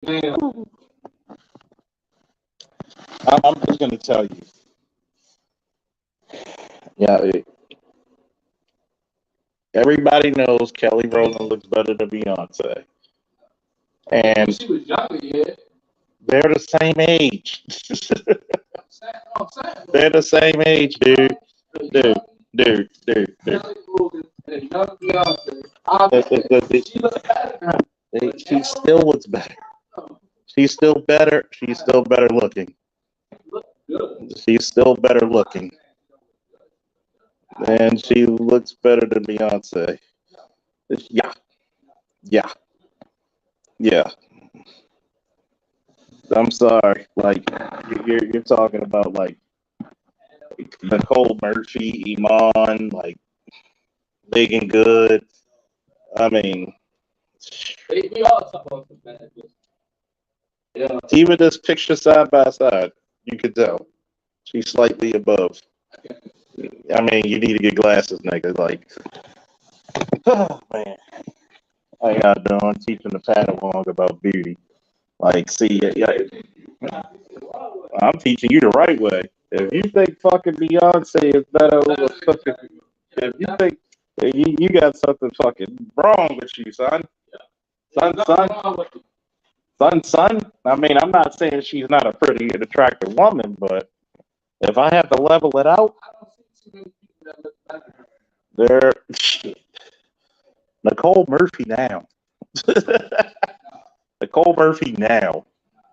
I'm just gonna tell you. Yeah, everybody knows Kelly Rowland looks better than Beyonce, and She was younger, yeah. they're the same age. I'm saying, They're the same age, dude. Dude, dude. Kelly Rowland and young Beyonce. She looks better now. She still looks better. She's still better. She's still better looking. Look good. She's still better looking. And she looks better than Beyonce. Yeah, yeah, yeah. I'm sorry. Like you're talking about like Nicole Murphy, Iman, like big and good. I mean, We all talk about the bad. Yeah. even this picture side by side, you could tell she's slightly above. I mean, you need to get glasses, nigga. Like, oh man, how y'all doing? Teaching the Padawan about beauty. Like, see, yeah, I'm teaching you the right way. If you think fucking Beyonce is better over fucking, if you think you got something fucking wrong with you, son, son. I mean, I'm not saying she's not a pretty and attractive woman, but if I have to level it out, there, Nicole Murphy now. Nicole Murphy now.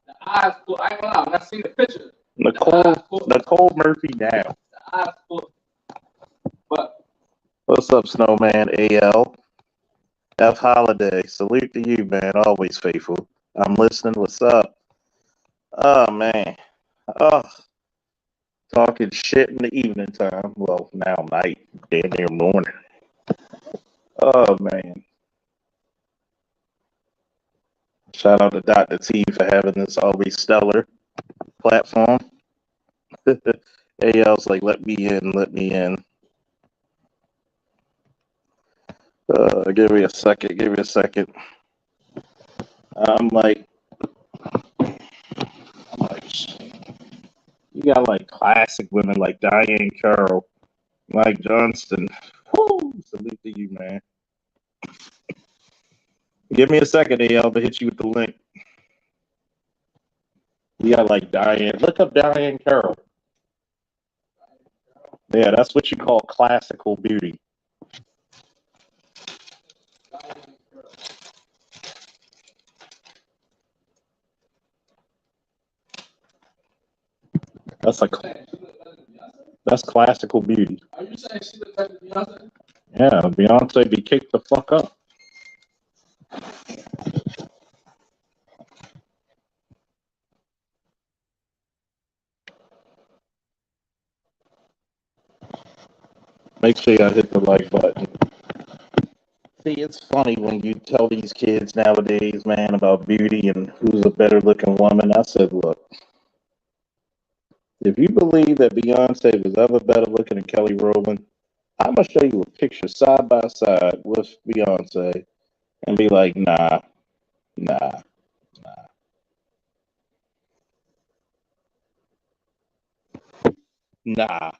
The eyes full. I ain't gonna lie. When I see the picture, Nicole Murphy now. the eyes full. But What's up, Snowman AL? F Holiday. Salute to you, man. Always faithful. I'm listening. What's up? Oh man. Oh, talking shit in the evening time. Well, now night, damn near morning. Oh man. Shout out to Dr. T for having this always stellar platform. AL's like, let me in, let me in. Give me a second, give me a second. I'm like, you got like classic women like Diane Carroll, Mike Johnston. Woo, salute to you, man. Give me a second, AL, to hit you with the link. You got like Diane. Look up Diane Carroll. Yeah, that's what you call classical beauty. That's like that's classical beauty. are you saying she looks like Beyonce? Yeah, Beyonce be kicked the fuck up. Make sure y'all hit the like button. See, it's funny when you tell these kids nowadays, man, about beauty and who's a better looking woman. I said, look, if you believe that Beyonce was ever better looking than Kelly Rowland, I'm gonna show you a picture side by side with Beyonce and be like, nah, nah, nah.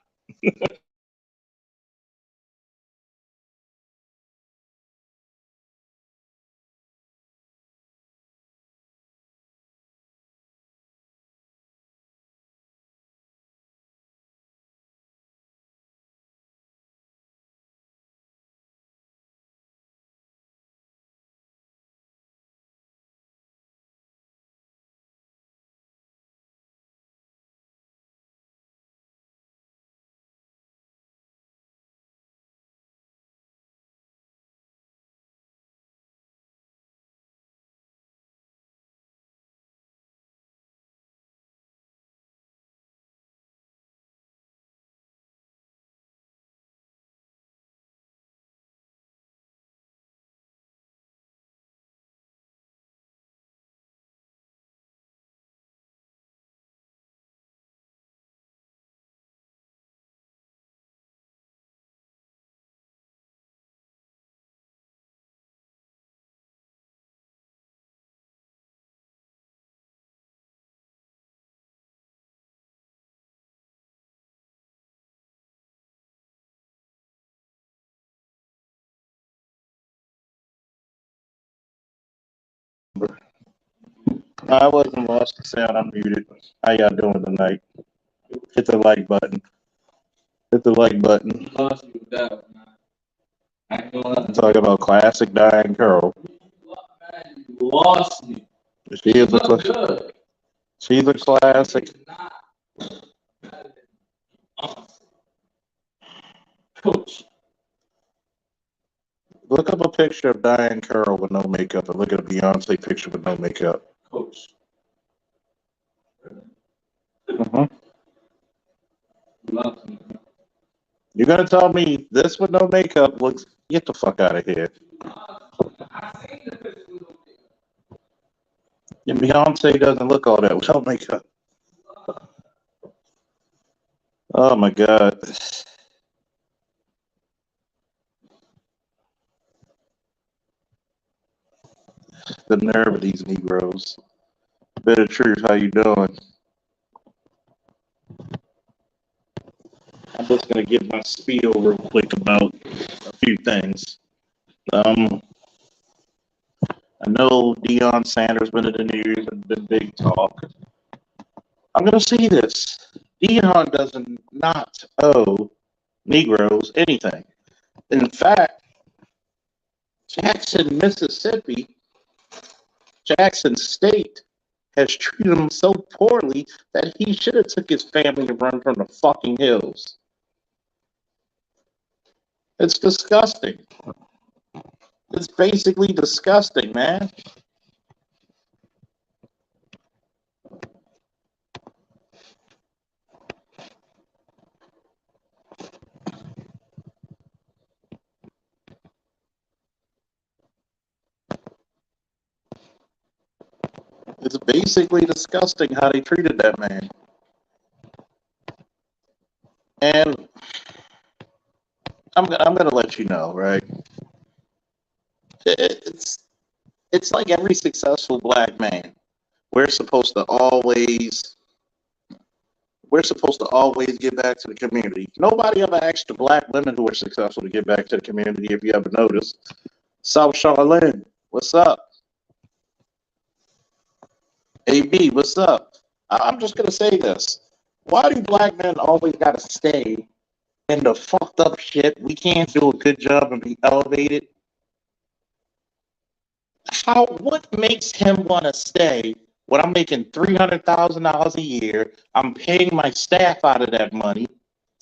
I wasn't lost the sound. I'm muted. How y'all doing tonight? Hit the like button. Hit the like button. You lost you with that one, man. I ain't gonna lie. I'm talking about classic Diane Curl. You lost me. She You is a look good. she's a classic. Not better than us. Coach. Look up a picture of Diane Curl with no makeup and look at a Beyonce picture with no makeup. Coach. Mm-hmm. You lost me. You're gonna tell me this with no makeup looks? Get the fuck out of here. I seen the picture with no makeup. And Beyonce doesn't look all that with no makeup. Oh my god. The nerve of these Negroes. Bit of truth, how you doing? I'm just gonna give my spiel real quick about a few things. I know Deion Sanders been in the news and been big talk. I'm gonna say this: Deion doesn't not owe Negroes anything. In fact, Jackson, Mississippi, Jackson State has treated him so poorly that he should have took his family to run from the fucking hills. It's disgusting. It's basically disgusting, man. It's basically disgusting how they treated that man. And I'm gonna let you know, right? It's it's like every successful black man. We're supposed to always we're supposed to always give back to the community. Nobody ever asked the black women who are successful to give back to the community, if you ever noticed. South Charlene, what's up? AB, what's up? I'm just gonna say this. Why do black men always gotta stay in the fucked up shit? We can't do a good job and be elevated. What makes him wanna stay when I'm making $300,000 a year? I'm paying my staff out of that money.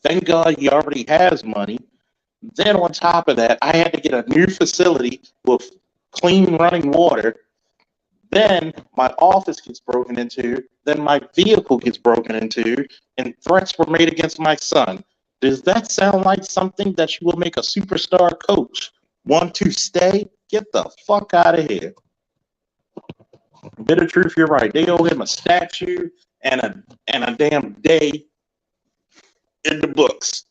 Thank God he already has money. Then on top of that, I had to get a new facility with clean running water. Then my office gets broken into. Then my vehicle gets broken into, and threats were made against my son. Does that sound like something that you will make a superstar coach want to stay? Get the fuck out of here. Bit of truth, you're right. They owe him a statue and a damn day in the books.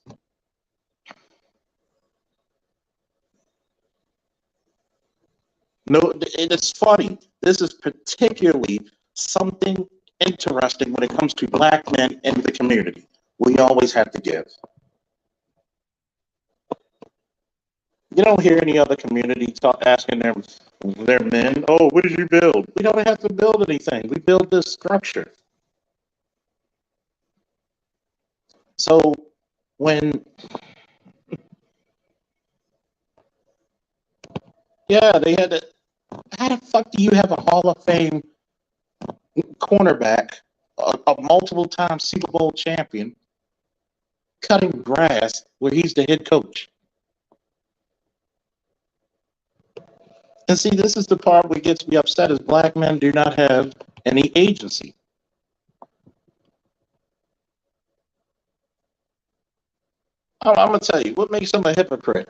No, it is funny. This is particularly something interesting when it comes to black men in the community. We always have to give. You don't hear any other community asking their men, "Oh, what did you build?" We don't have to build anything. We build this structure. So when, yeah, they had to. How the fuck do you have a Hall of Fame cornerback, a multiple-time Super Bowl champion, cutting grass where he's the head coach? And see, this is the part where it gets me upset is black men do not have any agency. I'm going to tell you, what makes them a hypocrite?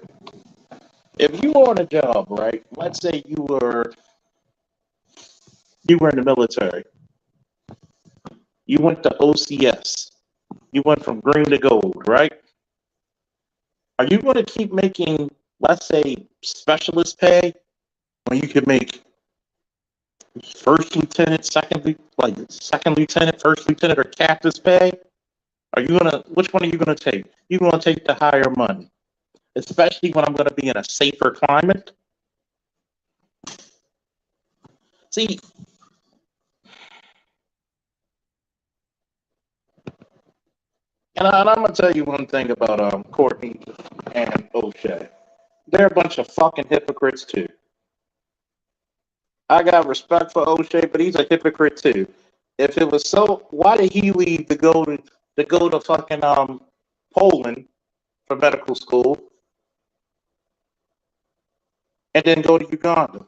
If you were on a job, right, let's say you were in the military, you went to OCS, you went from green to gold, right? Are you going to keep making, let's say, specialist pay when you could make first lieutenant, second lieutenant, first lieutenant, or captain's pay? Which one are you gonna take? You're gonna take the higher money, especially when I'm gonna be in a safer climate. See, And I'm gonna tell you one thing about Courtney and O'Shea. They're a bunch of fucking hypocrites too. I got respect for O'Shea, but he's a hypocrite too. If it was so, why did he leave to go to fucking Poland for medical school and then go to Uganda?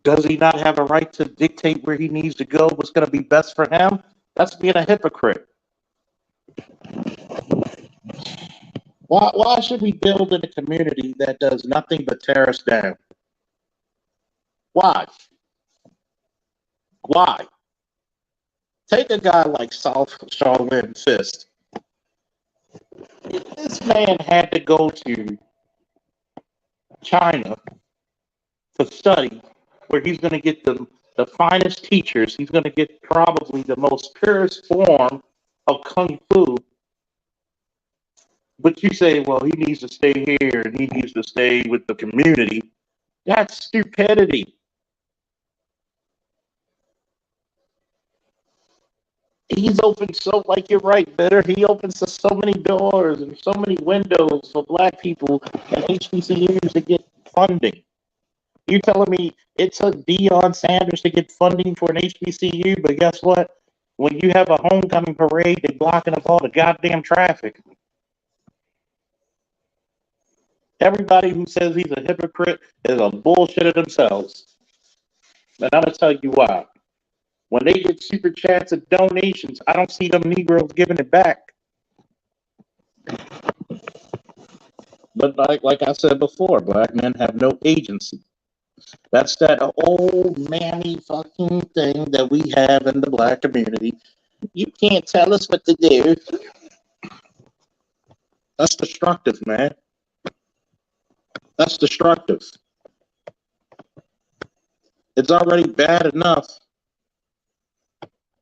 Does he not have a right to dictate where he needs to go? What's going to be best for him? That's being a hypocrite. Why should we build in a community that does nothing but tear us down? Why? Why? Take a guy like South Shaolin Fist. This man had to go to China to study, where he's going to get the finest teachers. He's going to get probably the most purest form of Kung Fu. But you say, well, he needs to stay here and he needs to stay with the community. That's stupidity. He's opened so, like you're right, Bitter. He opens so many doors and so many windows for black people and HBCUs to get funding. You telling me it took Deion Sanders to get funding for an HBCU, but guess what? When you have a homecoming parade, they're blocking up all the goddamn traffic. Everybody who says he's a hypocrite is a bullshitter themselves. And I'm gonna tell you why. When they get super chats and donations, I don't see them Negroes giving it back. But like I said before, black men have no agency. That's that old mammy fucking thing that we have in the black community. You can't tell us what to do. That's destructive, man. That's destructive. It's already bad enough.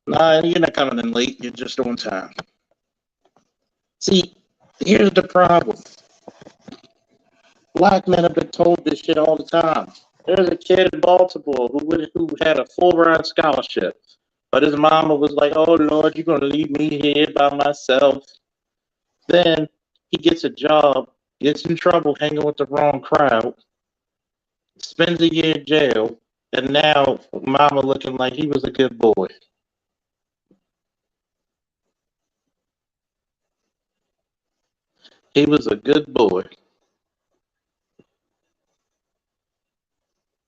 Nah, you're not coming in late. You're just on time. See, here's the problem. Black men have been told this shit all the time. There's a kid in Baltimore who had a full ride scholarship, but his mama was like, "Oh Lord, you're gonna leave me here by myself." Then he gets a job, gets in trouble hanging with the wrong crowd, spends a year in jail, and now mama looking like he was a good boy. He was a good boy.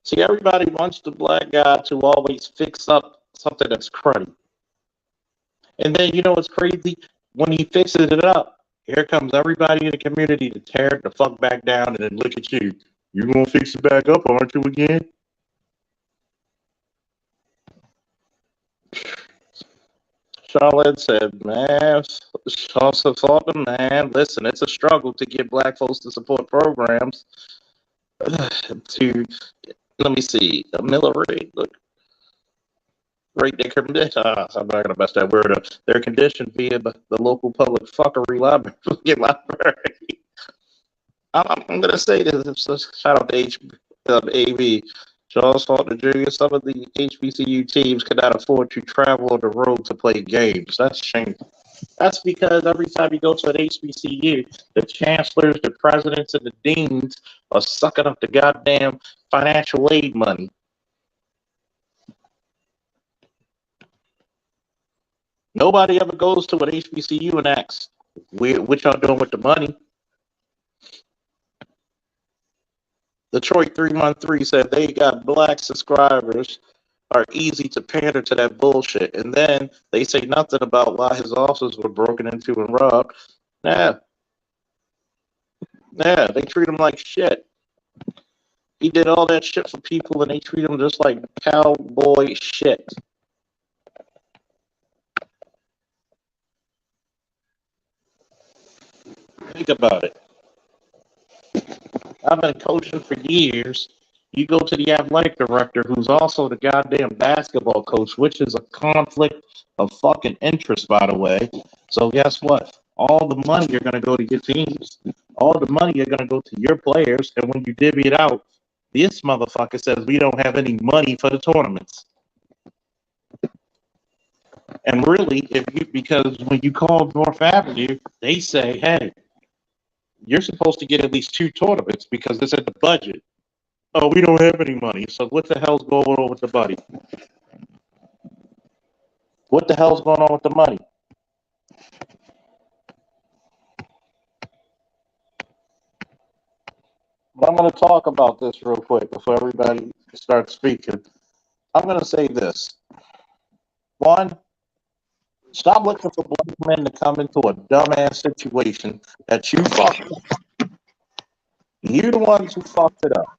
See, everybody wants the black guy to always fix up something that's cruddy. And then you know what's crazy? When he fixes it up, here comes everybody in the community to tear it the fuck back down and then look at you. You gonna fix it back up, aren't you again? Charlotte said, man, also thought the man, listen, it's a struggle to get black folks to support programs to, let me see, a Miller rate, look, rate their condition, I'm not gonna mess that word up, they're conditioned via the local public fuckery library. I'm gonna say this, shout out to AV. Charles Faulkner Jr., some of the HBCU teams cannot afford to travel on the road to play games. That's shameful. That's because every time you go to an HBCU, the chancellors, the presidents, and the deans are sucking up the goddamn financial aid money. Nobody ever goes to an HBCU and asks, what y'all doing with the money? Detroit 313 said they got black subscribers are easy to pander to that bullshit. And then they say nothing about why his offices were broken into and robbed. Yeah, they treat him like shit. He did all that shit for people and they treat him just like cowboy shit. Think about it. I've been coaching for years. You go to the athletic director, who's also the goddamn basketball coach, which is a conflict of fucking interest, by the way. So guess what? All the money are going to go to your teams. All the money are going to go to your players. And when you divvy it out, this motherfucker says we don't have any money for the tournaments. And really, because when you call North Avenue, they say, hey, you're supposed to get at least 2 tournaments because it's in the budget. Oh, we don't have any money. So what the hell's going on with the money? What the hell's going on with the money? But I'm going to talk about this real quick before everybody starts speaking. I'm going to say this. One, stop looking for black men to come into a dumbass situation that you fucked up. You're the ones who fucked it up.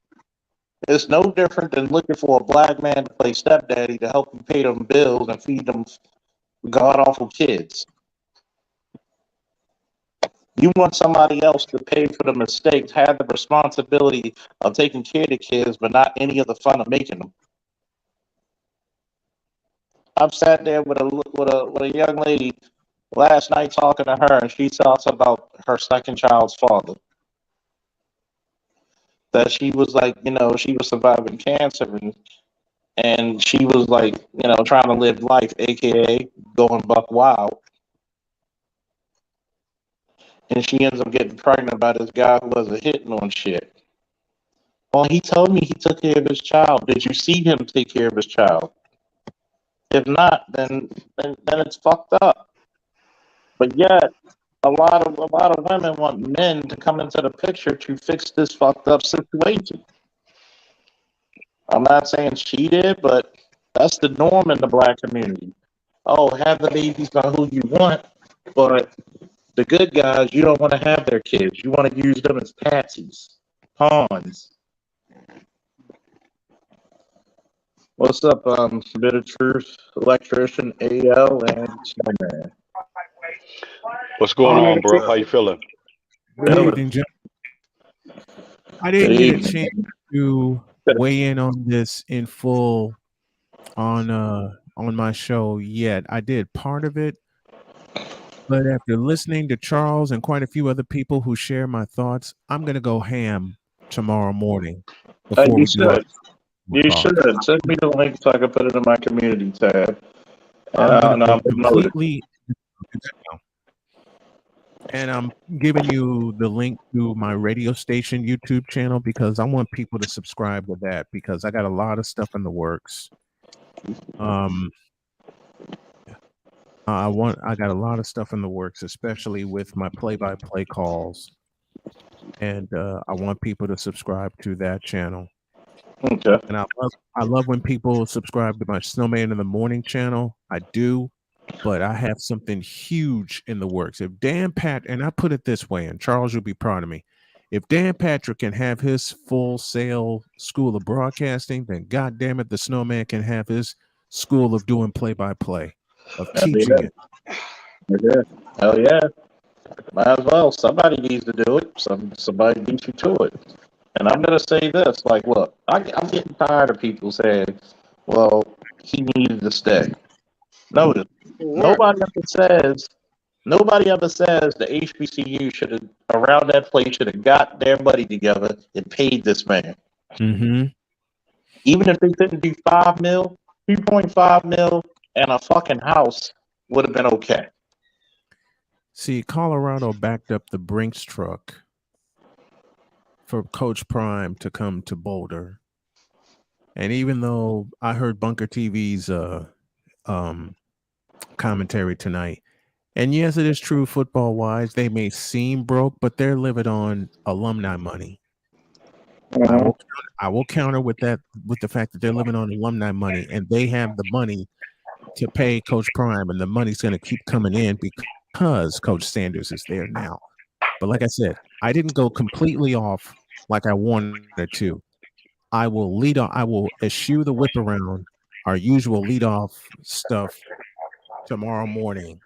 It's no different than looking for a black man to play stepdaddy to help you pay them bills and feed them god awful kids. You want somebody else to pay for the mistakes, have the responsibility of taking care of the kids, but not any of the fun of making them. I've sat there with a young lady last night talking to her, and she talks about her second child's father. That she was like, she was surviving cancer, and she was like, trying to live life, aka going buck wild. And she ends up getting pregnant by this guy who wasn't hitting on shit. Well, he told me he took care of his child. Did you see him take care of his child? If not, then it's fucked up. But yet, a lot of women want men to come into the picture to fix this fucked up situation. I'm not saying she did, but that's the norm in the black community. Oh, have the babies by who you want, but the good guys, you don't want to have their kids. You want to use them as patsies, pawns. What's up, Bit of Truth, Electrician, AL, and Snowman? What's going on, bro? How you feeling? Good evening, John. I didn't get a chance to weigh in on this in full on my show yet. I did part of it, but after listening to Charles and quite a few other people who share my thoughts, I'm gonna go ham tomorrow morning. You should. You should send me the link so I can put it in my community tab. I'm completely. And I'm giving you the link to my radio station YouTube channel because I want people to subscribe to that because I got a lot of stuff in the works. I got a lot of stuff in the works, especially with my play-by-play calls, and I want people to subscribe to that channel. Okay. And I love when people subscribe to my Snowman in the Morning channel. I do. But I have something huge in the works. If Dan Pat, and I put it this way, and Charles, you'll be proud of me. If Dan Patrick can have his Full Sail School of Broadcasting, then God damn it, the Snowman can have his school of doing play-by-play, of teaching it. Yeah. Hell yeah. Might as well. Somebody needs to do it. Somebody beat you to it. And I'm going to say this. Like, look, I'm getting tired of people saying, well, he needed to stay. Notice, nobody ever says the HBCU should have, around that place, should have got their money together and paid this man. Mm-hmm. Even if they couldn't do 5 mil, 2.5 mil, and a fucking house would have been okay. See, Colorado backed up the Brinks truck for Coach Prime to come to Boulder. And even though I heard Bunker TV's commentary tonight, and yes, it is true football wise, they may seem broke, but they're living on alumni money. Mm-hmm. I will counter with that, with the fact that they're living on alumni money, and they have the money to pay Coach Prime, and the money's going to keep coming in because Coach Sanders is there now. But like I said, I didn't go completely off like I wanted to. I will eschew the whip around, our usual lead off stuff tomorrow morning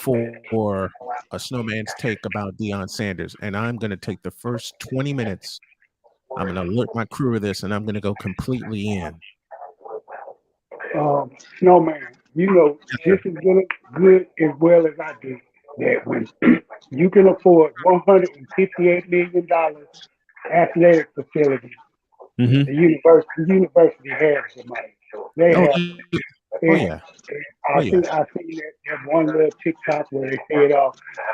for a Snowman's take about Deion Sanders. And I'm going to take the first 20 minutes. I'm going to alert my crew of this, and I'm going to go completely in. Snowman, you know, this is good as well as I do, that when you can afford $158 million athletic facilities, the university has the money. They have Oh And yeah. Oh I yeah. see. I seen that one little TikTok where they said,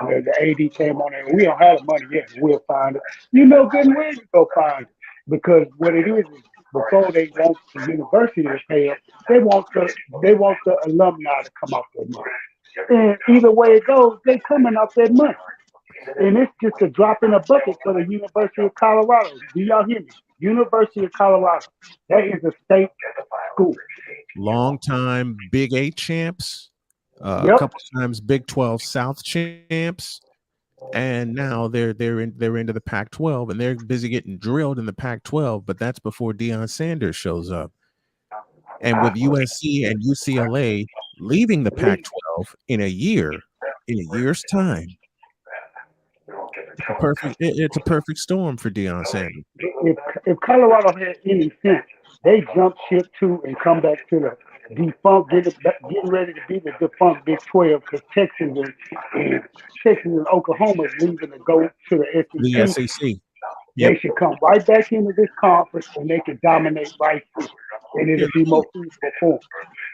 where the AD came on and we don't have the money yet. We'll find it. You know good and well you go find it because what it is before they want the university to pay up, they want the alumni to come off their money. And either way it goes, they coming off that money. And it's just a drop in a bucket for the University of Colorado. Do y'all hear me? University of Colorado. That is a state school. Long time Big Eight champs, a Yep. couple times Big 12 South champs, and now they're into the Pac-12, and they're busy getting drilled in the Pac-12. But that's before Deion Sanders shows up, and with USC and UCLA leaving the Pac-12 in a year's time, it's a perfect storm for Deion Sanders. If Colorado had any sense, they jump ship too and come back to the defunct, getting ready to be the defunct Big 12 because Texas and Oklahoma is leaving to go to the The SEC. SEC. They Yep. should come right back into this conference and they can dominate right through, and it'll be more feasible for them.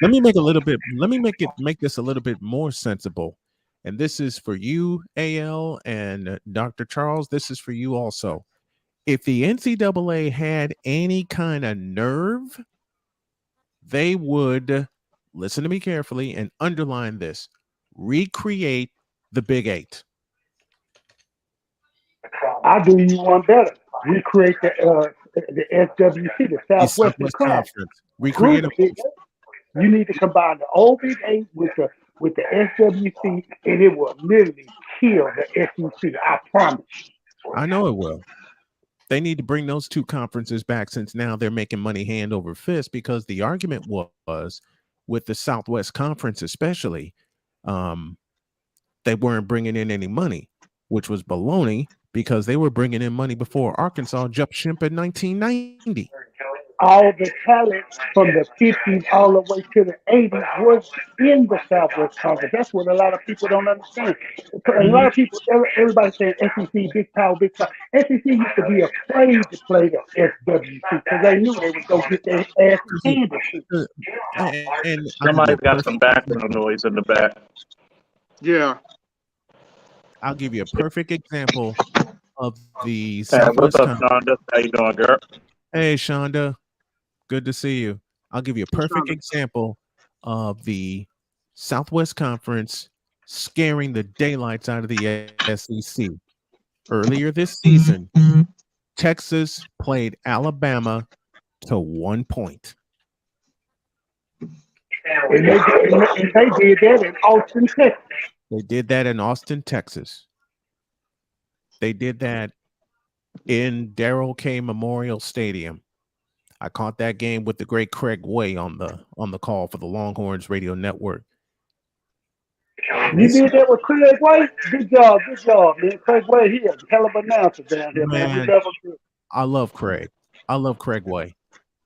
Let me make this a little bit more sensible. And this is for you, AL, and Dr. Charles. This is for you also. If the NCAA had any kind of nerve, they would listen to me carefully and underline this: recreate the Big Eight. I do you one better. Recreate the SWC, the The Southwestern Southwest Conference. Conference. Screw Recreate the them. Big Eight. You need to combine the old Big Eight with the SWC, and it will literally kill the SEC. I promise. I know it will. They need to bring those two conferences back since now they're making money hand over fist, because the argument was with the Southwest Conference, especially, they weren't bringing in any money, which was baloney because they were bringing in money before Arkansas jumped ship in 1990. All the talent from the 50s all the way to the 80s was in the Southwest Conference. That's what a lot of people don't understand. A lot of people, everybody saying SEC, big power, big power. SEC used to be afraid to play the SWC because they knew they would go get their ass handed to. And Somebody's got some background noise in the back. Yeah. I'll give you a perfect example of the Hey, Southwest what's up, Conference. Shonda? How you doing, girl? Hey, Shonda, good to see you. I'll give you a perfect example of the Southwest Conference scaring the daylights out of the SEC. Earlier this season, Texas played Alabama to 1 point. And they did that in Austin, Texas. They did that in Austin, Texas. They did that in Darrell K. Memorial Stadium. I caught that game with the great Craig Way on the call for the Longhorns Radio Network. You did that with Craig Way? Good job, man. Craig Way here, hell of an announcer down here, man. We Man, love him. I love Craig. I love Craig Way.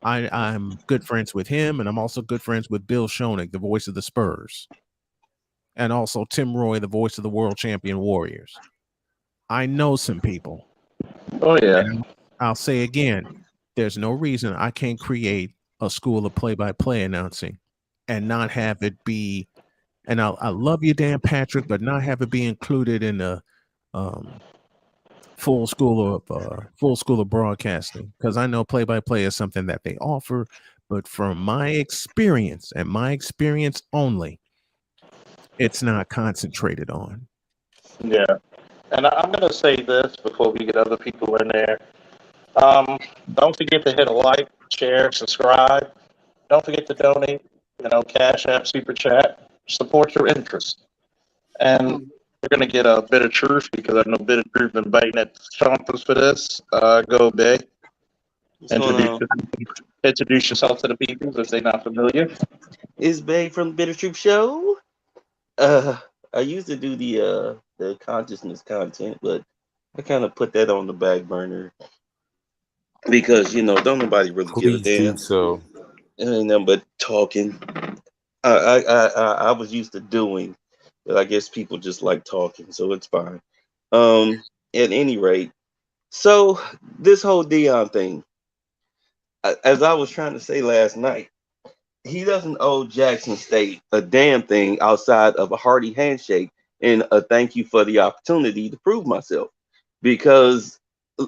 I'm good friends with him, and I'm also good friends with Bill Schoening, the voice of the Spurs, and also Tim Roy, the voice of the world champion Warriors. I know some people. Oh yeah. And I'll say again, there's no reason I can't create a school of play-by-play announcing and not have it be. And I love you, Dan Patrick, but not have it be included in the full school of broadcasting, because I know play-by-play is something that they offer, but from my experience and my experience only, it's not concentrated on. Yeah. And I'm going to say this before we get other people in there. Don't forget to hit a like, share, subscribe. Don't forget to donate, Cash App, Super Chat. Support your interest. And we're going to get a bit of truth because I know bit of truth been biting at chompers for this. Go, Bay. Introduce yourself to the people if they're not familiar. It's Bay from the Bitter Truth Show. I used to do the consciousness content, but I kind of put that on the back burner because don't nobody really give a Please damn. do so. Ain't nothing but talking. I was used to doing, but I guess people just like talking, so it's fine. At any rate, so this whole Deion thing, as I was trying to say last night, he doesn't owe Jackson State a damn thing outside of a hearty handshake and a thank you for the opportunity to prove myself. Because,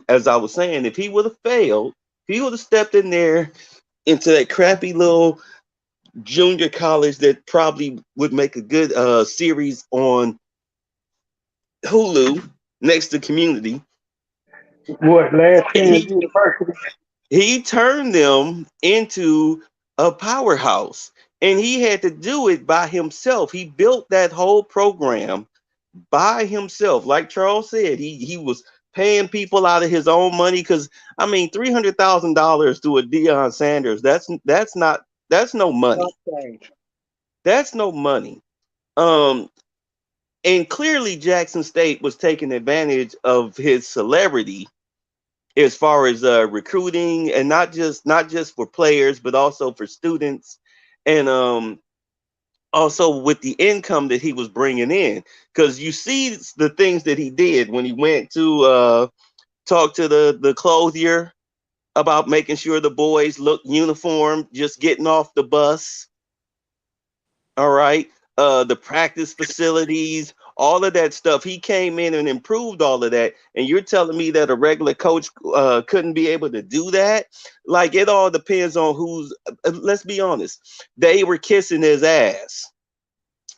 as I was saying, if he would have failed, if he would have stepped in there into that crappy little junior college that probably would make a good series on Hulu next to Community. What, Last Chance He University? he turned them into a powerhouse, and he had to do it by himself. He built that whole program by himself. Like Charles said, he was paying people out of his own money because I mean $300,000 to a Deion Sanders, that's no money. That's no money. Um, and clearly Jackson State was taking advantage of his celebrity as far as recruiting, and not just for players, but also for students, and also with the income that he was bringing in. Because you see the things that he did when he went to talk to the clothier about making sure the boys look uniform, just getting off the bus. All right. The practice facilities, all of that stuff. He came in and improved all of that. And you're telling me that a regular coach couldn't be able to do that? Like, it all depends on who's, let's be honest. They were kissing his ass.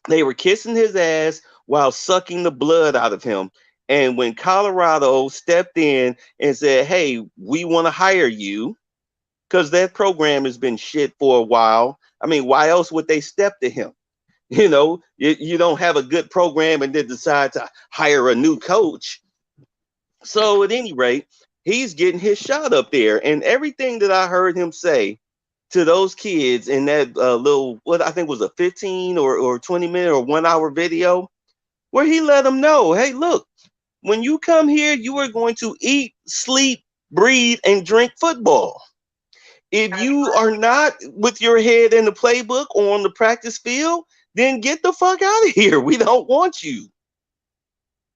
They were kissing his ass while sucking the blood out of him. And when Colorado stepped in and said, hey, we want to hire you, because that program has been shit for a while. I mean, why else would they step to him? You know, you don't have a good program and then decide to hire a new coach. So at any rate, he's getting his shot up there. And everything that I heard him say to those kids in that little, what I think was a 15 or 20 minute or 1 hour video, where he let them know, hey, look, when you come here, you are going to eat, sleep, breathe, and drink football. If you are not with your head in the playbook or on the practice field, then get the fuck out of here. We don't want you.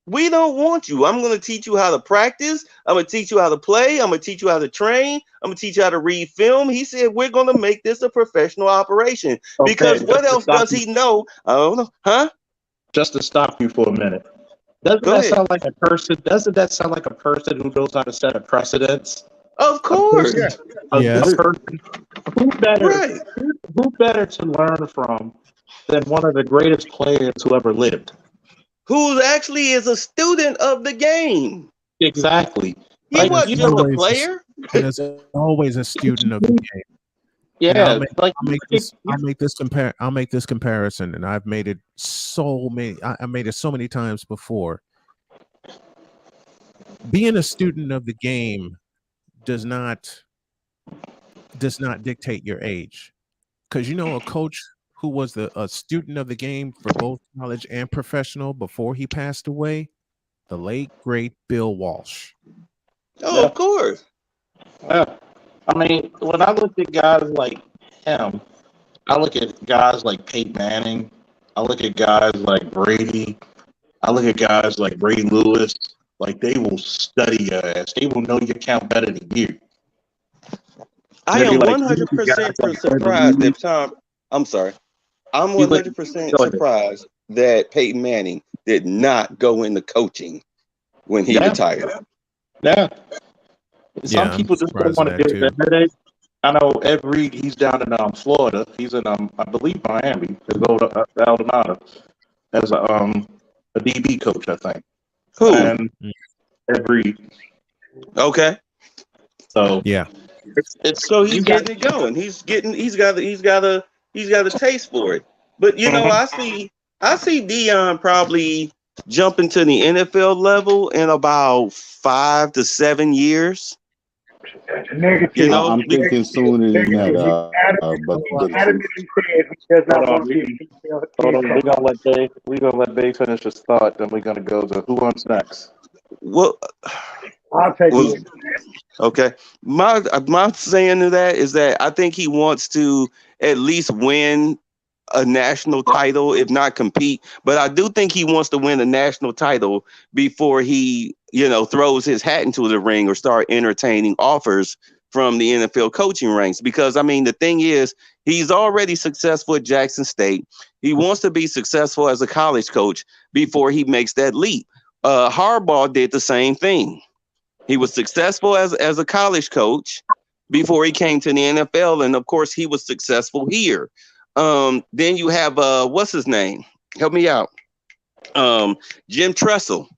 We don't want you. I'm going to teach you how to practice. I'm going to teach you how to play. I'm going to teach you how to train. I'm going to teach you how to read film. He said, we're going to make this a professional operation. Okay, because what else does he know? I don't know. Huh? Just to stop you for a minute. Doesn't Go that ahead. sound like a person? Doesn't that sound like a person who knows how to set a precedence? Of course. Yes. A person who better, Right. who better to learn from than one of the greatest players who ever lived? Who actually is a student of the game. Exactly. He Like, wasn't you just know, a player. And it's always a student of the game. And yeah, like I'll make this comparison, and I've made it so many. I made it so many times before. Being a student of the game does not dictate your age, because a coach who was a student of the game for both college and professional before he passed away, the late great Bill Walsh. Oh, of course. yeah. I mean, when I look at guys like him, I look at guys like Peyton Manning. I look at guys like Brady. I look at guys like Ray Lewis. Like, they will study your ass. They will know your count better than you. I They'll be am like, 100% surprised that Tom. I'm sorry. I'm 100% surprised that Peyton Manning did not go into coaching when he retired. Yeah. Yeah, Some people just don't surprised want at to that get that headache. I know Ed Reed, he's down in Florida. He's in I believe Miami. They go to Aldonado as a DB coach, I think. Who? And Ed Reed. Okay. So Yeah. it's So he's getting it going. He's got a taste for it. But I see Deion probably jumping to the NFL level in about 5 to 7 years. Negative. I'm thinking sooner than that. But Adamant said he does not want to be a hold on, coach. we're gonna let Dave finish his thought, then we're gonna go to who wants next. Well, I'll take it. okay. My saying to that is that I think he wants to at least win a national title, if not compete. But I do think he wants to win a national title before he, throws his hat into the ring or start entertaining offers from the NFL coaching ranks. Because I mean, the thing is, he's already successful at Jackson State. He wants to be successful as a college coach before he makes that leap. Harbaugh did the same thing. He was successful as a college coach before he came to the NFL, and of course, he was successful here. Then you have what's his name? Help me out. Jim Tressel.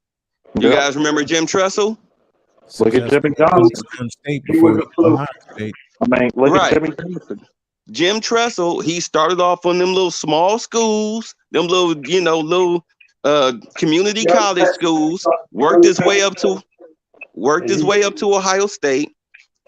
You guys remember Jim Tressel? Look at Jimmy Johnson. State before Ohio State. I mean, look Right. at Jimmy Johnson. Jim Tressel, he started off on them little small schools, them little, community college schools, worked his way up to Ohio State.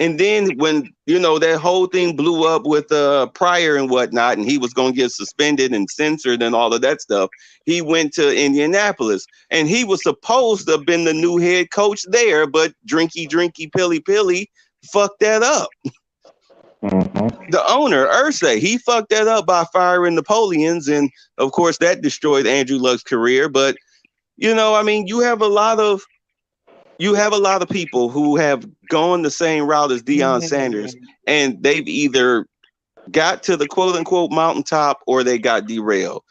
And then when, that whole thing blew up with Pryor and whatnot, and he was going to get suspended and censored and all of that stuff, he went to Indianapolis. And he was supposed to have been the new head coach there, but drinky, pilly fucked that up. Mm-hmm. The owner, Irsay, he fucked that up by firing Napoleons. And, of course, that destroyed Andrew Luck's career. But, you have a lot of people who have gone the same route as Deion Sanders, and they've either got to the quote unquote mountaintop or they got derailed.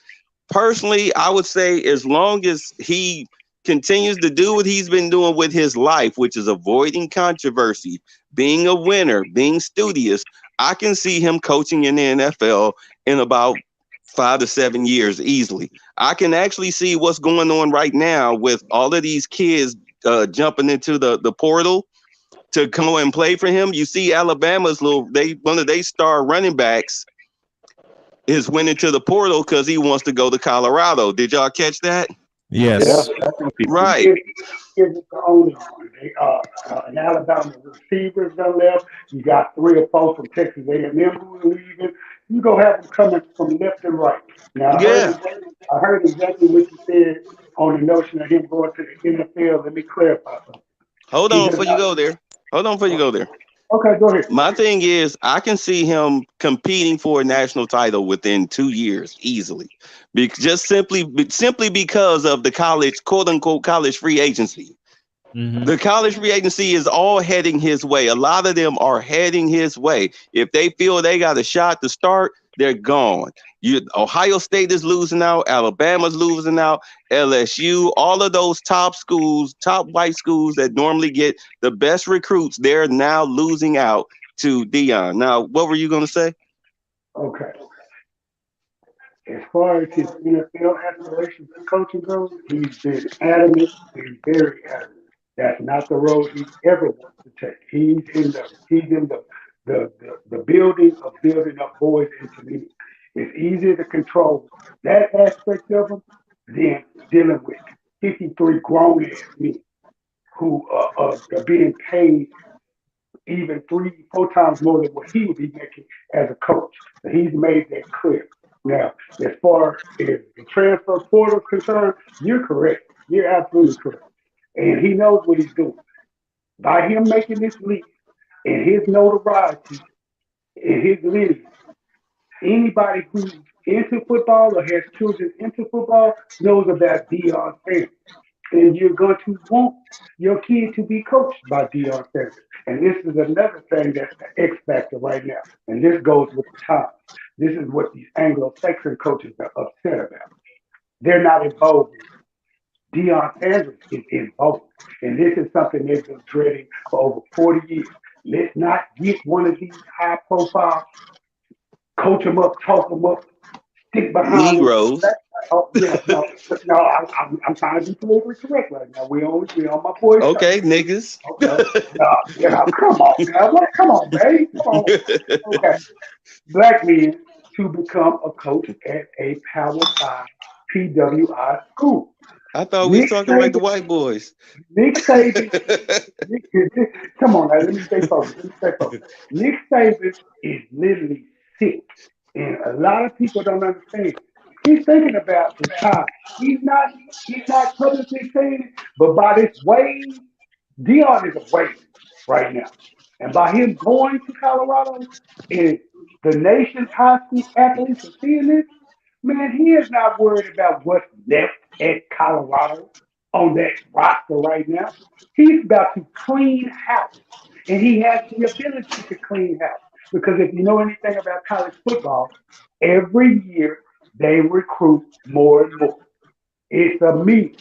Personally, I would say as long as he continues to do what he's been doing with his life, which is avoiding controversy, being a winner, being studious, I can see him coaching in the NFL in about 5 to 7 years easily. I can actually see what's going on right now with all of these kids jumping into the portal to come and play for him. You see Alabama's one of their star running backs is went into the portal because he wants to go to Colorado. Did y'all catch that? Yes. Yeah. Right. It's the only one. In Alabama, the receivers done left. You got 3 or 4 from Texas A&M who are leaving. You go have them coming from left and right. Now, I heard exactly what you said on the notion of him going to the NFL. Let me clarify something. Hold on before you go there. Okay, go ahead. My thing is, I can see him competing for a national title within 2 years easily, just simply because of the college, quote unquote, college free agency. Mm-hmm. The college free agency is all heading his way. A lot of them are heading his way. If they feel they got a shot to start, they're gone. Ohio State is losing out. Alabama's losing out. LSU, all of those top schools, top white schools that normally get the best recruits, they're now losing out to Deion. Now, what were you going to say? Okay. As far as his NFL aspirations for coaching goes, he's been adamant and very adamant. That's not the road he ever wants to take. He's in the building of building up boys into me. It's easier to control that aspect of him than dealing with 53 grown ass men who are being paid even 3-4 times more than what he would be making as a coach. So he's made that clear. Now, as far as the transfer portal is concerned, you're correct. You're absolutely correct. And he knows what he's doing. By him making this leap and his notoriety and his lineage, anybody who's into football or has children into football knows about Deion Sanders. And you're going to want your kid to be coached by Deion Sanders. And this is another thing that's the X factor right now. And this goes with the times. This is what these Anglo-Saxon coaches are upset about. They're not involved. Deion Sanders is involved. And this is something they've been dreading for over 40 years. Let's not get one of these high-profile, coach them up, talk them up, stick behind Negroes. Oh, yeah, no, I'm trying to be politically correct right now. We on my boys. Okay, niggas. Okay. Come on, man. Come on, babe. Come on. Okay. Black men to become a coach at a Power 5 PWI school. I thought we were talking like the white boys. Nick Saban. Come on now, let me stay focused. Nick Saban is literally sick. And a lot of people don't understand. He's thinking about retiring. He's not publicly saying it, but by this wave, Deion is a wave right now. And by him going to Colorado and the nation's high school athletes are seeing this, man, he is not worried about what's left at Colorado on that roster right now. He's about to clean house. and he has the ability to clean house. Because if you know anything about college football, every year they recruit more and more. It's a me.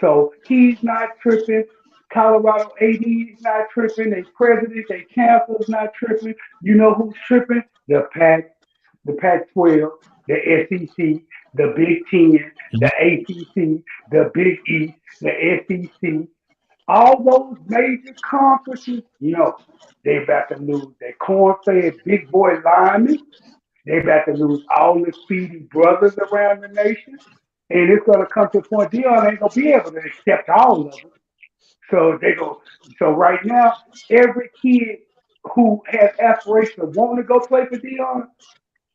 So he's not tripping. Colorado AD is not tripping. Their president, their chancellor's not tripping. You know who's tripping? The Pac-12, the SEC, the Big Ten, the ACC, the Big East, the SEC. All those major conferences, they about to lose their corn-fed big boy linemen. They about to lose all the speedy brothers around the nation. And it's gonna come to a point Deion ain't gonna be able to accept all of them. So so right now, every kid who has aspirations of wanting to go play for Deion,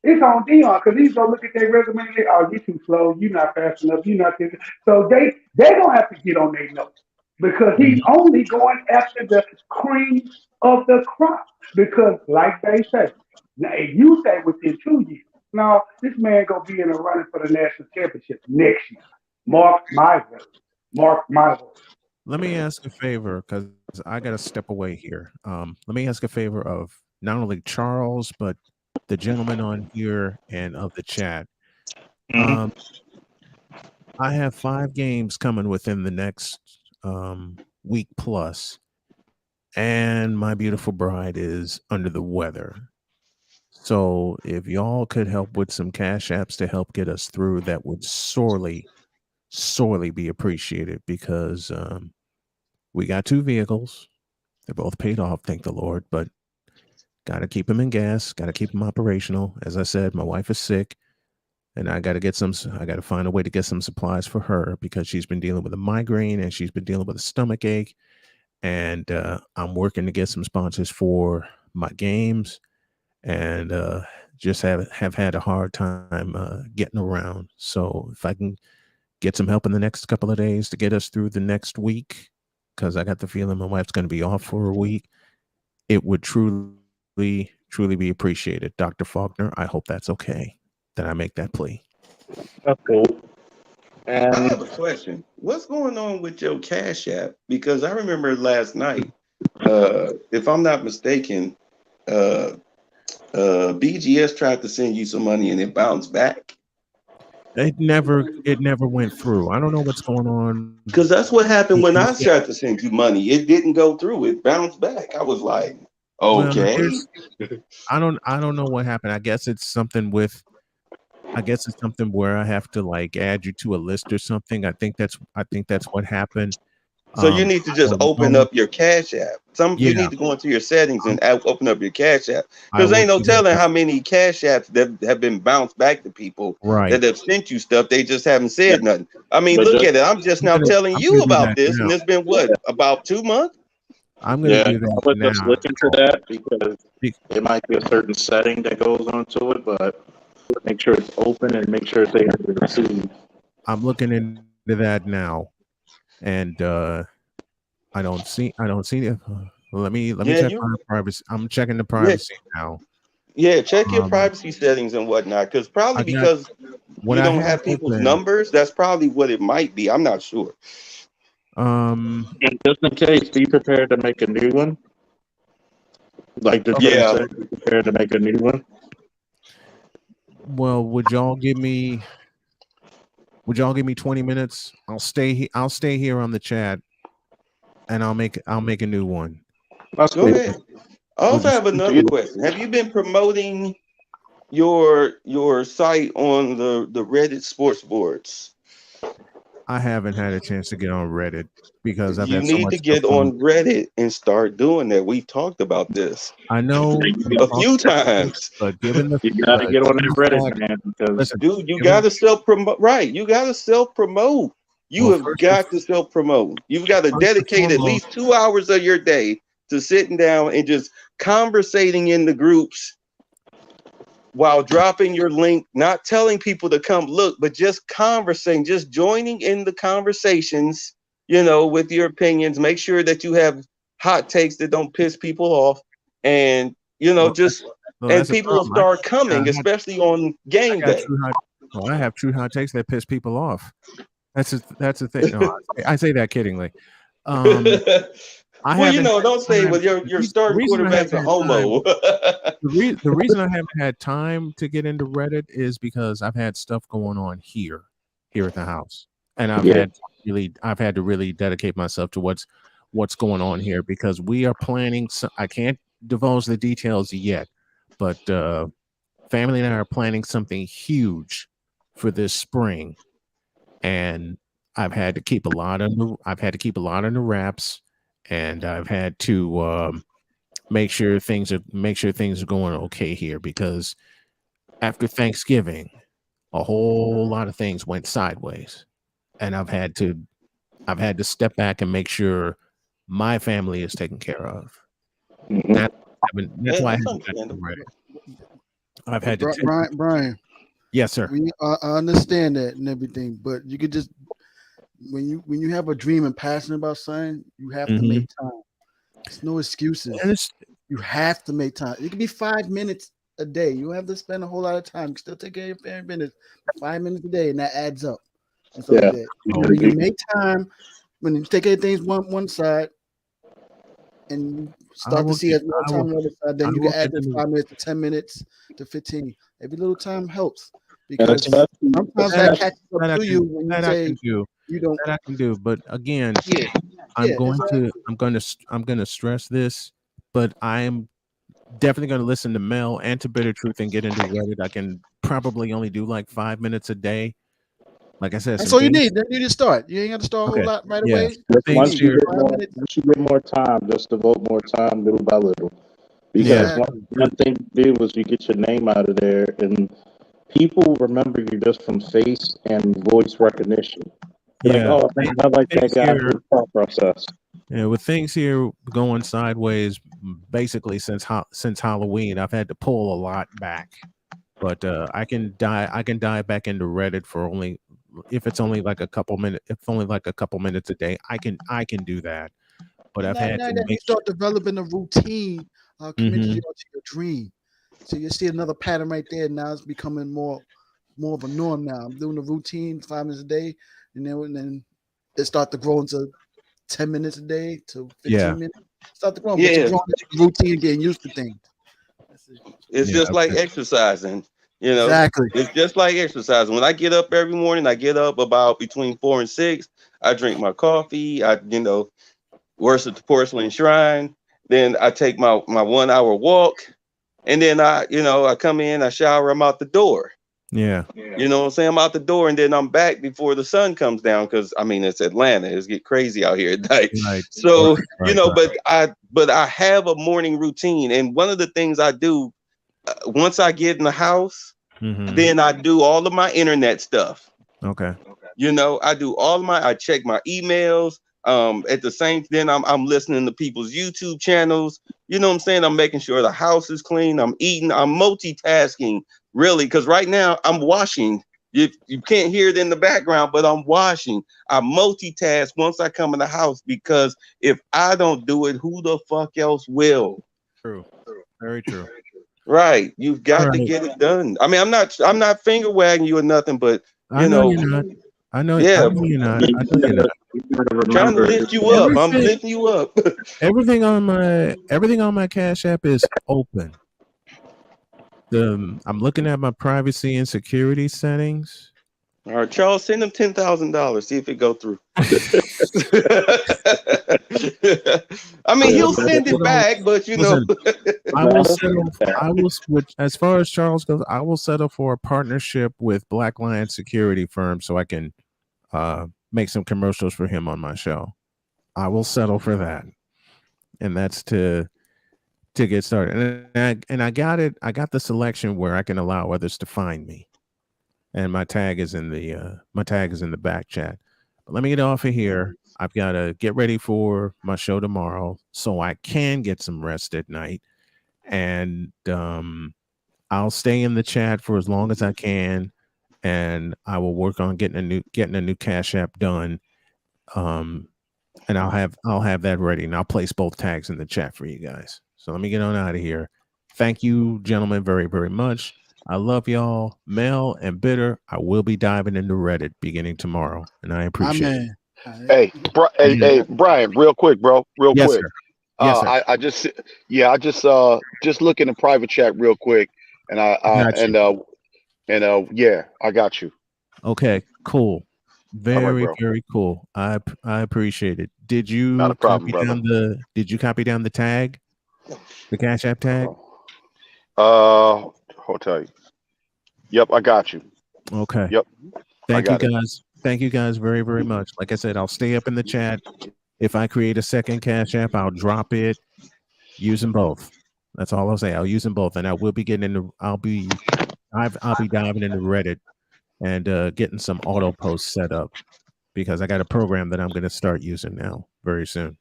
it's on Deion because he's gonna look at their resume and say, "Oh, you're too slow. You're not fast enough. You're not this." So they don't have to get on their notes because he's only going after the cream of the crop. Because, like they say, now you say within 2 years. No, this man gonna be in a running for the national championship next year. Mark my words. Mark my words. Let me ask a favor because I got to step away here. Let me ask a favor of not only Charles, but the gentleman on here and of the chat. I have 5 games coming within the next week plus, and my beautiful bride is under the weather. So if y'all could help with some cash apps to help get us through, that would sorely be appreciated because we got 2 vehicles. They're both paid off, thank the Lord, but got to keep them in gas, got to keep them operational. As I said, my wife is sick and I got to find a way to get some supplies for her because she's been dealing with a migraine and she's been dealing with a stomach ache. And I'm working to get some sponsors for my games and just have had a hard time getting around. So if I can get some help in the next couple of days to get us through the next week, because I got the feeling my wife's going to be off for a week, it would truly be appreciated. Dr. Faulkner, I hope that's okay that I make that plea. That's cool. I have a question. What's going on with your Cash App? Because I remember last night, if I'm not mistaken, BGS tried to send you some money and it bounced back. It never went through. I don't know what's going on. Because that's what happened when I tried to send you money. It didn't go through. It bounced back. I was like, okay. Well, I don't know what happened. I guess it's something where I have to like add you to a list or something. I think that's what happened. So you need to just open up your Cash App. You need to go into your settings and open up your Cash App. Because ain't no telling how many Cash Apps that have been bounced back to people that have sent you stuff. They just haven't said nothing. I mean, look at it. I'm just now telling you about this, and it's been about 2 months? I'm going to do that. I would just look into that because it might be a certain setting that goes onto it, but make sure it's open and make sure it's able to receive. I'm looking into that now. And I don't see it. Let me check my privacy. I'm checking the privacy now. Yeah, check your privacy settings and whatnot, because because you don't have people's numbers. That's probably what it might be. I'm not sure. And just in case, be prepared to make a new one. Like the said, be prepared to make a new one. Well, would y'all give me 20 minutes? I'll stay here on the chat and I'll make a new one. That's Go ahead. I also have another question. Have you been promoting your site on the Reddit sports boards? I haven't had a chance to get on Reddit because I've you had so need much to get on Reddit and start doing that. We've talked about this. I know a few times, but given the you gotta get on that Reddit, man, because dude, you gotta self-promote. Right, you gotta self-promote. You have got to self-promote. You've got to dedicate at least 2 hours of your day to sitting down and just conversating in the groups while dropping your link, not telling people to come look, but just conversing, just joining in the conversations, with your opinions. Make sure that you have hot takes that don't piss people off. And, and people will start coming, especially on game day. I have true hot takes that piss people off. That's the thing. No, I say that kiddingly. I Well, haven't had don't say time. well your The starting reason I quarterback's haven't a had time, homo. the reason I haven't had time to get into Reddit is because I've had stuff going on here at the house, and Yeah. I've had to really dedicate myself to what's going on here because we are planning. I can't divulge the details yet, but family and I are planning something huge for this spring, and I've had to keep a lot of the wraps, and I've had to make sure things are going okay here because after Thanksgiving, a whole lot of things went sideways, and I've had to step back and make sure my family is taken care of. Mhm. That's why I That's haven't gotten understandable. ready. I've had to take. Brian, Yes, sir. I understand that and everything, but you could just when you have a dream and passionate about something, you have to make time. There's no excuses. And it's, You have to make time. It could be 5 minutes a day. You don't have to spend a whole lot of time. You can still take care of your family minutes, 5 minutes a day, and that adds up. And so Yeah. that when you make time, when you take care of things one side, and you start to see as more time on the other side, then you can add this 5 minutes to 10 minutes to 15. Every little time helps because sometimes that catches up to you when you say you don't. that I can do. But again, Yeah, I'm going exactly. to stress this, but I am definitely going to listen to Mel and to Bitter Truth and get into Reddit. I can probably only do like 5 minutes a day. Like I said, That's some all you things. need. Then you just start. You ain't got to start a whole Okay. lot right Yeah. away. Some things Once you here. get more time, just devote more time little by little. Because Yeah. one thing to do is you get your name out of there, and people remember you just from face and voice recognition. They're Yeah. like, oh, man, I like that Things guy here. through thought process. Yeah, with things here going sideways, basically since Halloween, I've had to pull a lot back. But I can dive back into Reddit for only if it's only like a couple minutes. If only like a couple minutes a day, I can do that. But And I've now, had now to that you make. start developing a routine, committed Mhm. you to your dream. So you see another pattern right there. Now it's becoming more of a norm now. I'm doing a routine 5 minutes a day, and then it start to grow into 10 minutes a day to 15 Yeah. minutes. Start to grow, but you're Yeah, growing into routine, getting used to things. That's it. it's Yeah. just like Okay. exercising. Exactly. It's just like exercising. When I get up every morning, I get up about between 4 and 6. I drink my coffee. I worship the porcelain shrine. Then I take my 1 hour walk, and then I come in, I shower, I'm out the door. Yeah. You know what I'm saying? I'm out the door, and then I'm back before the sun comes down because I mean it's Atlanta. It's get crazy out here at night. Right. So Right. but I have a morning routine, and one of the things I do once I get in the house, Mhm. then I do all of my internet stuff. Okay. I do I check my emails. At the same, then I'm listening to people's YouTube channels. You know what I'm saying? I'm making sure the house is clean. I'm eating. I'm multitasking really because right now I'm washing. You can't hear it in the background, but I'm washing. I multitask once I come in the house because if I don't do it, who the fuck else will? True. Very true. Right. You've All got to right. get it done. I mean, I'm not finger wagging you or nothing, but I know you're not. I know yeah, you're not. I know you're not. You gotta trying to remember, lift you up. I'm Everything lifting you up. everything on my Cash App is open. I'm looking at my privacy and security settings. All right, Charles, send him $10,000. See if it go through. I mean, he'll send it back, but Listen, I will switch as far as Charles goes. I will settle for a partnership with Black Lion Security Firm so I can make some commercials for him on my show. I will settle for that, and that's to get started. And I got it. I got the selection where I can allow others to find me, and my tag is in the back chat. But let me get off of here. I've got to get ready for my show tomorrow so I can get some rest at night, and I'll stay in the chat for as long as I can, and I will work on getting a new Cash App done. And I'll have that ready, and I'll place both tags in the chat for you guys. So let me get on out of here. Thank you, gentlemen, very, very much. I love y'all. Mel and Bitter, I will be diving into Reddit beginning tomorrow, and I appreciate it. Amen. Hey, hey, Brian, real quick, bro, real Yes, quick. sir. Yes, sir. I just look in the private chat real quick, and Got you. yeah, I got you. Okay, cool. All right, Very, bro. very cool. I appreciate it. Not a problem, brother. Did you copy down the tag? The Cash App tag? I'll tell you. Yep, I got you. Okay. Yep, I Thank you got it. guys. Thank you guys very, very much. Like I said, I'll stay up in the chat. If I create a second Cash App, I'll drop it. Use them both. That's all I'll say. I'll use them both, and I will be getting into. I'll be diving into Reddit and getting some auto posts set up because I got a program that I'm going to start using now very soon.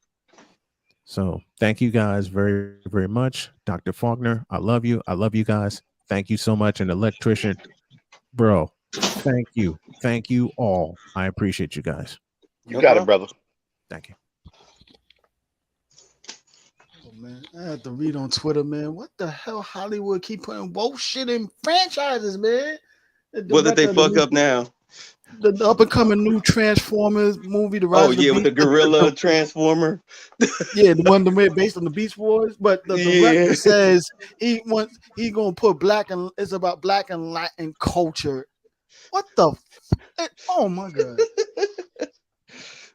So thank you guys very, very much. Dr. Faulkner, I love you. I love you guys. Thank you so much. And electrician, bro, thank you. Thank you all. I appreciate you guys. You got it, brother. Thank you. Oh, man, I have to read on Twitter, man. What the hell Hollywood keep putting woke shit in franchises, man? What did they fuck up now? The up and coming new Transformers movie, the Rise Oh of the yeah, Beast. with the gorilla transformer. Yeah, the one based on the Beast Wars. But the director says he gonna put it's about black and Latin culture. What the? Oh my god!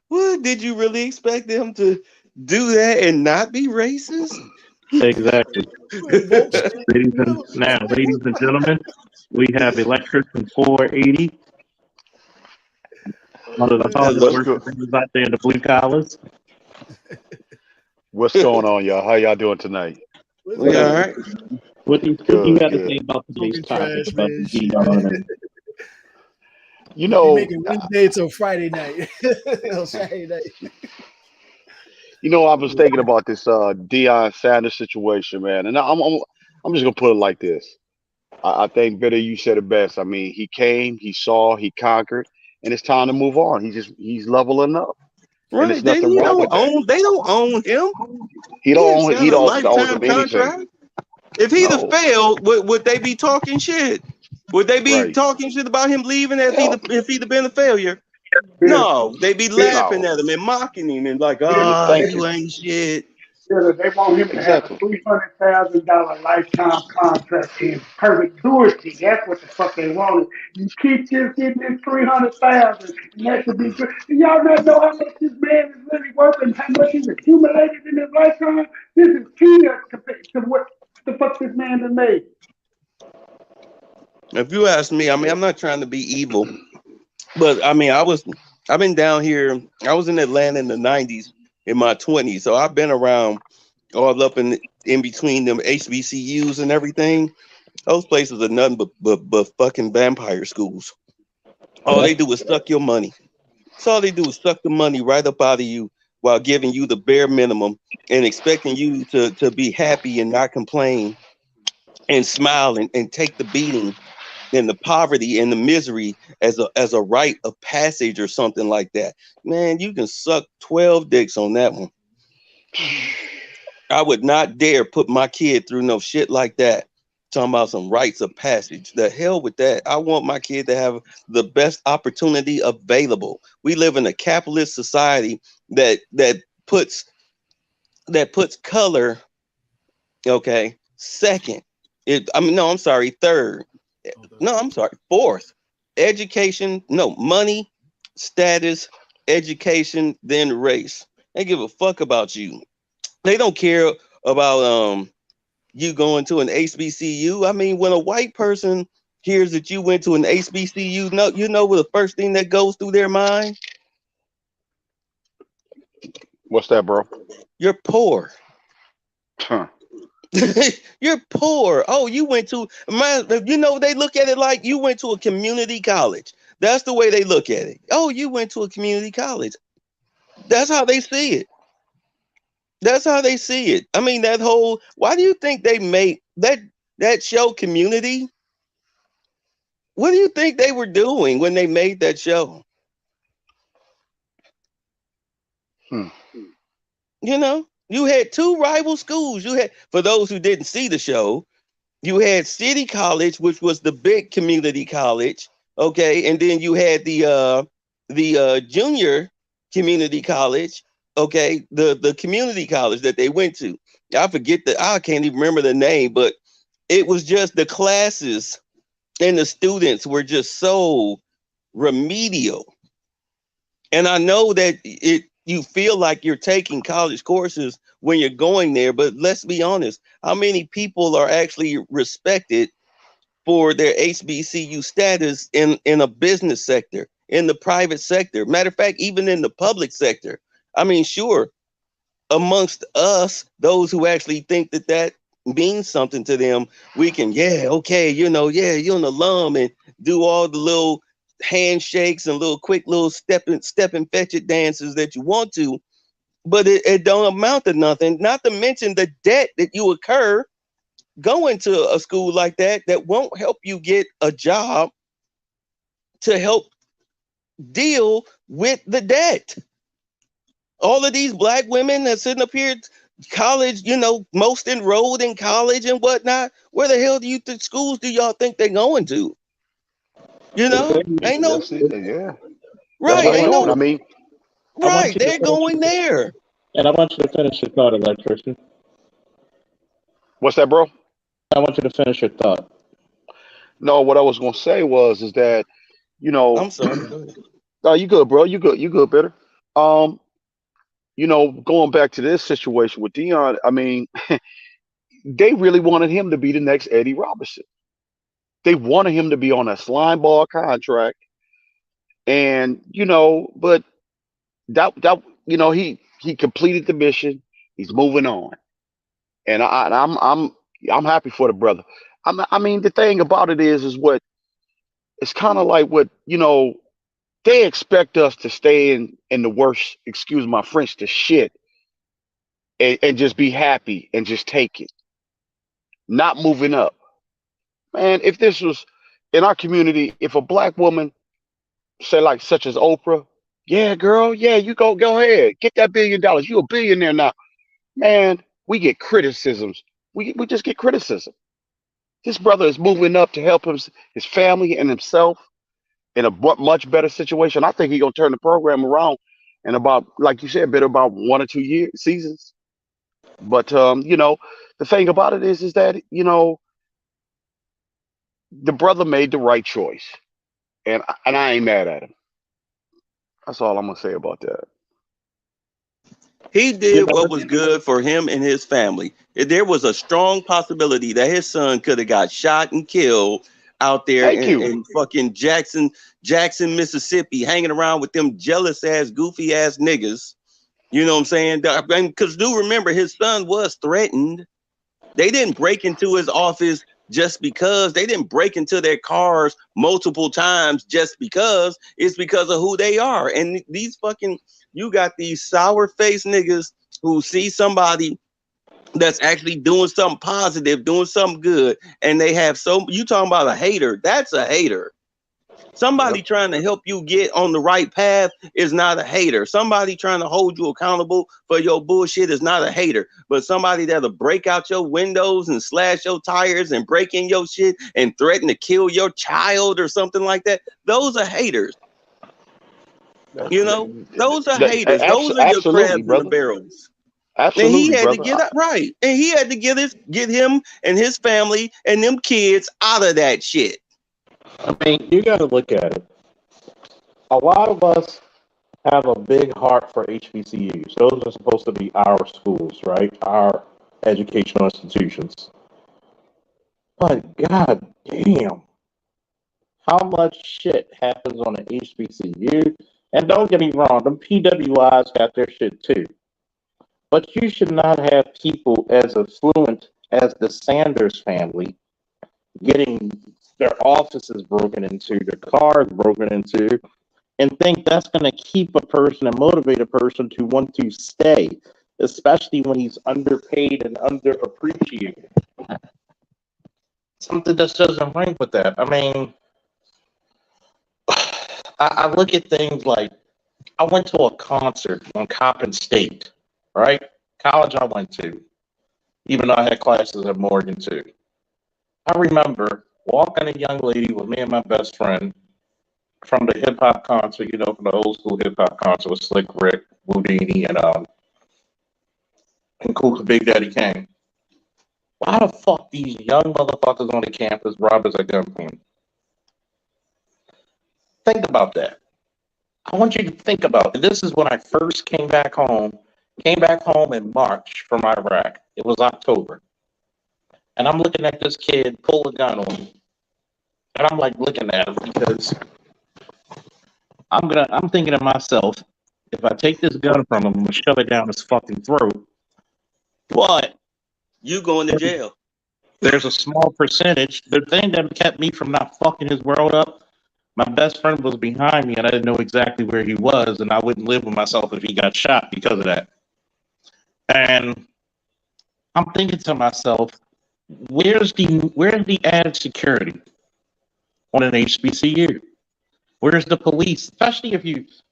What did you really expect them to do that and not be racist? Exactly. Ladies and gentlemen, we have Electrician 480. One of the hardest working things out there in the blue collars. What's going on, y'all? How y'all doing tonight? We all right. What do you got to say about today's topic? About you know, making Wednesday till Friday night. Saturday night. You know, I was thinking about this Deion Sanders situation, man, and I'm just gonna put it like this. I think, Bitter, you said it best. I mean, he came, he saw, he conquered, and it's time to move on. He's leveling up. Right. And there's nothing wrong with that. They don't own him. He don't own lifetime him anything. Contract. If he'd have failed, would they be talking shit? Would they be talking shit about him leaving if he'd have been a failure? No, they'd be laughing at him and mocking him and like, you ain't shit. They want him to have a $300,000 lifetime contract in perpetuity. That's what the fuck they wanted. You keep just getting this $300,000, and that should be good. Do y'all not know how much this man is really worth and how much he's accumulated in his lifetime? This is peanuts compared to what the fuck this man has made. If you ask me, I mean, I'm not trying to be evil, but I mean, I've been down here. I was in Atlanta in the 90s. In my 20s, so I've been around all up in between them HBCUs and everything. Those places are nothing but fucking vampire schools. All they do is suck your money. That's all they do is suck the money right up out of you while giving you the bare minimum and expecting you to be happy and not complain and smile and take the beating and the poverty and the misery as a rite of passage or something like that. Man, you can suck 12 dicks on that one. I would not dare put my kid through no shit like that. Talking about some rites of passage. The hell with that. I want my kid to have the best opportunity available. We live in a capitalist society that puts color, okay, second. Third. No, I'm sorry. Fourth, education. No, money, status, education, then race. They give a fuck about you. They don't care about you going to an HBCU. I mean, when a white person hears that you went to an HBCU, you know what the first thing that goes through their mind? What's that, bro? You're poor. Huh. You're poor. Oh, you went to they look at it like you went to a community college. That's the way they look at it. Oh, you went to a community college. That's how they see it. That's how they see it. I mean, why do you think they make that show Community? What do you think they were doing when they made that show? You know? You had two rival schools. You had, for those who didn't see the show, you had City College, which was the big community college, okay, and then you had the junior community college. Okay, the community college that they went to. I can't even remember the name, but it was just the classes and the students were just so remedial. And I know that you feel like you're taking college courses when you're going there, but let's be honest, how many people are actually respected for their HBCU status in a business sector, in the private sector? Matter of fact, even in the public sector. I mean, sure, amongst us, those who actually think that means something to them, we can, okay, you're an alum and do all the little handshakes and little quick little step and fetch it dances that you want to, but it don't amount to nothing. Not to mention the debt that you incur going to a school like that won't help you get a job to help deal with the debt. All of these black women that sitting up here, college, most enrolled in college and whatnot, where the hell schools do y'all think they're going to? Ain't no, That's it. Yeah. That's right, where they ain't going. no, I mean, right, they're going there. And I want you to finish your thought, electrician. what's that, bro? I want you to finish your thought. No, what I was gonna say is that I'm sorry. Go ahead. you good, bro. You good, better. Um, going back to this situation with Dion, I mean, they really wanted him to be the next Eddie Robinson. They wanted him to be on a slime ball contract, and but he completed the mission. He's moving on, and I'm happy for the brother. I mean, the thing about it is what it's kind of like what they expect us to stay in the worst, excuse my French, the shit, and just be happy and just take it, not moving up. Man, if this was in our community, if a black woman, say like such as Oprah, yeah, girl, yeah, you go ahead, get that $1 billion. You a billionaire now, man. We get criticisms. We just get criticism. This brother is moving up to help his family and himself in a much better situation. I think he's gonna turn the program around in about, like you said, better about 1 or 2 seasons. But the thing about it is that the brother made the right choice, and I ain't mad at him. That's all I'm gonna say about that. He did what was good for him and his family. There was a strong possibility that his son could have got shot and killed out there Thank you. in fucking Jackson, Mississippi, hanging around with them jealous ass, goofy ass niggas. You know what I'm saying? Because do remember, his son was threatened. They didn't break into his office just because. They didn't break into their cars multiple times just because. It's because of who they are. And these fucking, you got these sour faced niggas who see somebody that's actually doing something positive, doing something good, and they have you talking about a hater. That's a hater. Somebody trying to help you get on the right path is not a hater. Somebody trying to hold you accountable for your bullshit is not a hater. But somebody that'll break out your windows and slash your tires and break in your shit and threaten to kill your child or something like that, those are haters. Those are haters. Those are your Absolutely, crabs in the brother. barrels. And he Absolutely, had to brother. get right. And he had to get him and his family and them kids out of that shit. I mean, you got to look at it. A lot of us have a big heart for HBCUs. Those are supposed to be our schools, right? Our educational institutions. But god damn, how much shit happens on an HBCU? And don't get me wrong, them PWIs got their shit too. But you should not have people as affluent as the Sanders family getting their offices broken into, their cars broken into, and think that's going to keep a person and motivate a person to want to stay, especially when he's underpaid and underappreciated. Something just doesn't rank with that. I mean, I look at things like, I went to a concert on Coppin State, right? College I went to, even though I had classes at Morgan too. I remember walking a young lady with me and my best friend from the hip hop concert, from the old school hip hop concert with Slick Rick, Houdini, and Cool Big Daddy Kane. Why the fuck these young motherfuckers on the campus rob us at gunpoint? Think about that. I want you to think about it. This is when I first came back home. Came back home in March from Iraq. It was October. And I'm looking at this kid pull a gun on me. And I'm like looking at him because I'm thinking to myself, if I take this gun from him, I'm gonna shove it down his fucking throat. But you going to jail. There's a small percentage. The thing that kept me from not fucking his world up, my best friend was behind me and I didn't know exactly where he was, and I wouldn't live with myself if he got shot because of that. And I'm thinking to myself, where's the added security on an HBCU? Where's the police? Especially if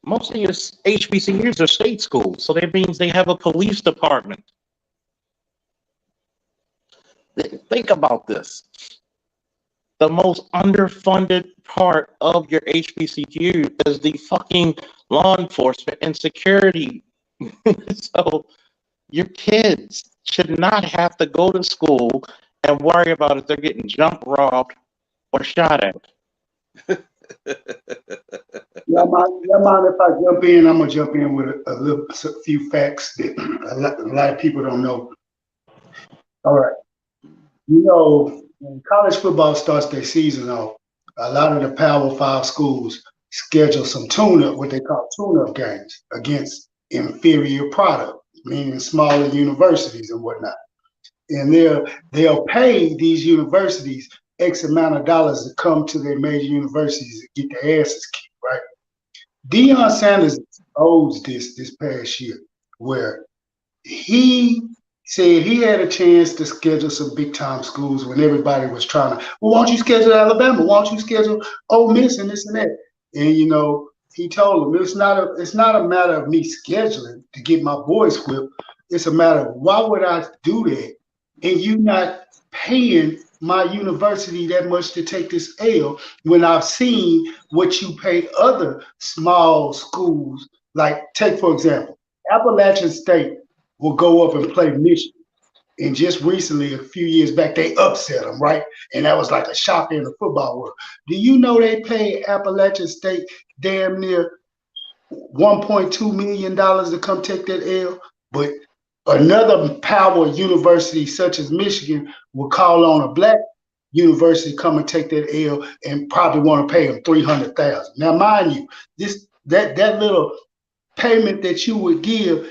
most of your HBCUs are state schools, so that means they have a police department. Think about this. The most underfunded part of your HBCU is the fucking law enforcement and security. So your kids should not have to go to school and worry about if they're getting jumped, robbed, or shot at. Y'all mind if I jump in? I'm gonna jump in with a few facts that a lot of people don't know. All right, when college football starts their season off, a lot of the Power 5 schools schedule some tune-up, what they call tune-up games against inferior product, meaning smaller universities and whatnot. And they'll pay these universities X amount of dollars to come to their major universities and get their asses kicked, right? Deion Sanders exposed this past year, where he said he had a chance to schedule some big time schools when everybody was trying to, well, why don't you schedule Alabama? Why don't you schedule Ole Miss and this and that? And he told them it's not a matter of me scheduling to get my boys whipped. It's a matter of why would I do that and you not paying my university that much to take this L when I've seen what you pay other small schools. Like, take for example, Appalachian State will go up and play Michigan. And just recently, a few years back, they upset them, right? And that was like a shock in the football world. Do you know they paid Appalachian State damn near $1.2 million to come take that L? But another power university such as Michigan will call on a black university to come and take that L and probably want to pay them $300,000. Now, mind you, that little payment that you would give,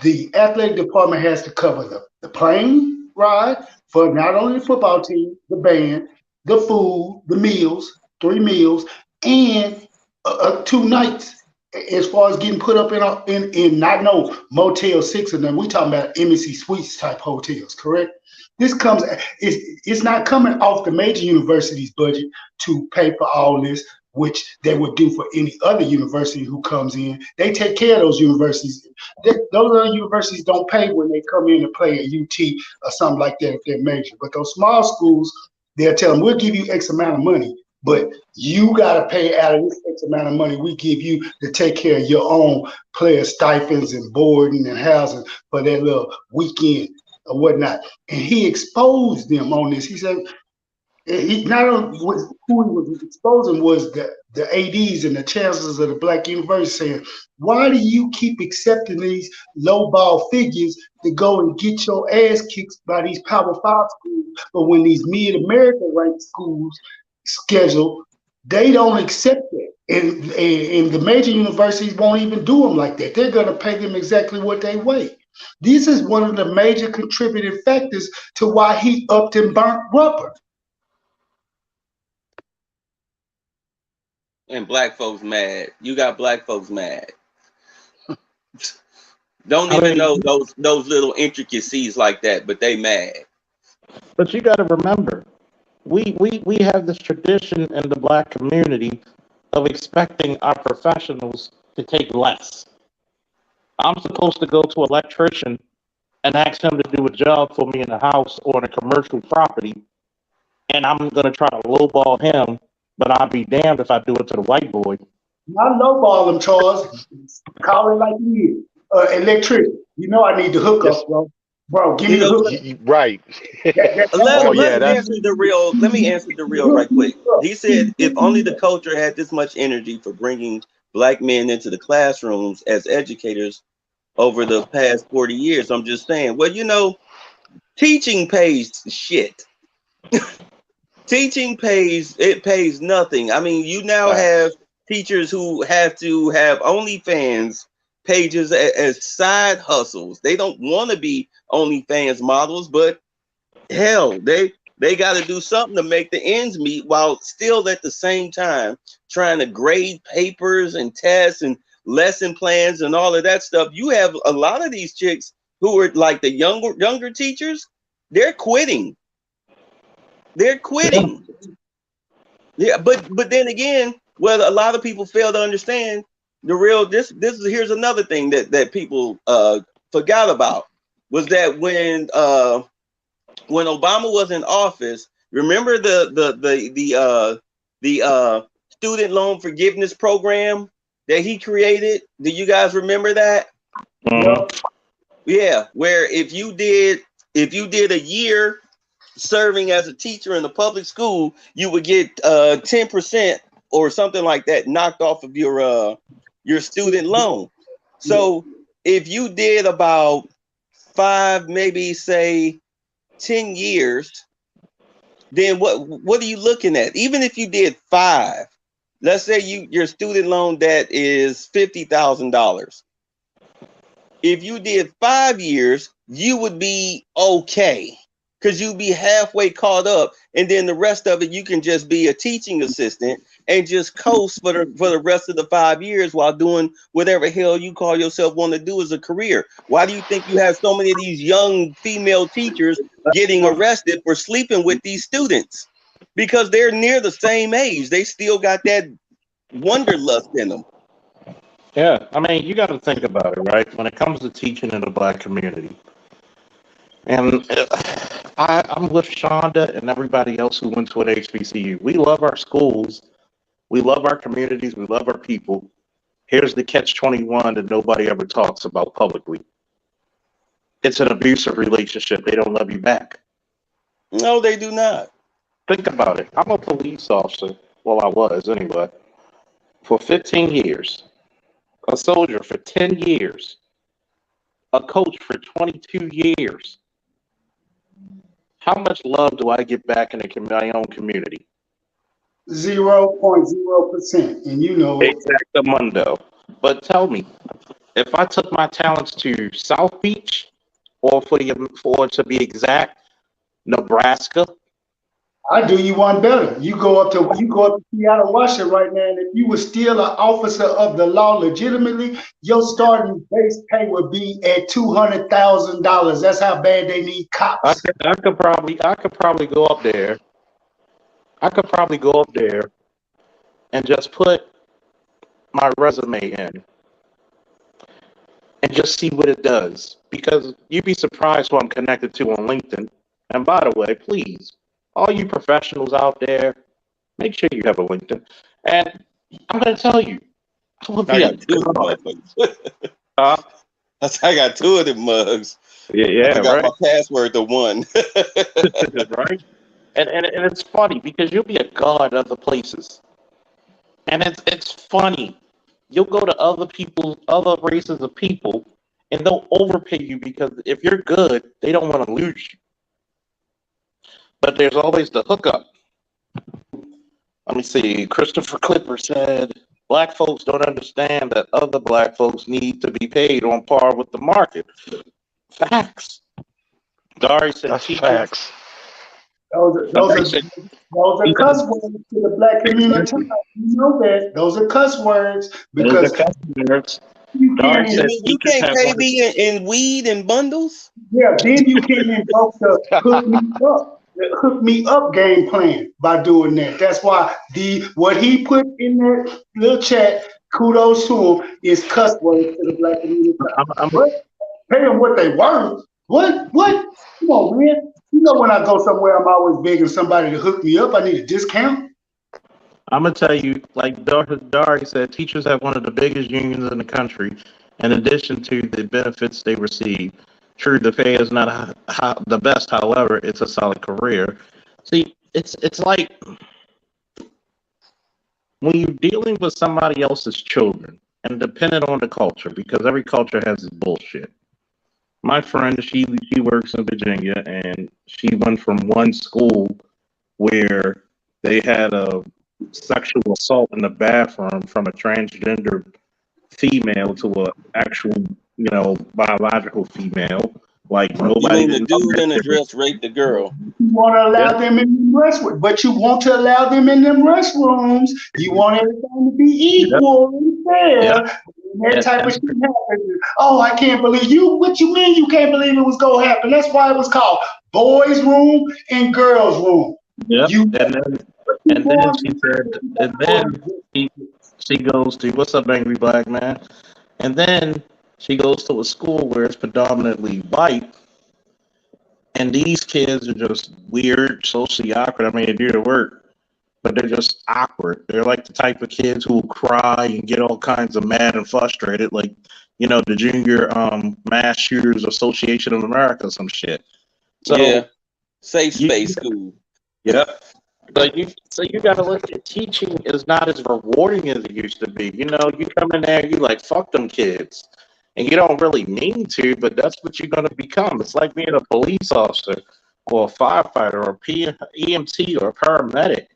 the athletic department has to cover the plane ride for not only the football team, the band, the food, the meals, 3 meals, and 2 nights. As far as getting put up in not no Motel 6 and then we talking about Embassy Suites type hotels, correct? This comes, it's not coming off the major universities' budget to pay for all this, which they would do for any other university who comes in. They take care of those universities. Those other universities don't pay when they come in to play at UT or something like that if they're major. But those small schools, they'll tell them, we'll give you X amount of money, but you got to pay out of this X amount of money we give you to take care of your own player stipends and boarding and housing for that little weekend or whatnot. And he exposed them on this. He said, he not only who he was exposing was the ADs and the chancellors of the black universities saying, why do you keep accepting these lowball figures to go and get your ass kicked by these Power 5 schools? But when these mid-America ranked schools schedule, they don't accept that. And the major universities won't even do them like that. They're going to pay them exactly what they weigh. This is one of the major contributing factors to why he upped and burnt rubber. And black folks mad. You got black folks mad. Don't even know those little intricacies like that, but they mad. But you got to remember, we have this tradition in the black community of expecting our professionals to take less. I'm supposed to go to an electrician and ask him to do a job for me in a house or in a commercial property, and I'm going to try to lowball him but I'll be damned if I do it to the white boy. Not lowball them, Charles. Call it like you is. Electrician. You know I need the hookup, Yes, bro. Bro, give me the hookup. right. Let, Oh let yeah, me that's answer the real. Let me answer the real right quick. He said, if only the culture had this much energy for bringing black men into the classrooms as educators over the past 40 years. I'm just saying, well, teaching pays shit. Teaching pays nothing. I mean, you now have facts. teachers who have to have OnlyFans pages as side hustles. They don't want to be OnlyFans models, but hell, they got to do something to make the ends meet while still at the same time trying to grade papers and tests and lesson plans and all of that stuff. You have a lot of these chicks who are like the younger teachers. They're quitting. They're quitting. Yeah, but then again, well, a lot of people fail to understand the real. Here's another thing that people forgot about was that when Obama was in office, remember the student loan forgiveness program that he created? Do you guys remember that? Mm-hmm. Yeah, where if you did a year serving as a teacher in the public school, you would get 10% or something like that knocked off of your student loan. So if you did about 5, maybe say 10 years, then what are you looking at? Even if you did 5, let's say your student loan debt is $50,000. If you did 5 years, you would be okay because you'd be halfway caught up, and then the rest of it you can just be a teaching assistant and just coast for the rest of the 5 years while doing whatever hell you call yourself want to do as a career. Why do you think you have so many of these young female teachers getting arrested for sleeping with these students? Because they're near the same age. They still got that wanderlust in them. Yeah, I mean, you got to think about it, right? When it comes to teaching in the black community, and I'm with Shonda and everybody else who went to an HBCU. We love our schools, we love our communities, we love our people. Here's the catch-21 that nobody ever talks about publicly. It's an abusive relationship. They don't love you back. No, they do not. Think about it. I'm a police officer. Well, I was anyway. For 15 years. A soldier for 10 years. A coach for 22 years. How much love do I get back in my own community? 0.0%, and you know it. Exactamundo. But tell me, if I took my talents to South Beach, or to be exact, Nebraska. I do you one better. You go up to Seattle, Washington right now, and if you were still an officer of the law legitimately, your starting base pay would be at $200,000. That's how bad they need cops. I could probably go up there. I could probably go up there and just put my resume in and just see what it does. Because you'd be surprised who I'm connected to on LinkedIn. And by the way, please, all you professionals out there, make sure you have a LinkedIn. And I'm going to tell you, I would be I got 2 of them motherfuckers. I got 2 of them mugs. Yeah, I got right. my password to 1. Right? And it's funny because you'll be a god other places. And it's funny. You'll go to other races of people, and they'll overpay you because if you're good, they don't want to lose you. But there's always the hookup. Let me see. Christopher Clipper said, black folks don't understand that other black folks need to be paid on par with the market. Facts. Dari said, That's facts. Those are cuss words to the black community. You know that. Those are cuss words because you can't pay me in weed and bundles. Yeah, then you can invoke the hook me up game plan by doing that. That's why what he put in that little chat, kudos to him, is cuss words to the black community. What? Pay them what they worth. What? Come on, man. You know when I go somewhere, I'm always begging somebody to hook me up. I need a discount. I'm gonna tell you, like Dari said, teachers have one of the biggest unions in the country. In addition to the benefits they receive, true, the pay is not the best. However, it's a solid career. See, it's like when you're dealing with somebody else's children, and depending on the culture, because every culture has its bullshit. My friend, she works in Virginia, and she went from one school where they had a sexual assault in the bathroom from a transgender female to a actual, biological female. Like You nobody mean the didn't know dude that in the shit was. dress raped the girl? You want to Yeah, allow them in them restrooms, but you want to allow them in them restrooms. You want everything to be yeah, equal and yeah. fair. When that type of And shit happens. Oh, I can't believe you. What you mean you can't believe it was gonna happen? That's why it was called boys' room and girls' room. yep. You And then she said, and then she goes to, what's up, angry black man? And then she goes to a school where it's predominantly white, and these kids are just weird, socially awkward. I mean, they do the work, but they're just awkward. They're like the type of kids who will cry and get all kinds of mad and frustrated, like, the Junior Mass Shooters Association of America, some shit. Yeah, So safe you, space school. yep. So you got to look at teaching is not as rewarding as it used to be. You come in there, you like fuck them kids, and you don't really mean to, but that's what you're gonna become. It's like being a police officer or a firefighter or a EMT or a paramedic.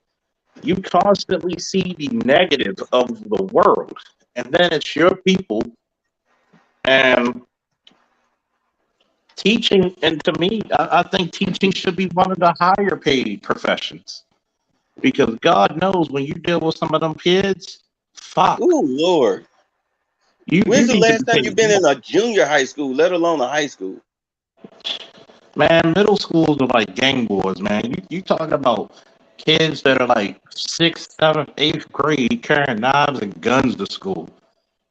You constantly see the negative of the world, and then it's your people. And teaching, and to me, I think teaching should be one of the higher paid professions. Because God knows when you deal with some of them kids, fuck, Oh Lord. you When's the need to last be time you've paid been more. in a junior high school, let alone a high school? Man, middle schools are like gang wars, man. You talking about kids that are like 6th, 7th, 8th grade carrying knives and guns to school.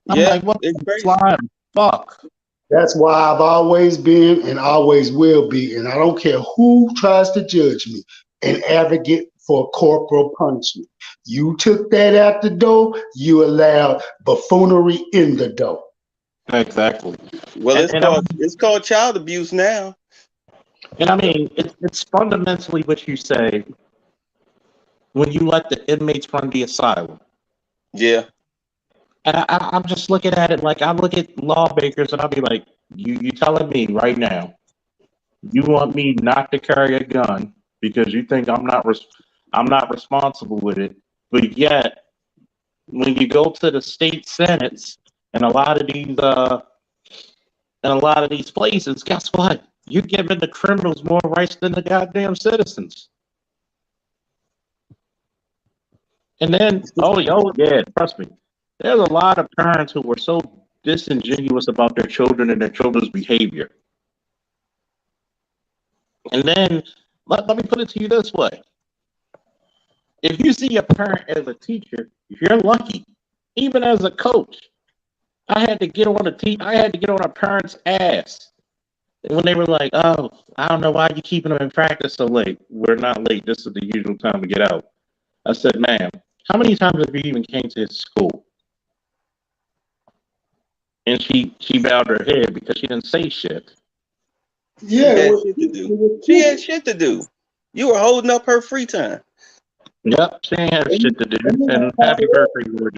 I'm Yeah, like, what it's the crazy. slime? Fuck. That's why I've always been and always will be, and I don't care who tries to judge me, an advocate for corporal punishment. You took that out the door, you allowed buffoonery in the door. Exactly. Well, And and I mean, it's called child abuse now. it's fundamentally what you say when you let the inmates run the asylum. Yeah. And I'm just looking at it like I look at lawmakers and I'll be like, you telling me right now you want me not to carry a gun because you think I'm not responsible with it, but yet when you go to the state senates and a lot of these places, guess what? You're giving the criminals more rights than the goddamn citizens. And then, oh yeah, trust me, there's a lot of parents who were so disingenuous about their children and their children's behavior. And then, let me put it to you this way. If you see a parent as a teacher, if you're lucky, even as a coach, I had to get on a parent's ass. And when they were like, oh, I don't know why you keeping them in practice so late. We're not late. This is the usual time to get out. I said, ma'am, how many times have you even came to his school? And she bowed her head because she didn't say shit. She had shit to do. She had shit to do. You were holding up her free time. Yep, she ain't have shit to do. And happy birthday, Lord,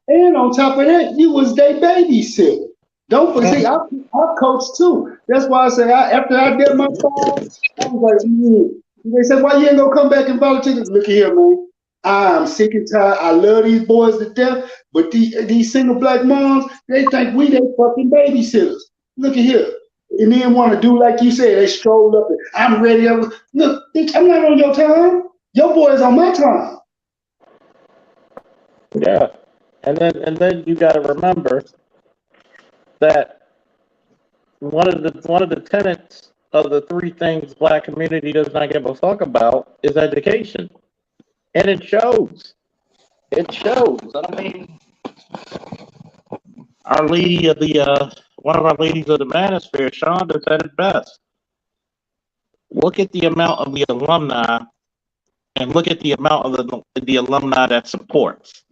And on top of that, you was their babysitter. Don't forget, I coach too. That's why I say after I did my time, I was like, They said, why you ain't gonna come back and volunteer? Look here, man. I'm sick and tired. I love these boys to death, but these single black moms, they think we they fucking babysitters. Look at here. And then want to do like you said, they stroll up and I'm ready. Look, bitch, I'm not on your time. Your boy's on my time. Yeah. And then you gotta remember that one of the tenets of the three things black community does not give a fuck about is education. And it shows. It shows. I mean, our lady of the one of our ladies of the manosphere, Shonda, said it best. Look at the amount of the alumni and look at the amount of the alumni that supports.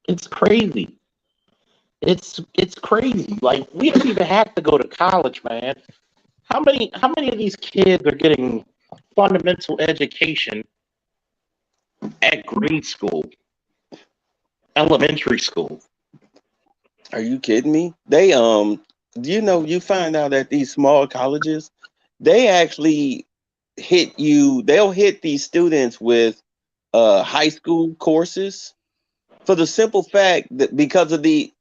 It's crazy. It's crazy. Like, we don't even have to go to college, man. How many of these kids are getting fundamental education at grade school, elementary school? Are you kidding me? They you find out that these small colleges, they actually they'll hit these students with high school courses for the simple fact that because of let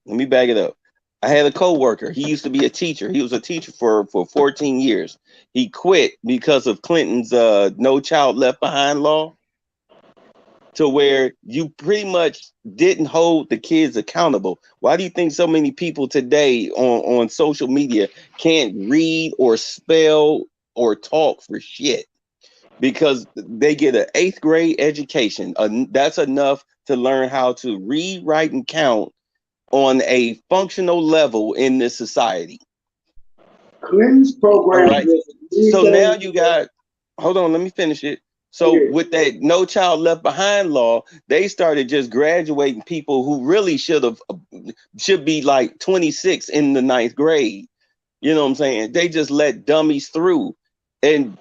me back it up. I had a coworker. He used to be a teacher. He was a teacher for 14 years. He quit because of Clinton's No Child Left Behind law, to where you pretty much didn't hold the kids accountable. Why do you think so many people today on social media can't read or spell or talk for shit? Because they get an 8th grade education. That's enough to learn how to read, write, and count on a functional level in this society. Clinton's program. All right. So now you got, hold on, let me finish it. So with that No Child Left Behind law, they started just graduating people who really should be like 26 in the 9th grade. You know what I'm saying? They just let dummies through. And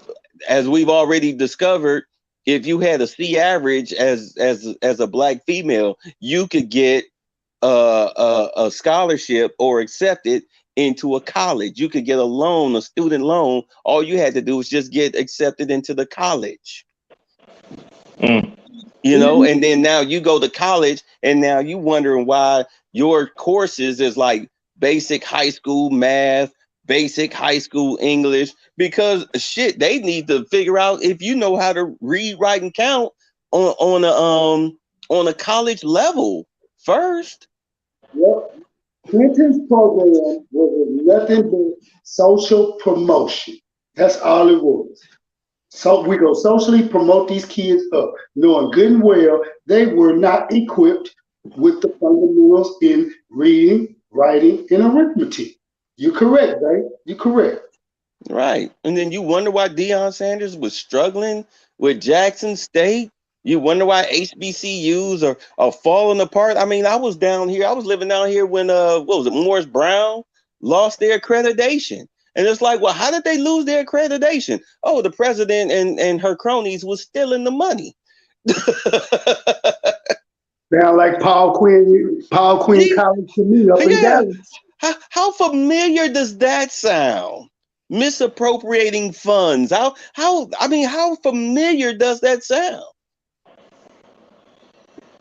as we've already discovered, if you had a C average as a black female, you could get a scholarship or accepted into a college. You could get a loan, a student loan. All you had to do was just get accepted into the college. You know, and then now you go to college and now you wondering why your courses is like basic high school math, basic high school English, because shit, they need to figure out if you know how to read, write, and count on a college level first. Yep. Clinton's program was nothing but social promotion. That's all it was. So we go socially promote these kids up, knowing good and well they were not equipped with the fundamentals in reading, writing, and arithmetic. You're correct, right? You're correct. Right. And then you wonder why Deion Sanders was struggling with Jackson State. You wonder why HBCUs are falling apart. I mean, I was living down here when what was it, Morris Brown lost their accreditation. And it's like, well, how did they lose their accreditation? Oh, the president and her cronies was stealing the money. Sound like Paul Quinn College to me up in Dallas. How familiar does that sound? Misappropriating funds. How familiar does that sound?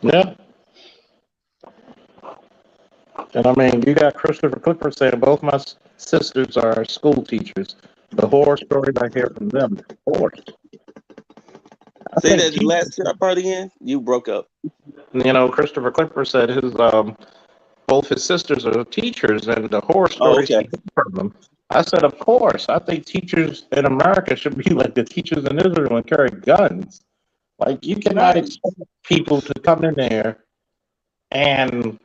Yeah. And I mean, you got Christopher Clifford saying both my sisters are school teachers. The horror stories I hear from them, horror. Say that last part again. You broke up. You know, Christopher Clifford said both his sisters are teachers, and the horror stories he heard from them. I said, of course. I think teachers in America should be like the teachers in Israel and carry guns. Like, you cannot expect people to come in there and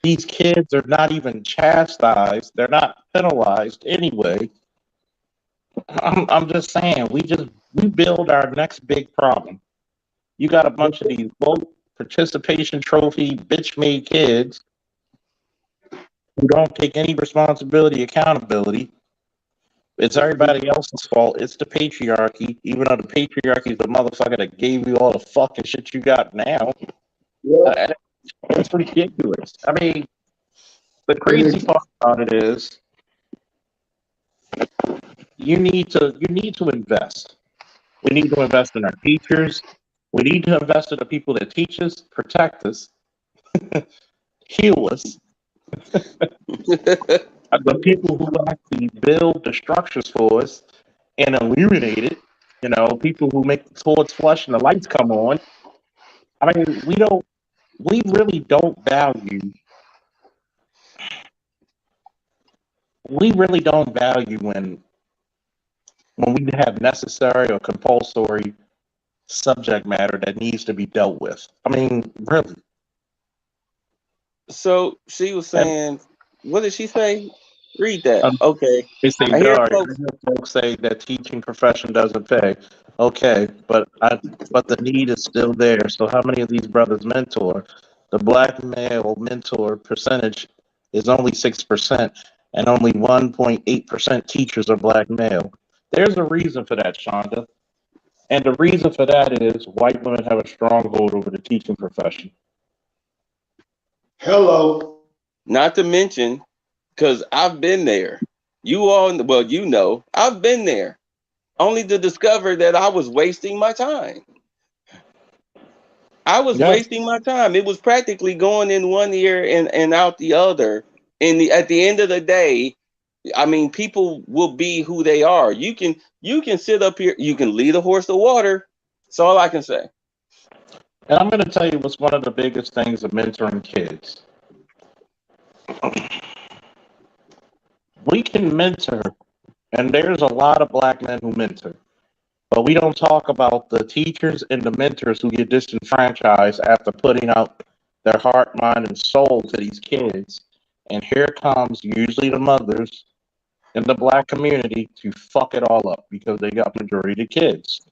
these kids are not even chastised. They're not penalized anyway. I'm just saying, we build our next big problem. You got a bunch of these low participation trophy bitch-made kids who don't take any responsibility, accountability. It's everybody else's fault. It's the patriarchy, even though the patriarchy is the motherfucker that gave you all the fucking shit you got now. Yeah. It's ridiculous. I mean, the crazy part about it is you need to invest. We need to invest in our teachers. We need to invest in the people that teach us, protect us, heal us. The people who actually build the structures for us and illuminate it. You know, people who make the toilets flush and the lights come on. I mean, we really don't value. We really don't value when we have necessary or compulsory subject matter that needs to be dealt with. I mean, really. So she was saying, what did she say? Read that. Okay. They say, I hear dog, folks. folks say that teaching profession doesn't pay. Okay, but the need is still there. So how many of these brothers mentor? The black male mentor percentage is only 6%, and only 1.8% teachers are black male. There's a reason for that, Shonda. And the reason for that is white women have a stronghold over the teaching profession. Hello. Not to mention, because I've been there. You all, well, you know, I've been there, only to discover that I was wasting my time. I was wasting my time. It was practically going in one ear and out the other. And at the end of the day, I mean, people will be who they are. You can sit up here, you can lead a horse to water. That's all I can say. And I'm going to tell you what's one of the biggest things of mentoring kids. We can mentor, and there's a lot of black men who mentor, but we don't talk about the teachers and the mentors who get disenfranchised after putting out their heart, mind, and soul to these kids. And here comes usually the mothers in the black community to fuck it all up because they got majority of the kids.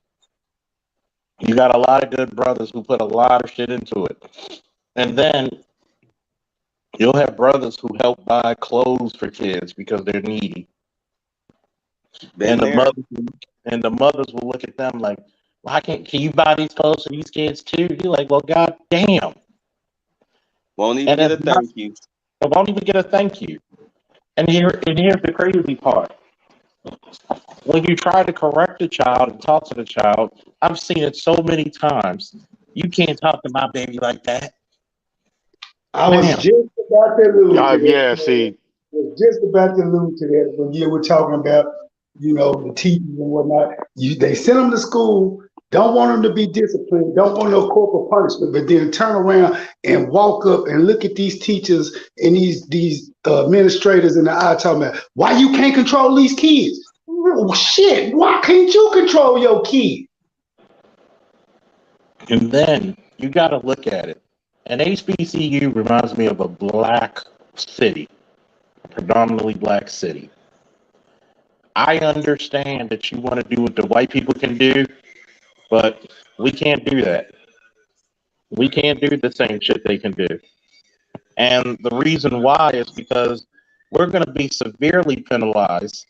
You got a lot of good brothers who put a lot of shit into it. And then you'll have brothers who help buy clothes for kids because they're needy. And the mothers will look at them like, why can you buy these clothes for these kids too? You're like, well, god damn. Won't even get a thank you. Won't even get a thank you. And here's the crazy part. When you try to correct the child and talk to the child, I've seen it so many times. You can't talk to my baby like that. I was just about to allude to that. Yeah, see. I was just about to allude to that when you were talking about, the teachers and whatnot. They send them to school, don't want them to be disciplined, don't want no corporal punishment, but then turn around and walk up and look at these teachers and these administrators in the eye talking about, why you can't control these kids? Well, shit, why can't you control your kid? And then you got to look at it. An HBCU reminds me of a black city, a predominantly black city. I understand that you want to do what the white people can do, but we can't do that. We can't do the same shit they can do. And the reason why is because we're going to be severely penalized.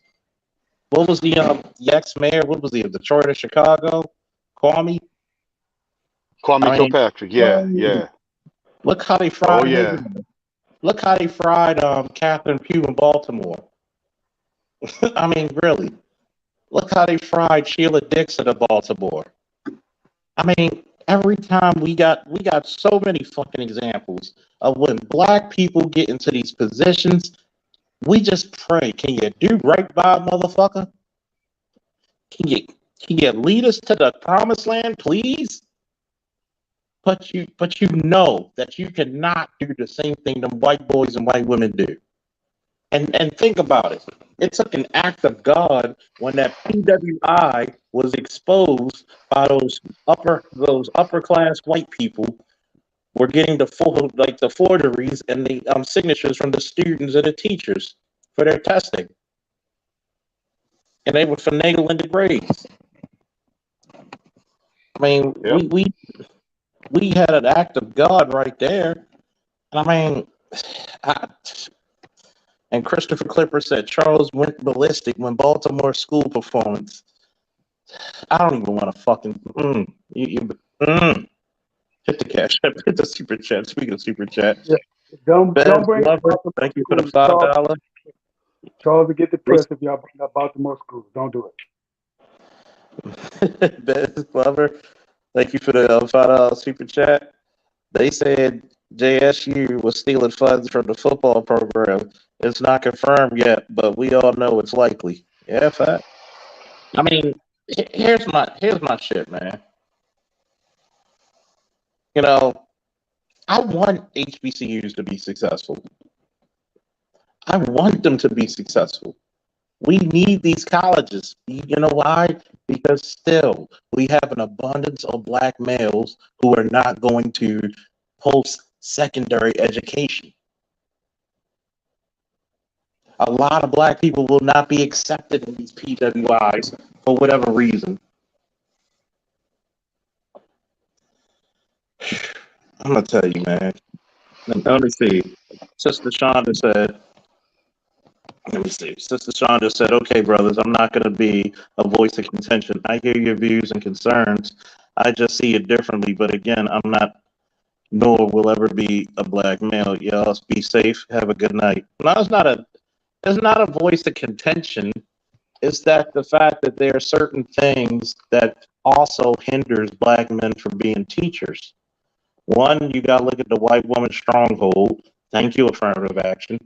What was the ex-mayor? What was he of Detroit or Chicago? Kwame Kilpatrick. Yeah. Look how they fried. Oh yeah. Look how they fried Catherine Pugh in Baltimore. I mean, really. Look how they fried Sheila Dixon of Baltimore. I mean, every time we got so many fucking examples of when black people get into these positions, we just pray. Can you do right by a motherfucker? Can you lead us to the promised land, please? But you know that you cannot do the same thing them white boys and white women do. And think about it. It took an act of God when that PWI was exposed by those upper class white people were getting the forgeries and the signatures from the students and the teachers for their testing. And they were finagling the grades. I mean, we had an act of God right there. I mean, and Christopher Clipper said Charles went ballistic when Baltimore school performance. I don't even want to fucking hit the cash, hit the super chat. Speaking of super chat, Don't bring Lover, thank you for the $5. Charles will get depressed if y'all bring up Baltimore schools. Don't do it. Bez Lover, thank you for the $5 super chat. They said JSU was stealing funds from the football program. It's not confirmed yet, but we all know it's likely. Yeah, fact. I mean, here's my shit, man. I want HBCUs to be successful. I want them to be successful. We need these colleges. You know why? Because still, we have an abundance of black males who are not going to post-secondary education. a lot of black people will not be accepted in these PWIs for whatever reason. I'm gonna tell you, man. Let me see. Sister Shonda said, let me see. Sister Shonda said, okay, brothers, I'm not going to be a voice of contention. I hear your views and concerns. I just see it differently. But again, I'm not, nor will ever be a black male. Y'all be safe. Have a good night. No, it's not a voice of contention. It's that the fact that there are certain things that also hinders black men from being teachers. One, you got to look at the white woman stronghold. Thank you, affirmative action.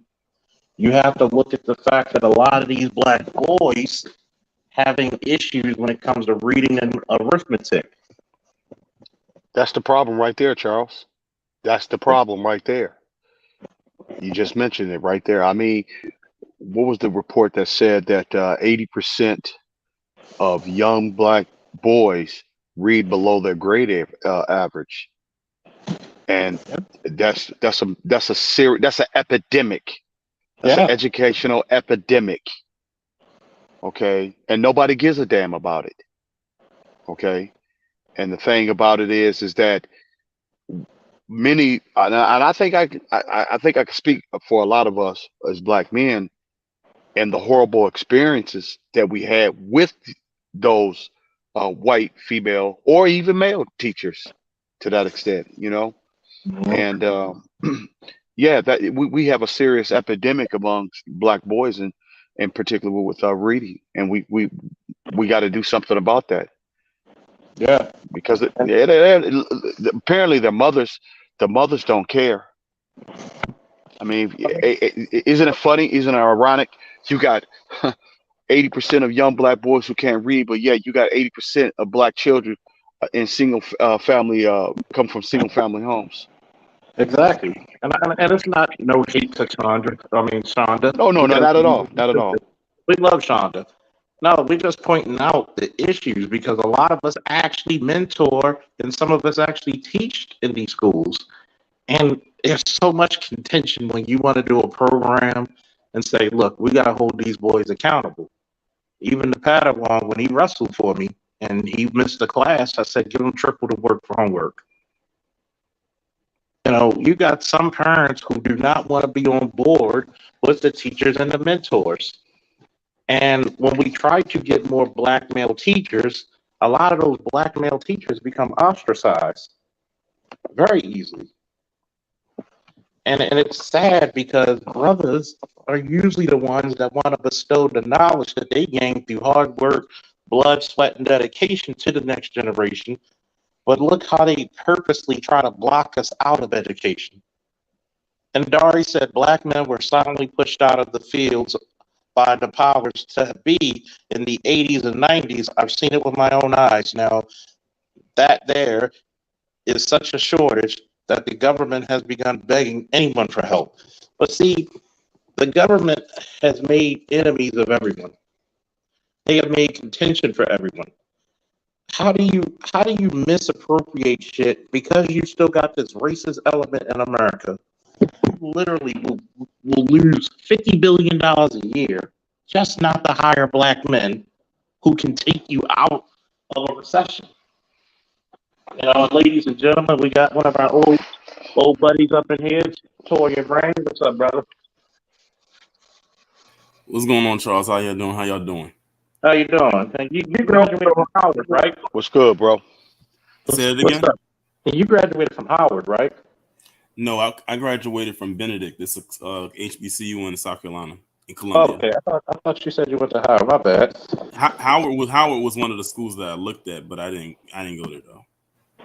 You have to look at the fact that a lot of these black boys having issues when it comes to reading and arithmetic. That's the problem right there, Charles. That's the problem right there. You just mentioned it right there. I mean, what was the report that said that 80% of young black boys read below their grade average, and that's an epidemic. That's an educational epidemic. Okay, and nobody gives a damn about it. Okay, and the thing about it is that many, and I think I can speak for a lot of us as black men, and the horrible experiences that we had with those white female or even male teachers to that extent, you know. And yeah, that we have a serious epidemic amongst black boys, and in particular with reading, and we got to do something about that. Yeah, because apparently the mothers don't care. I mean, isn't it funny? Isn't it ironic? You got 80% of young black boys who can't read, but yet you got 80% of black children in single family come from single family homes. Exactly, and it's not no hate to Chandra. I mean Shonda. No, not at all. Not at all. We love Shonda. No, we're just pointing out the issues because a lot of us actually mentor and some of us actually teach in these schools. And there's so much contention when you want to do a program and say, look, we got to hold these boys accountable. Even the Padawan, when he wrestled for me and he missed the class, I said, give him triple the work for homework. You know, you got some parents who do not want to be on board with the teachers and the mentors. And when we try to get more black male teachers, a lot of those black male teachers become ostracized very easily. And it's sad because brothers are usually the ones that want to bestow the knowledge that they gained through hard work, blood, sweat, and dedication to the next generation. But look how they purposely try to block us out of education. And Dari said black men were silently pushed out of the fields by the powers to be in the 80s and 90s. I've seen it with my own eyes. Now, that there is such a shortage that the government has begun begging anyone for help. But see, the government has made enemies of everyone. They have made contention for everyone. How do you misappropriate shit because you still got this racist element in America? Literally will lose $50 billion a year, just not to hire black men who can take you out of a recession. You know, ladies and gentlemen, we got one of our old buddies up in here, Toya Brain. What's up, brother? What's going on, Charles? How y'all doing? How y'all doing? How you doing? You graduated from Howard, right? What's good, bro? Say it again. You graduated from Howard, right? No, I graduated from Benedict. This is HBCU in South Carolina, in Columbia. Okay, I thought you said you went to Howard. My bad. Howard was one of the schools that I looked at, but I didn't go there though.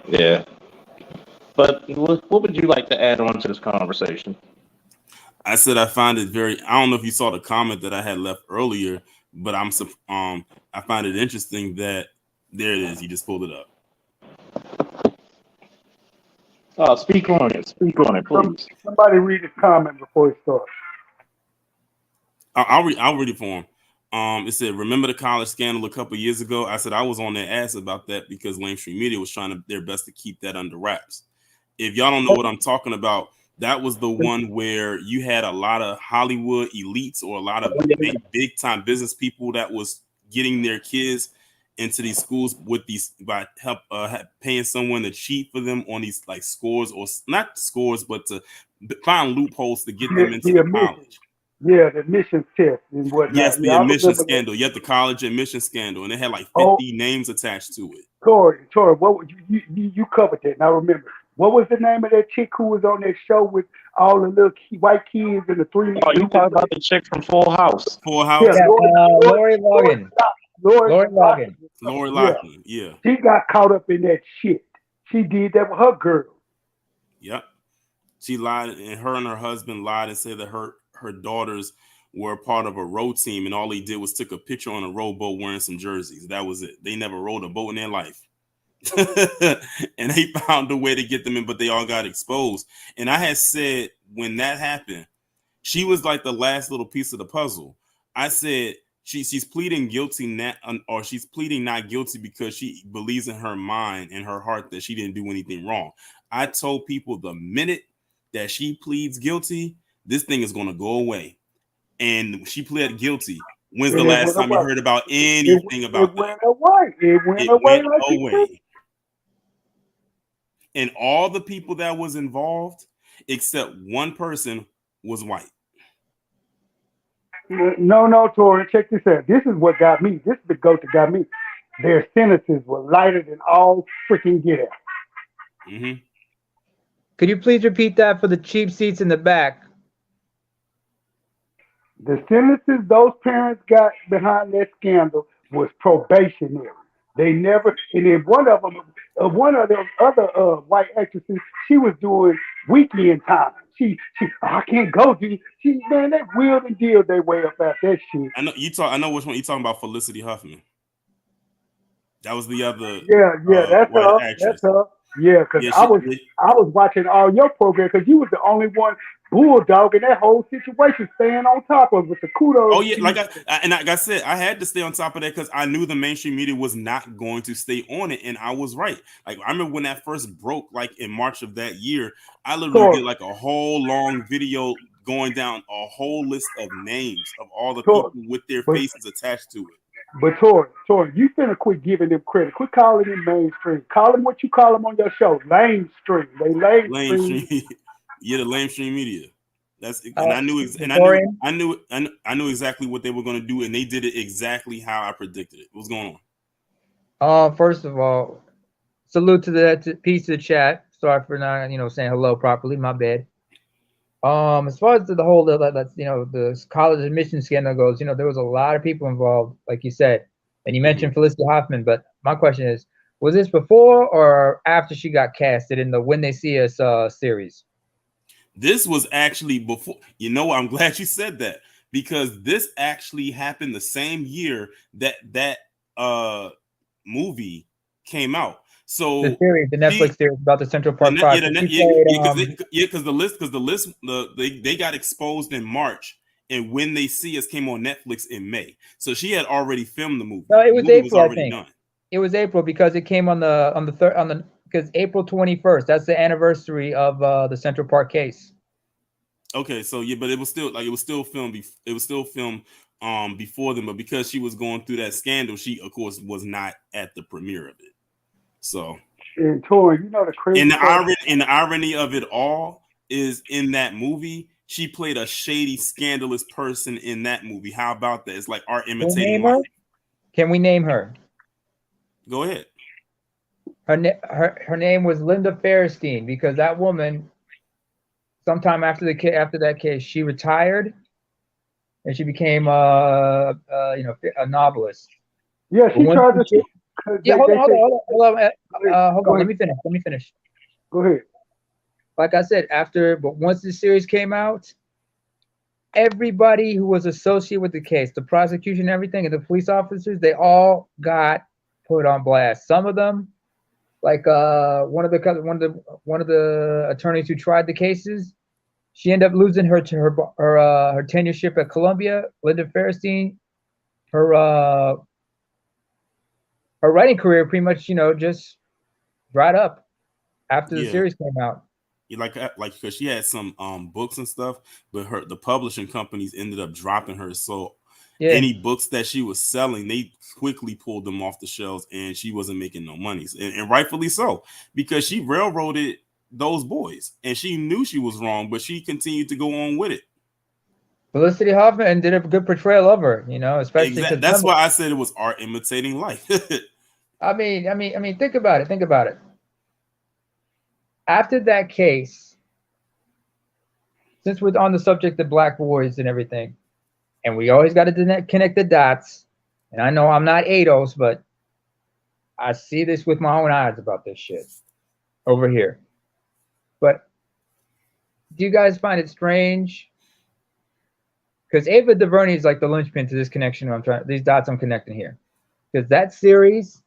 Yeah. But what would you like to add on to this conversation? I said I find it very. I don't know if you saw the comment that I had left earlier, but I find it interesting that there it is. You just pulled it up. Oh, speak on it. Speak on it, please. Somebody read his comment before he starts. I'll read it for him. It said, remember the college scandal a couple years ago? I said I was on their ass about that because mainstream media was trying their best to keep that under wraps. If y'all don't know what I'm talking about, That was the one where you had a lot of Hollywood elites or a lot of big time business people that was getting their kids into these schools with these by help paying someone to cheat for them on these like scores or not scores, but to find loopholes to get them into the college. Yeah, the admissions test and whatnot. Yes, the yeah, admission scandal. You had the college admission scandal, and it had like 50 names attached to it. Tori, what you covered that? Now remember, what was the name of that chick who was on that show with all the little white kids and the three? Oh, you talking about the chick from Full House? Full House. Yeah, Lori Logan. Lori Logan. Lori Loughlin. Yeah. She got caught up in that shit. She did that with her girl. Yep. She lied, and her husband lied and said that her daughters were part of a row team, and all they did was took a picture on a rowboat wearing some jerseys. That was it. They never rowed a boat in their life. And they found a way to get them in, but they all got exposed. And I had said when that happened, she was like the last little piece of the puzzle. I said she's pleading guilty or she's pleading not guilty because she believes in her mind and her heart that she didn't do anything wrong. I told people the minute that she pleads guilty, this thing is going to go away. And she pled guilty. When's the last time you heard about anything about that? It went away. And all the people that was involved, except one person, was white. No, Tori, check this out. This is what got me. This is the goat that got me. Their sentences were lighter than all freaking get out. Mm-hmm. Could you please repeat that for the cheap seats in the back? The sentences those parents got behind that scandal was probationary. They never, and then one of those other white actresses, she was doing weekend time. I can't go. Man, they wheeled and dealed their way up out that shit. I know which one you're talking about. Felicity Huffman. That was the other. Yeah, that's her. Actress. That's her. Yeah, because I was watching all your program because you was the only one bulldogging that whole situation, staying on top of it with the kudos. Oh yeah, like I said, I had to stay on top of that because I knew the mainstream media was not going to stay on it, and I was right. Like I remember when that first broke, like in March of that year, I literally did like a whole long video going down a whole list of names of all the people with their faces attached to it. But Tori, you finna quit giving them credit. Quit calling them mainstream. Call them what you call them on your show. Lamestream. They lamestream. Yeah, the lamestream media. That's and I knew exactly what they were going to do, and they did it exactly how I predicted it. What's going on? First of all, salute to the piece of the chat. Sorry for not saying hello properly. My bad. As far as the whole the college admission scandal goes, there was a lot of people involved, like you said, and you mentioned Felicity Huffman. But my question is, was this before or after she got casted in the When They See Us series? This was actually before. I'm glad you said that because this actually happened the same year that movie came out. So the Netflix series about the Central Park Project. Because the list they got exposed in March, and When They See Us came on Netflix in May. So she had already filmed the movie. No, it was April. I think it was April because it came on because April 21st. That's the anniversary of the Central Park case. Okay, so yeah, but it was still filmed. It was still filmed before them, but because she was going through that scandal, she of course was not at the premiere of it. So, and Tori, the crazy and the irony of it all is in that movie, she played a shady, scandalous person in that movie. How about that? It's like art imitating life. Can we name her? Go ahead. Her name was Linda Fairstein because that woman, sometime after that case, she retired and she became a novelist. Yeah, she tried to. Yeah, hold on. Let me finish. Go ahead. Like I said, but once the series came out, everybody who was associated with the case, the prosecution, everything, and the police officers, they all got put on blast. Some of them, like one of the attorneys who tried the cases, she ended up losing her tenureship at Columbia. Linda Fairstein, her writing career pretty much, just dried up after the series came out. like because she had some books and stuff, but the publishing companies ended up dropping her. So any books that she was selling, they quickly pulled them off the shelves, and she wasn't making no money, and rightfully so, because she railroaded those boys, and she knew she was wrong, but she continued to go on with it. Felicity Huffman did a good portrayal of her, especially because that's why I said it was art imitating life. I mean, think about it. Think about it. After that case, since we're on the subject of black boys and everything, and we always got to connect the dots, and I know I'm not ADOS, but I see this with my own eyes about this shit over here. But do you guys find it strange? Because Ava DuVernay is like the linchpin to this connection. These dots I'm connecting here. Because that series,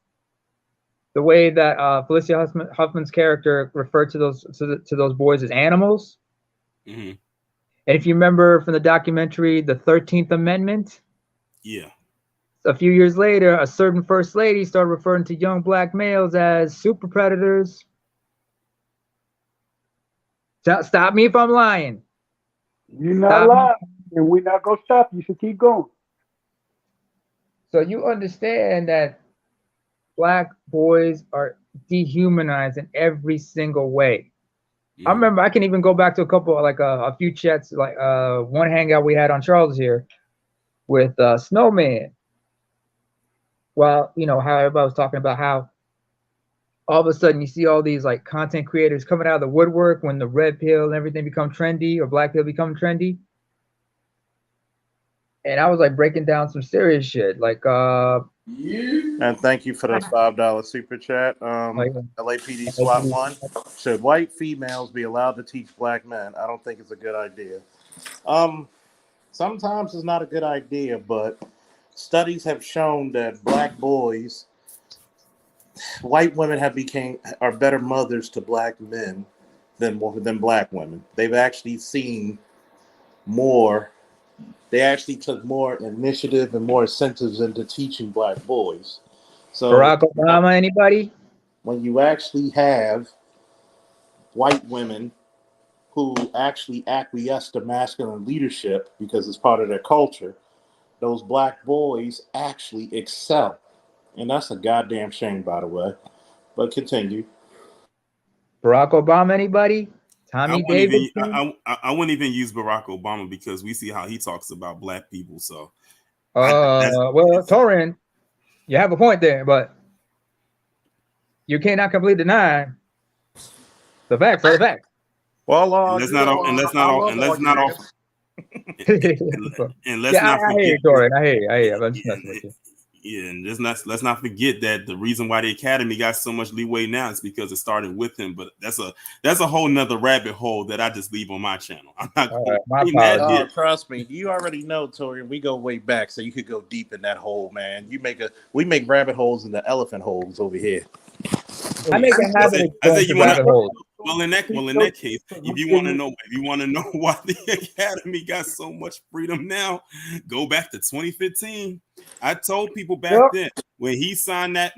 the way that Felicia Huffman's character referred to those boys as animals. Mm-hmm. And if you remember from the documentary, the 13th Amendment. Yeah. A few years later, a certain first lady started referring to young black males as super predators. Stop me if I'm lying. You're not lying, and we're not going to stop you, so keep going. So you understand that black boys are dehumanized in every single way. I remember I can even go back to a few chats, like one hangout we had on Charles here with Snowman. Well, how everybody was talking about how all of a sudden you see all these like content creators coming out of the woodwork when the red pill and everything become trendy, or black pill become trendy. And I was like breaking down some serious shit, like And thank you for the $5 super chat. LAPD SWAT 1. Should white females be allowed to teach black men? I don't think it's a good idea. Sometimes it's not a good idea, but studies have shown that black boys, white women are better mothers to black men than black women. They've actually seen more. They actually took more initiative and more incentives into teaching black boys. So Barack Obama, anybody? When you actually have white women who actually acquiesce to masculine leadership because it's part of their culture, those black boys actually excel. And that's a goddamn shame, by the way. But continue. Barack Obama, anybody? Tommy Davis. I wouldn't even use Barack Obama because we see how he talks about black people. So, Torin, you have a point there, but you cannot completely deny the facts are the facts. Well, I hear you, Torin. I'm just messing with you. Yeah, and let's not forget that the reason why the Academy got so much leeway now is because it started with him. But that's a whole nother rabbit hole that I just leave on my channel. I'm not trust me, you already know, Tori. We go way back, so you could go deep in that hole, man. We make rabbit holes in the elephant holes over here. I make a habit of going to rabbit holes. Well, in that case, if you want to know why the Academy got so much freedom now, go back to 2015. I told people back then when he signed that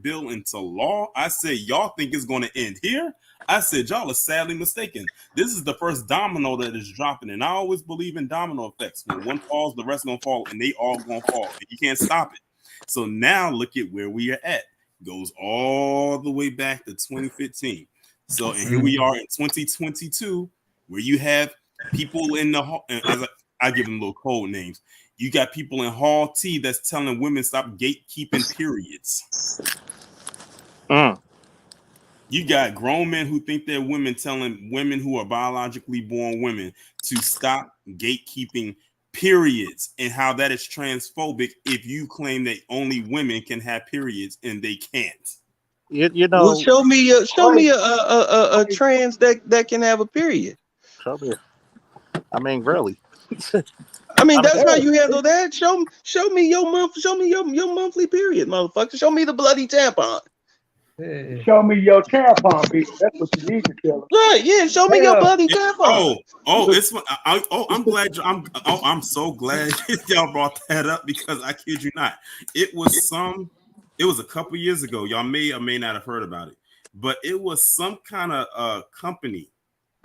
bill into law, I said, y'all think it's going to end here? I said, y'all are sadly mistaken. This is the first domino that is dropping, and I always believe in domino effects. When one falls, the rest gonna fall, and they all gonna fall. And you can't stop it. So now look at where we are at. Goes all the way back to 2015. So, and here we are in 2022, where you have people in the hall, as I give them little code names. You got people in Hall T that's telling women stop gatekeeping periods. You got grown men who think they're women telling women who are biologically born women to stop gatekeeping periods, and how that is transphobic if you claim that only women can have periods and they can't. You know, well, show me a trans that can have a period. Show me. I mean, really. I mean, that's how you handle that. Show me your monthly period, motherfucker. Show me the bloody tampon. Show me your tampon, people. That's what you need to tell them. Right? Yeah. Show me your bloody tampon. I'm so glad y'all brought that up, because I kid you not, it was a couple years ago. Y'all may or may not have heard about it. but it was some kind of company,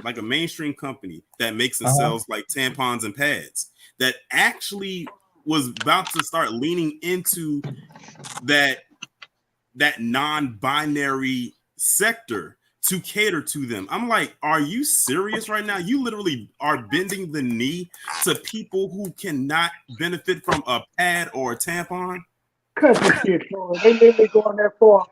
like a mainstream company that makes and sells like tampons and pads, that actually was about to start leaning into that non-binary sector to cater to them. I'm like, are you serious right now? You literally are bending the knee to people who cannot benefit from a pad or a tampon? Cut the shit, Lord. They literally going that far.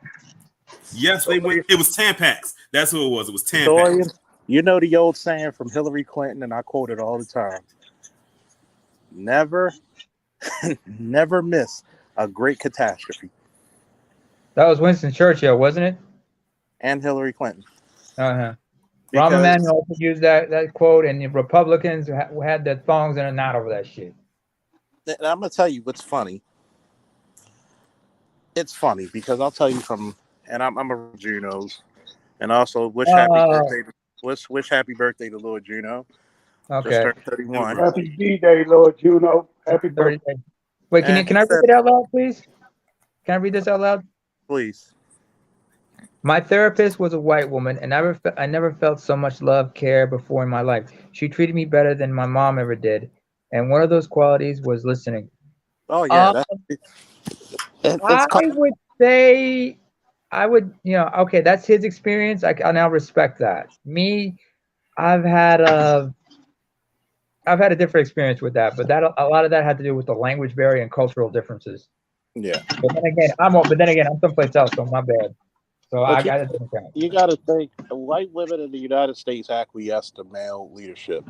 Yes, they went. It was Tampax. That's who it was. It was Tampax. Dorian, you know the old saying from Hillary Clinton, and I quote it all the time. Never miss a great catastrophe. That was Winston Churchill, wasn't it? And Hillary Clinton. Rahm Emanuel also used that quote, and the Republicans had their thongs in a knot over that shit. And I'm gonna tell you what's funny. It's funny because I'll tell you and I'm a Juno's, and also wish happy birthday to Lord Juno. Okay. Just turned 31. Happy D-Day, Lord Juno. Happy birthday. Wait, can I read it out loud, please? Can I read this out loud? Please. My therapist was a white woman, and I never felt so much love, care before in my life. She treated me better than my mom ever did, and one of those qualities was listening. Oh yeah, I would, okay, that's his experience. I now respect that. Me, I've had a different experience with that, but a lot of that had to do with the language barrier and cultural differences. Yeah. But then again, I'm someplace else, so my bad. So I got a different kind. You got to think, white women in the United States acquiesce to male leadership.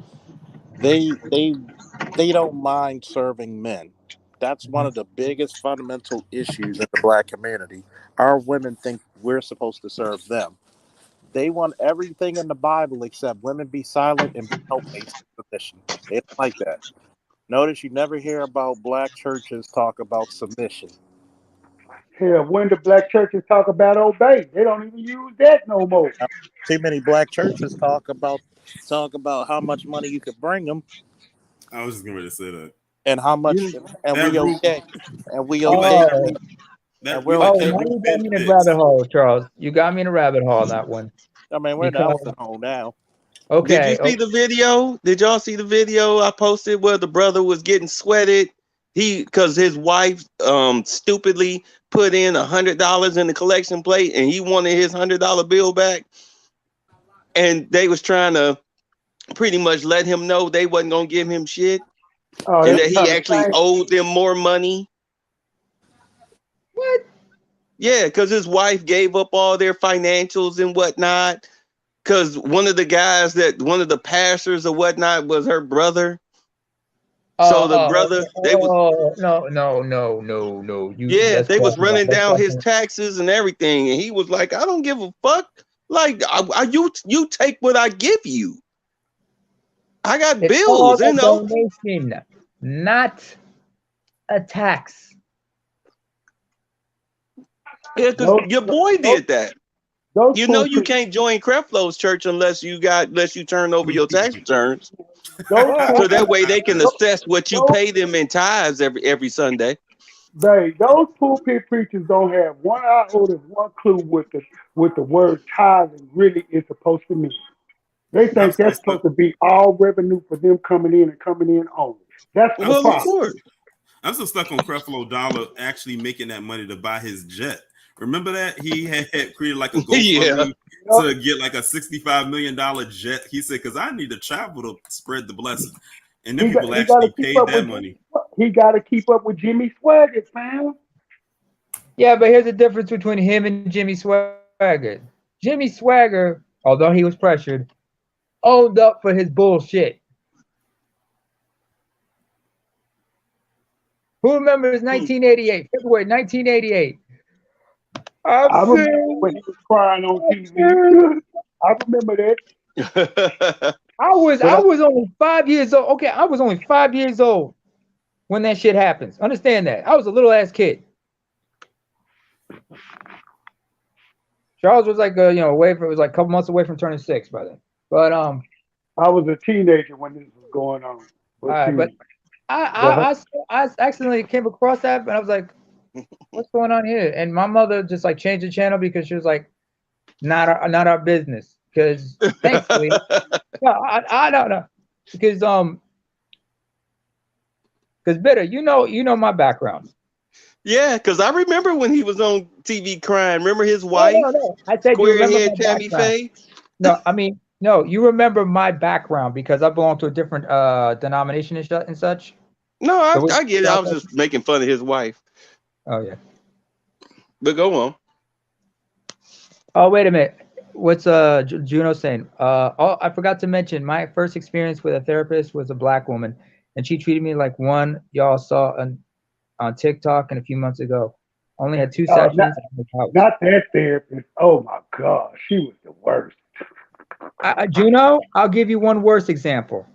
They don't mind serving men. That's one of the biggest fundamental issues in the black community. Our women think we're supposed to serve them. They want everything in the Bible except women be silent and be helpmates in submission. They don't like that. Notice you never hear about black churches talk about submission. Hell, when the black churches talk about obey, they don't even use that no more. Too many black churches talk about how much money you could bring them. I was just going to say that. And how much, and we okay. And we okay. And we're okay. Now you got me in a rabbit hole, Charles. You got me in a rabbit hole on that one. I mean, we're in the elephant hole now. Okay. Did you see the video? Did y'all see the video I posted where the brother was getting sweated? Because his wife stupidly put in $100 in the collection plate, and he wanted his $100 bill back. And they was trying to pretty much let him know they wasn't gonna give him shit, and that he actually owed them more money. What? Yeah, because his wife gave up all their financials and whatnot. Because one of the pastors or whatnot was her brother. So the brother, they was no. They was running down his taxes and everything, and he was like, "I don't give a fuck. Like, you take what I give you. I got bills, you know." Donation, not a tax. Yeah, because your boy did that. You know you can't join Creflo's church unless you turn over your tax returns. So that way they can assess what you pay them in tithes every Sunday. Those pulpit preachers don't have one iota, one clue what the word tithing really is supposed to mean. They think that's supposed to be all revenue for them coming in only. That's the problem. I'm still stuck on Creflo Dollar actually making that money to buy his jet. Remember that he had created like a GoFundMe to get like a $65 million jet. He said, "Because I need to travel to spread the blessing," and then people actually paid that money. He got to keep up with Jimmy Swaggart, fam. Yeah, but here's the difference between him and Jimmy Swaggart. Jimmy Swaggart, although he was pressured, owned up for his bullshit. Who remembers 1988, February 1988? I remember when he was crying on TV. I remember that. I was only 5 years old. Okay, I was only 5 years old when that shit happens. Understand that. I was a little ass kid. Charles was like it was like a couple months away from turning 6 by then. But I was a teenager when this was going on. But I accidentally came across that, and I was like, what's going on here? And my mother just like changed the channel because she was like, not our business. Because thankfully, no, I don't know. Because Bitter, you know my background. Yeah, because I remember when he was on TV crying. Remember his wife? No. I said you remember Squarehead my Tammy background. Faye? No, I mean, no, you remember my background because I belong to a different denomination and such. No, I get it. I was just making fun of his wife. Oh, yeah. But go on. Oh, wait a minute. What's Juno saying? I forgot to mention my first experience with a therapist was a black woman, and she treated me like one y'all saw on TikTok and a few months ago. Only had 2 sessions. Not that therapist. Oh my God, she was the worst. Juno, I'll give you one worse example.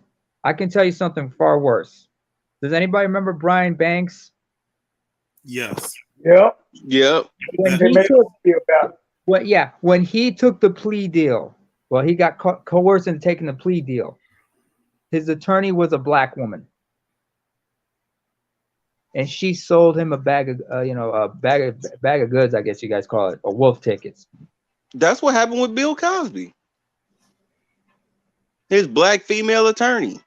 I can tell you something far worse. Does anybody remember Brian Banks? Yes. Yep. When he took the plea deal, well, he got coerced into taking the plea deal. His attorney was a black woman, and she sold him a bag of, a bag of goods, I guess you guys call it, or wolf tickets. That's what happened with Bill Cosby. His black female attorney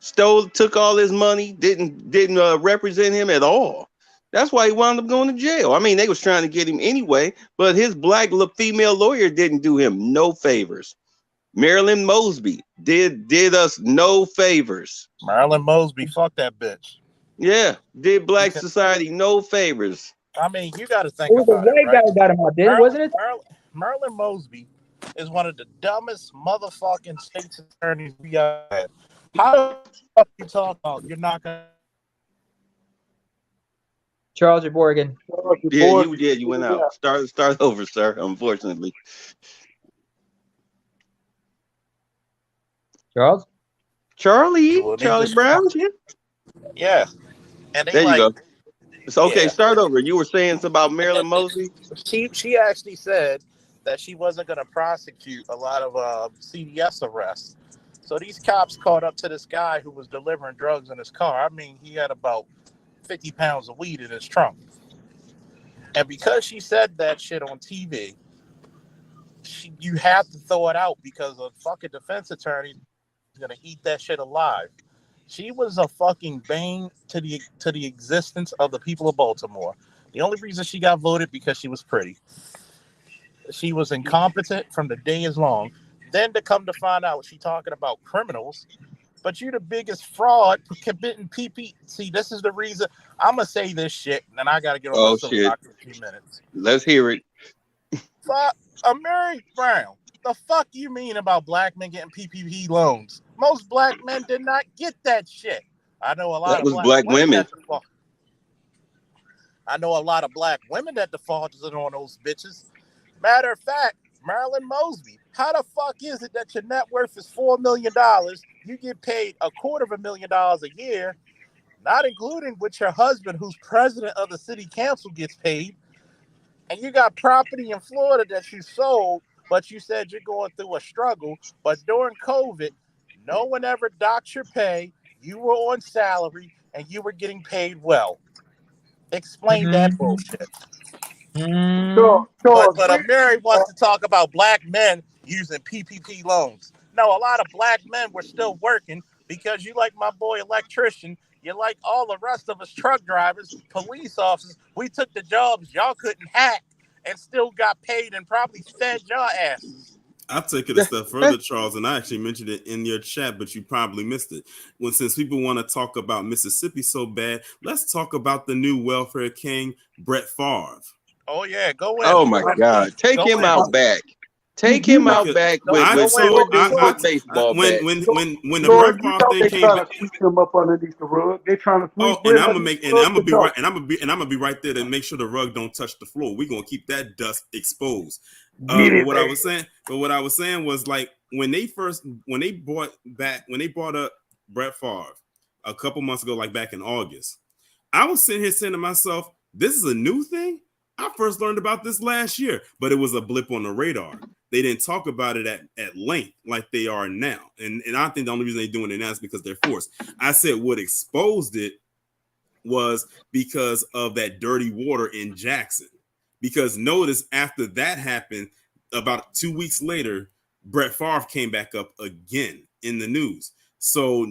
took all his money, didn't represent him at all. That's why he wound up going to jail. I mean, they was trying to get him anyway, but his black female lawyer didn't do him no favors. Marilyn Mosby did us no favors. Marilyn Mosby, fuck that bitch. Yeah, did black society no favors. I mean, you got to think about it, right? Got him out there, wasn't it? Marilyn Mosby is one of the dumbest motherfucking state's attorneys we ever had. How the fuck you talk about you're not gonna? Charles, you're Borgen. Yeah, you did. You went out. Start over, sir. Unfortunately. Charlie Brown. Yeah. And there you go. So, okay, start over. You were saying something about Marilyn Mosby. She actually said that she wasn't going to prosecute a lot of CDS arrests. So these cops caught up to this guy who was delivering drugs in his car. I mean, he had about 50 pounds of weed in his trunk. And because she said that shit on TV, you have to throw it out because a fucking defense attorney is going to eat that shit alive. She was a fucking bane to the existence of the people of Baltimore. The only reason she got voted because she was pretty. She was incompetent from the day is long. Then to come to find out she talking about criminals, but you the biggest fraud committing PP. See, this is the reason I'm gonna say this shit, and I gotta get on my soapbox in a few minutes. Let's hear it. Fuck, Mary Brown. The fuck you mean about black men getting PPP loans? Most black men did not get that shit. I know a lot of black women. I know a lot of black women that defaulted on those bitches. Matter of fact, Marilyn Mosby, how the fuck is it that your net worth is $4 million? You get paid $250,000 a year, not including with your husband, who's president of the city council, gets paid, and you got property in Florida that you sold, but you said you're going through a struggle. But during COVID, no one ever docked your pay. You were on salary and you were getting paid well. Explain that bullshit. But Mary wants to talk about black men using PPP loans. No, a lot of black men were still working because you like my boy electrician. You like all the rest of us truck drivers, police officers. We took the jobs y'all couldn't hack and still got paid and probably fed y'all asses. I'll take it a step further, Charles, and I actually mentioned it in your chat, but you probably missed it. Since people want to talk about Mississippi so bad, let's talk about the new welfare king, Brett Favre. Oh, yeah, go in. Oh, my God. Take him out back. Take him out back with baseball bat. When the Brett Favre thing came back, sweep him up underneath the rug. They're trying to sweep. And I'm gonna be right there to make sure the rug don't touch the floor. We're gonna keep that dust exposed. What I was saying was, like, when they brought up Brett Favre a couple months ago, like back in August, I was sitting here saying to myself, "This is a new thing." I first learned about this last year, but it was a blip on the radar. They didn't talk about it at length like they are now. And I think the only reason they're doing it now is because they're forced. I said what exposed it was because of that dirty water in Jackson. Because notice after that happened, about 2 weeks later, Brett Favre came back up again in the news. So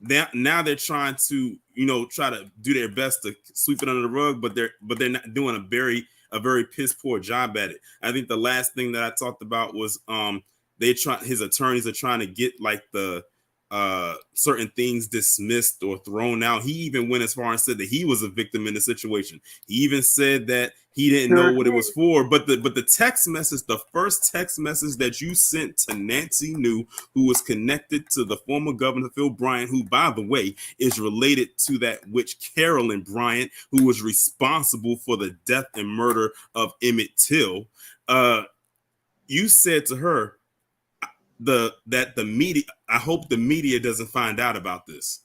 now they're trying to, try to do their best to sweep it under the rug, but they're not doing a very piss poor job at it. I think the last thing that I talked about was his attorneys are trying to get like the certain things dismissed or thrown out. He even went as far and said that he was a victim in the situation. He even said that he didn't know what it was for. But the text message, the first text message that you sent to Nancy New, who was connected to the former governor Phil Bryant, who, by the way, is related to that witch Carolyn Bryant, who was responsible for the death and murder of Emmett Till. You said to her that the media, I hope the media doesn't find out about this.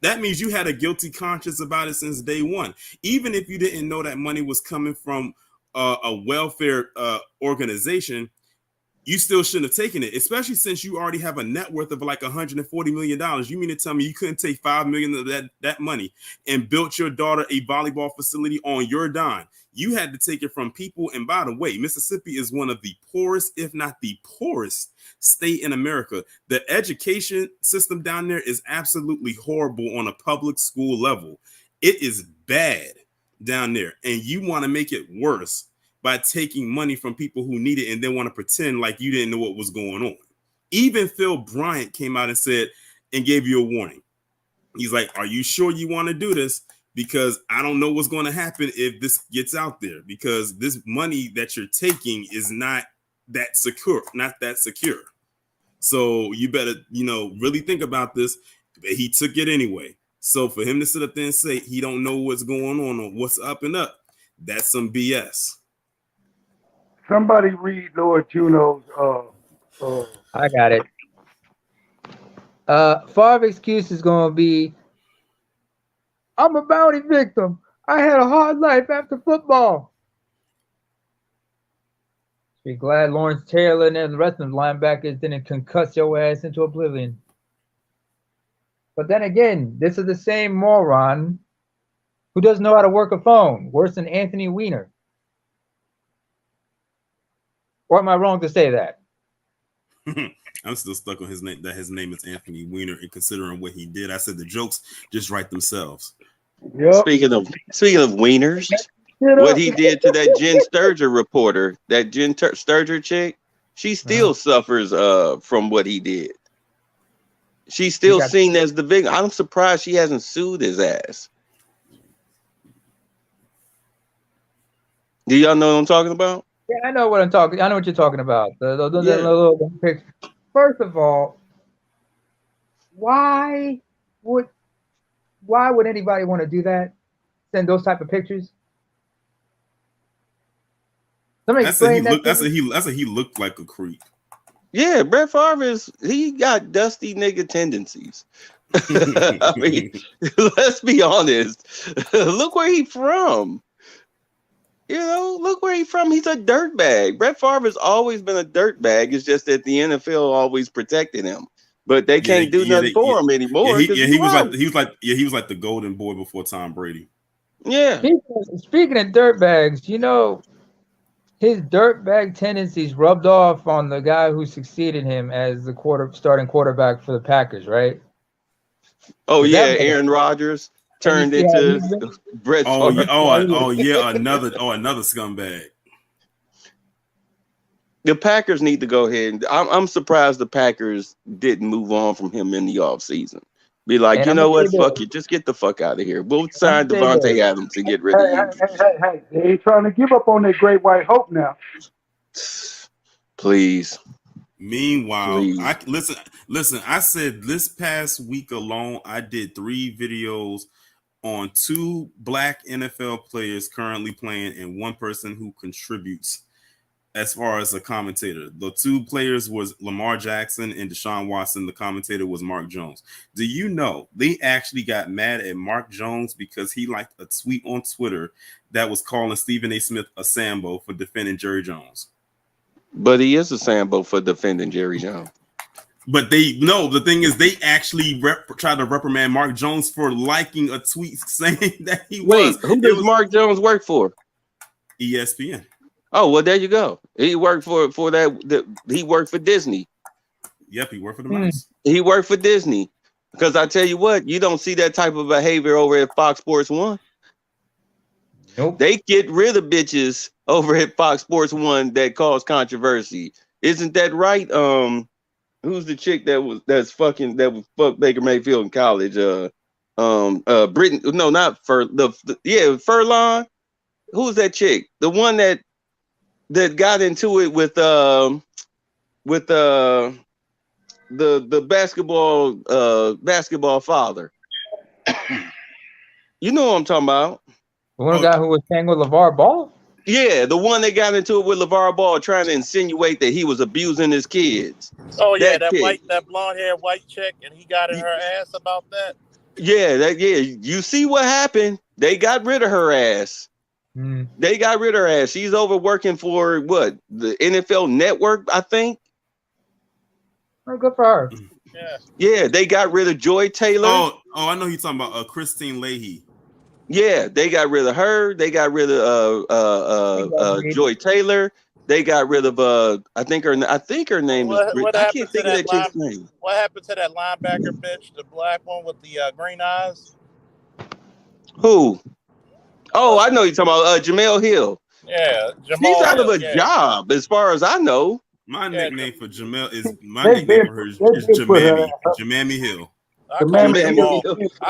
That means you had a guilty conscience about it since day one. Even if you didn't know that money was coming from a welfare organization, you still shouldn't have taken it, especially since you already have a net worth of like $140 million. You mean to tell me you couldn't take $5 million of that money and built your daughter a volleyball facility on your dime? You had to take it from people. And by the way, Mississippi is one of the poorest, if not the poorest state in America. The education system down there is absolutely horrible on a public school level. It is bad down there. And you want to make it worse by taking money from people who need it and then want to pretend like you didn't know what was going on. Even Phil Bryant came out and said and gave you a warning. He's like, are you sure you want to do this? Because I don't know what's going to happen if this gets out there, because this money that you're taking is not that secure. So you better, really think about this. He took it anyway. So for him to sit up there and say he don't know what's going on or what's up and up, that's some BS. Somebody read Lord Juno's. I got it. Favre's excuse is going to be, I'm a bounty victim. I had a hard life after football. Be glad Lawrence Taylor and the rest of the linebackers didn't concuss your ass into oblivion. But then again, this is the same moron who doesn't know how to work a phone, worse than Anthony Weiner. Or am I wrong to say that? I'm still stuck on his name, that his name is Anthony Weiner, and considering what he did, I said the jokes just write themselves. Yep. Speaking of wieners, what he did to that Jen Sturger reporter, that Jen Sturger chick, she still suffers from what he did. She's still seen as the big. I'm surprised she hasn't sued his ass. Do y'all know what I'm talking about? Yeah, I know what I'm talking. I know what you're talking about. The little picture. First of all, why would anybody want to do that? Send those type of pictures? Somebody explain that. That's what he looked like, a creep. Yeah, Brett Favre he got dusty nigga tendencies. I mean, let's be honest. Look where he from. Look where he's from. He's a dirtbag. Brett Favre has always been a dirtbag. It's just that the NFL always protected him, but they can't do nothing for him anymore. He was like the golden boy before Tom Brady. Yeah. Speaking of dirtbags, his dirtbag tendencies rubbed off on the guy who succeeded him as the starting quarterback for the Packers, right? Oh yeah, Aaron Rodgers turned into Brett Favre. Another scumbag. The Packers need to go ahead. I'm surprised the Packers didn't move on from him in the offseason. Be like, you know what? Fuck you. Just get the fuck out of here. We'll sign Devontae Adams and get rid of you. Hey, they ain't trying to give up on that great white hope now. Please. Meanwhile, listen, I said this past week alone, I did 3 videos on 2 black NFL players currently playing and 1 person who contributes as far as a commentator. The 2 players was Lamar Jackson and Deshaun Watson. The commentator was Mark Jones. Do you know they actually got mad at Mark Jones because he liked a tweet on Twitter that was calling Stephen A. Smith a Sambo for defending Jerry Jones? But he is a Sambo for defending Jerry Jones. But the thing is, they actually tried to reprimand Mark Jones for liking a tweet saying that he was. Who does Mark Jones work for? ESPN. Oh, well, there you go. He worked for that. He worked for Disney. Yep, he worked for the mouse. He worked for Disney. Because I tell you what, you don't see that type of behavior over at Fox Sports 1. Nope. They get rid of bitches over at Fox Sports 1 that cause controversy. Isn't that right? Who's the chick that was fuck Baker Mayfield in college? Brittany, no, not Furlong. Who's that chick? The one that got into it with the basketball father. You know what I'm talking about. The one guy who was playing with LeVar Ball? Yeah, the one that got into it with LeVar Ball trying to insinuate that he was abusing his kids. Oh yeah, that blonde haired white chick, and he got in her ass about that. Yeah, you see what happened? They got rid of her ass. They got rid of her ass. She's over working for what? The NFL Network, I think. Oh, good for her. Yeah, they got rid of Joy Taylor. Oh, I know you're talking about Christine Leahy. Yeah, they got rid of her. They got rid of Joy Taylor. They got rid of I think her name is. I can't think of that chick's name. What happened to that linebacker bitch, the black one with the green eyes? Who? Oh, I know you're talking about Jamel Hill. Yeah, She's out of a job, as far as I know. My nickname for Jamel is Jamami Hill. I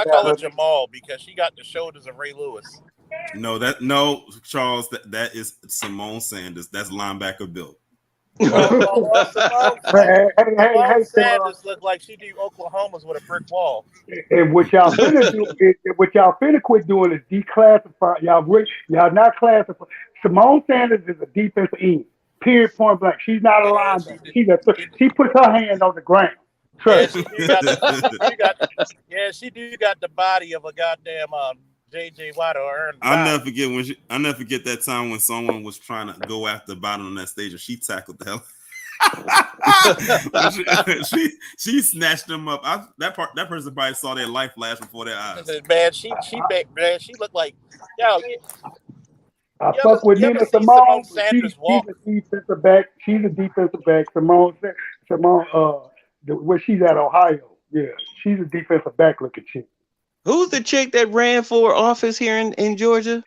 call her Jamal because she got the shoulders of Ray Lewis. No, Charles, that is Simone Sanders. That's linebacker built. Simone Sanders looked like she did Oklahoma's with a brick wall. And what y'all finna quit doing is declassify. Y'all not classify. Simone Sanders is a defensive end. Period. Point blank. She's not a linebacker. She puts her hand on the ground. Trust. She do got the body of a goddamn JJ Watt or Aaron. I'll never forget that time when someone was trying to go after Biden on that stage and she tackled the hell. she snatched them up. That person probably saw their life flash before their eyes. Man, she looked like I fuck with Nina Simone. She's a defensive back. She's a defensive back. Simone, where she's at, Ohio. Yeah, she's a defensive back looking chick. Who's the chick that ran for office here in Georgia?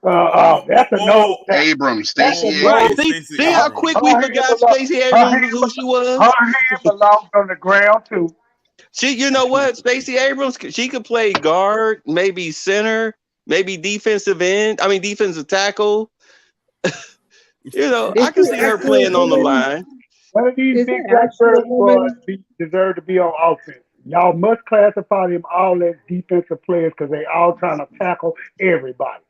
That's a no. Abrams, Stacey Abrams. Right. See how quick we forgot Stacey Abrams who she was? Her hand belongs on the ground too. You know what? Stacey Abrams, she could play guard, maybe center, maybe defensive tackle. I can see her playing on the line. One of these big black girls deserve to be on offense. Y'all must classify them all as defensive players because they all trying to tackle everybody.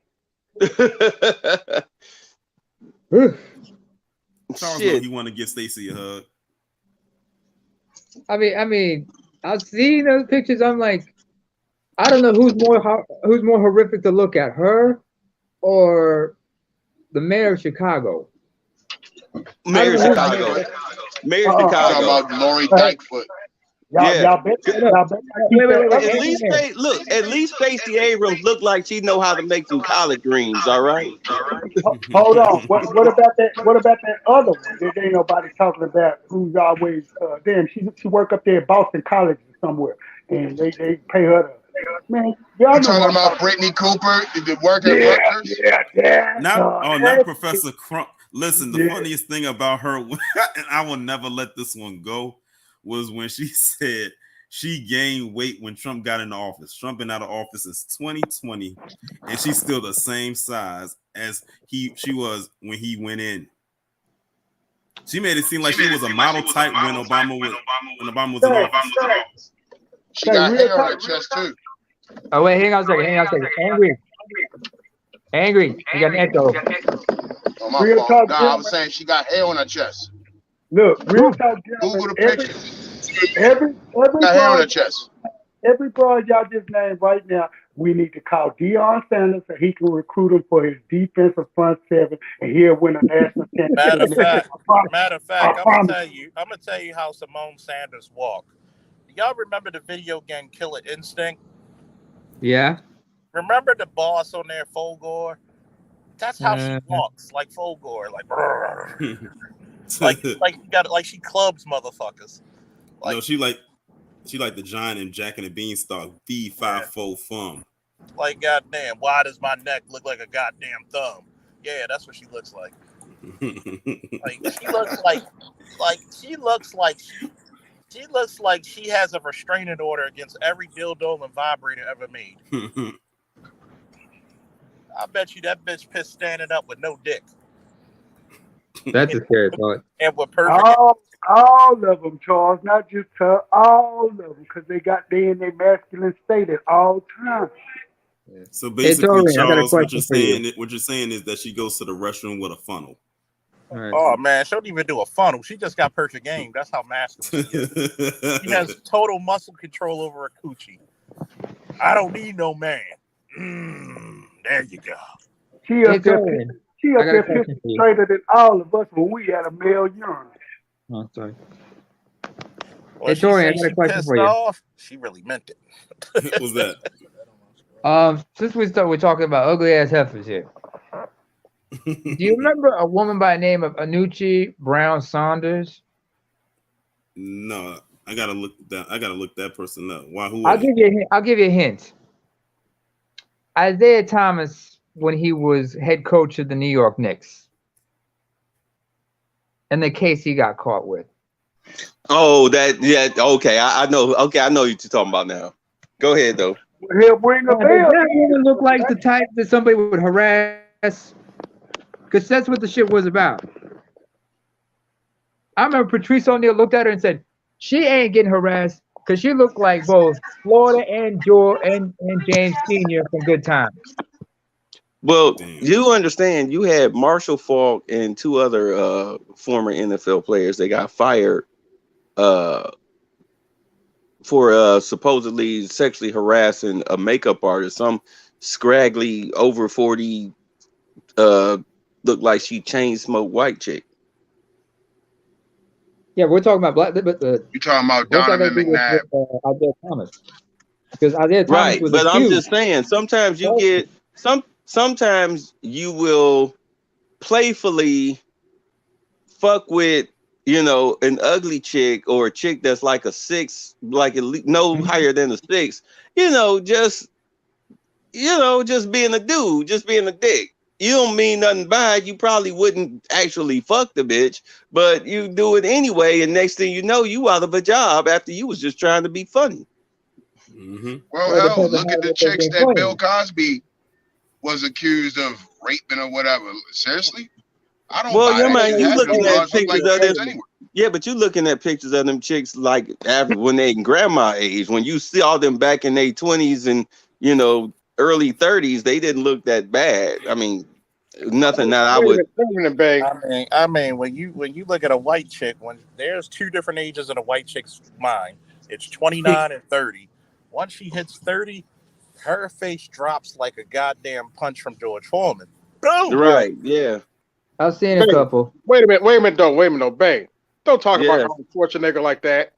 Charles, he want to give Stacey a hug. I mean, I was seeing those pictures. I'm like, I don't know who's more horrific to look at, her or the mayor of Chicago. Mayor of Chicago. Talking about Lori Dykefoot. Y'all bet. At least Stacey Abrams looked like she know how to make some collard greens. All right. Hold on. What about that? What about that other one? There ain't nobody talking about who's always. She work up there at Boston College or somewhere, and they pay her to. Man, y'all talking about Brittany Cooper, the worker workers. Yeah. Not Professor Crump. Listen, the funniest thing about her, and I will never let this one go, was when she said she gained weight when Trump got into office. Trump been out of office since 2020, and she's still the same size as she was when he went in. She made it seem like she was a model type when Obama was in office. She got hair on her chest too. Oh wait, hang on a second. Angry. You got an echo. Oh, my fault. No, I was saying she got hair on her chest. Look, real talk. Google the pictures. Every got hair on her chest. Every broad y'all just named right now, we need to call Deion Sanders so he can recruit him for his defensive front seven, and he'll win a national championship. Matter of fact, I'm gonna tell you how Simone Sanders walked. Y'all remember the video game Killer Instinct? Yeah. Remember the boss on there, Fulgore? That's how she walks, like Fulgore, like she clubs motherfuckers. Like, no, she like the giant in Jack and the Beanstalk. V54 Fum. Like, goddamn, why does my neck look like a goddamn thumb? Yeah, that's what she looks like. Like she looks like she has a restraining order against every dildo and vibrator ever made. I bet you that bitch pissed standing up with no dick. That's a scary thought. And with perfect. All of them, Charles, not just her, all of them, because they in their masculine state at all times. So basically, hey, Charles, what you're saying is that she goes to the restroom with a funnel. Right. Oh man, she don't even do a funnel. She just got perfect game. That's how masculine she is. She has total muscle control over her coochie. I don't need no man. There you go. She up there pissing straighter than all of us when we had a male urine. Oh, sorry. Well, hey, Tori, I got a question for you. Off, she really meant it. What was that? Since we're talking about ugly ass heifers here, do you remember a woman by the name of Anuchi Brown Saunders? No, I gotta look that person up. Why? Who? I'll give you a hint. Isaiah Thomas, when he was head coach of the New York Knicks, and the case he got caught with. Oh, okay. I know. Okay, I know what you're talking about now. Go ahead though. He'll bring a bell. Does that woman look like the type that somebody would harass? Because that's what the shit was about. I remember Patrice O'Neal looked at her and said, "She ain't getting harassed because she looked like both Florida and James Sr. from Good Times." Well, you understand, you had Marshall Faulk and two other former NFL players. They got fired for supposedly sexually harassing a makeup artist. Some scraggly, over 40, looked like she chain smoked white chick. Yeah, we're talking about black. But you talking about Donovan McNabb? Isaiah Thomas. Because Isaiah Thomas Right, was but accused. I'm just saying, sometimes you get sometimes you will playfully fuck with, an ugly chick or a chick that's like a 6, like no higher than a 6, just being a dude, just being a dick. You don't mean nothing by it. You probably wouldn't actually fuck the bitch, but you do it anyway. And next thing you know, you out of a job after you was just trying to be funny. Mm-hmm. Well, hell, look at the chicks that Bill Cosby was accused of raping or whatever. Seriously? I don't buy that. You looking at like pictures of them. Anyway. Yeah, but you looking at pictures of them chicks like after when they in grandma age. When you see all them back in their 20s and early 30s, they didn't look that bad. I mean, nothing that I would. I mean, when you look at a white chick, when there's two different ages in a white chick's mind, it's 29 and 30. Once she hits 30, her face drops like a goddamn punch from George Foreman. Boom. Right? Yeah. I've seen a couple. Wait a minute, though, Bang. Don't talk about an unfortunate nigga like that.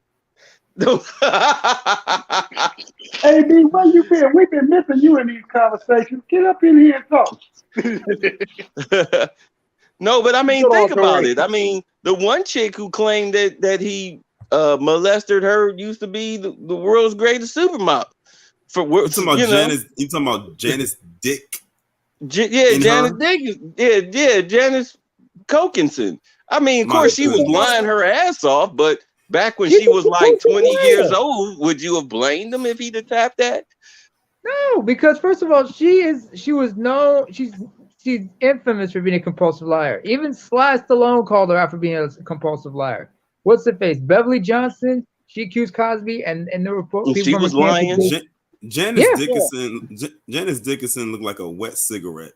Hey, B, where you been? We've been missing you in these conversations. Get up in here and talk. No, but I mean, think about it. I mean, the one chick who claimed that he molested her used to be the world's greatest supermodel. You talking about Janice Dick? Janice Dick. Yeah, Janice Cokinson. I mean, of course, she was lying her ass off, but back when she was like 20 years old, would you have blamed him if he'd have tapped that? No, because first of all, she's infamous for being a compulsive liar. Even Sly Stallone called her out for being a compulsive liar. What's her face? Beverly Johnson. She accused Cosby, and there were people. She was lying. Janice Dickinson looked like a wet cigarette.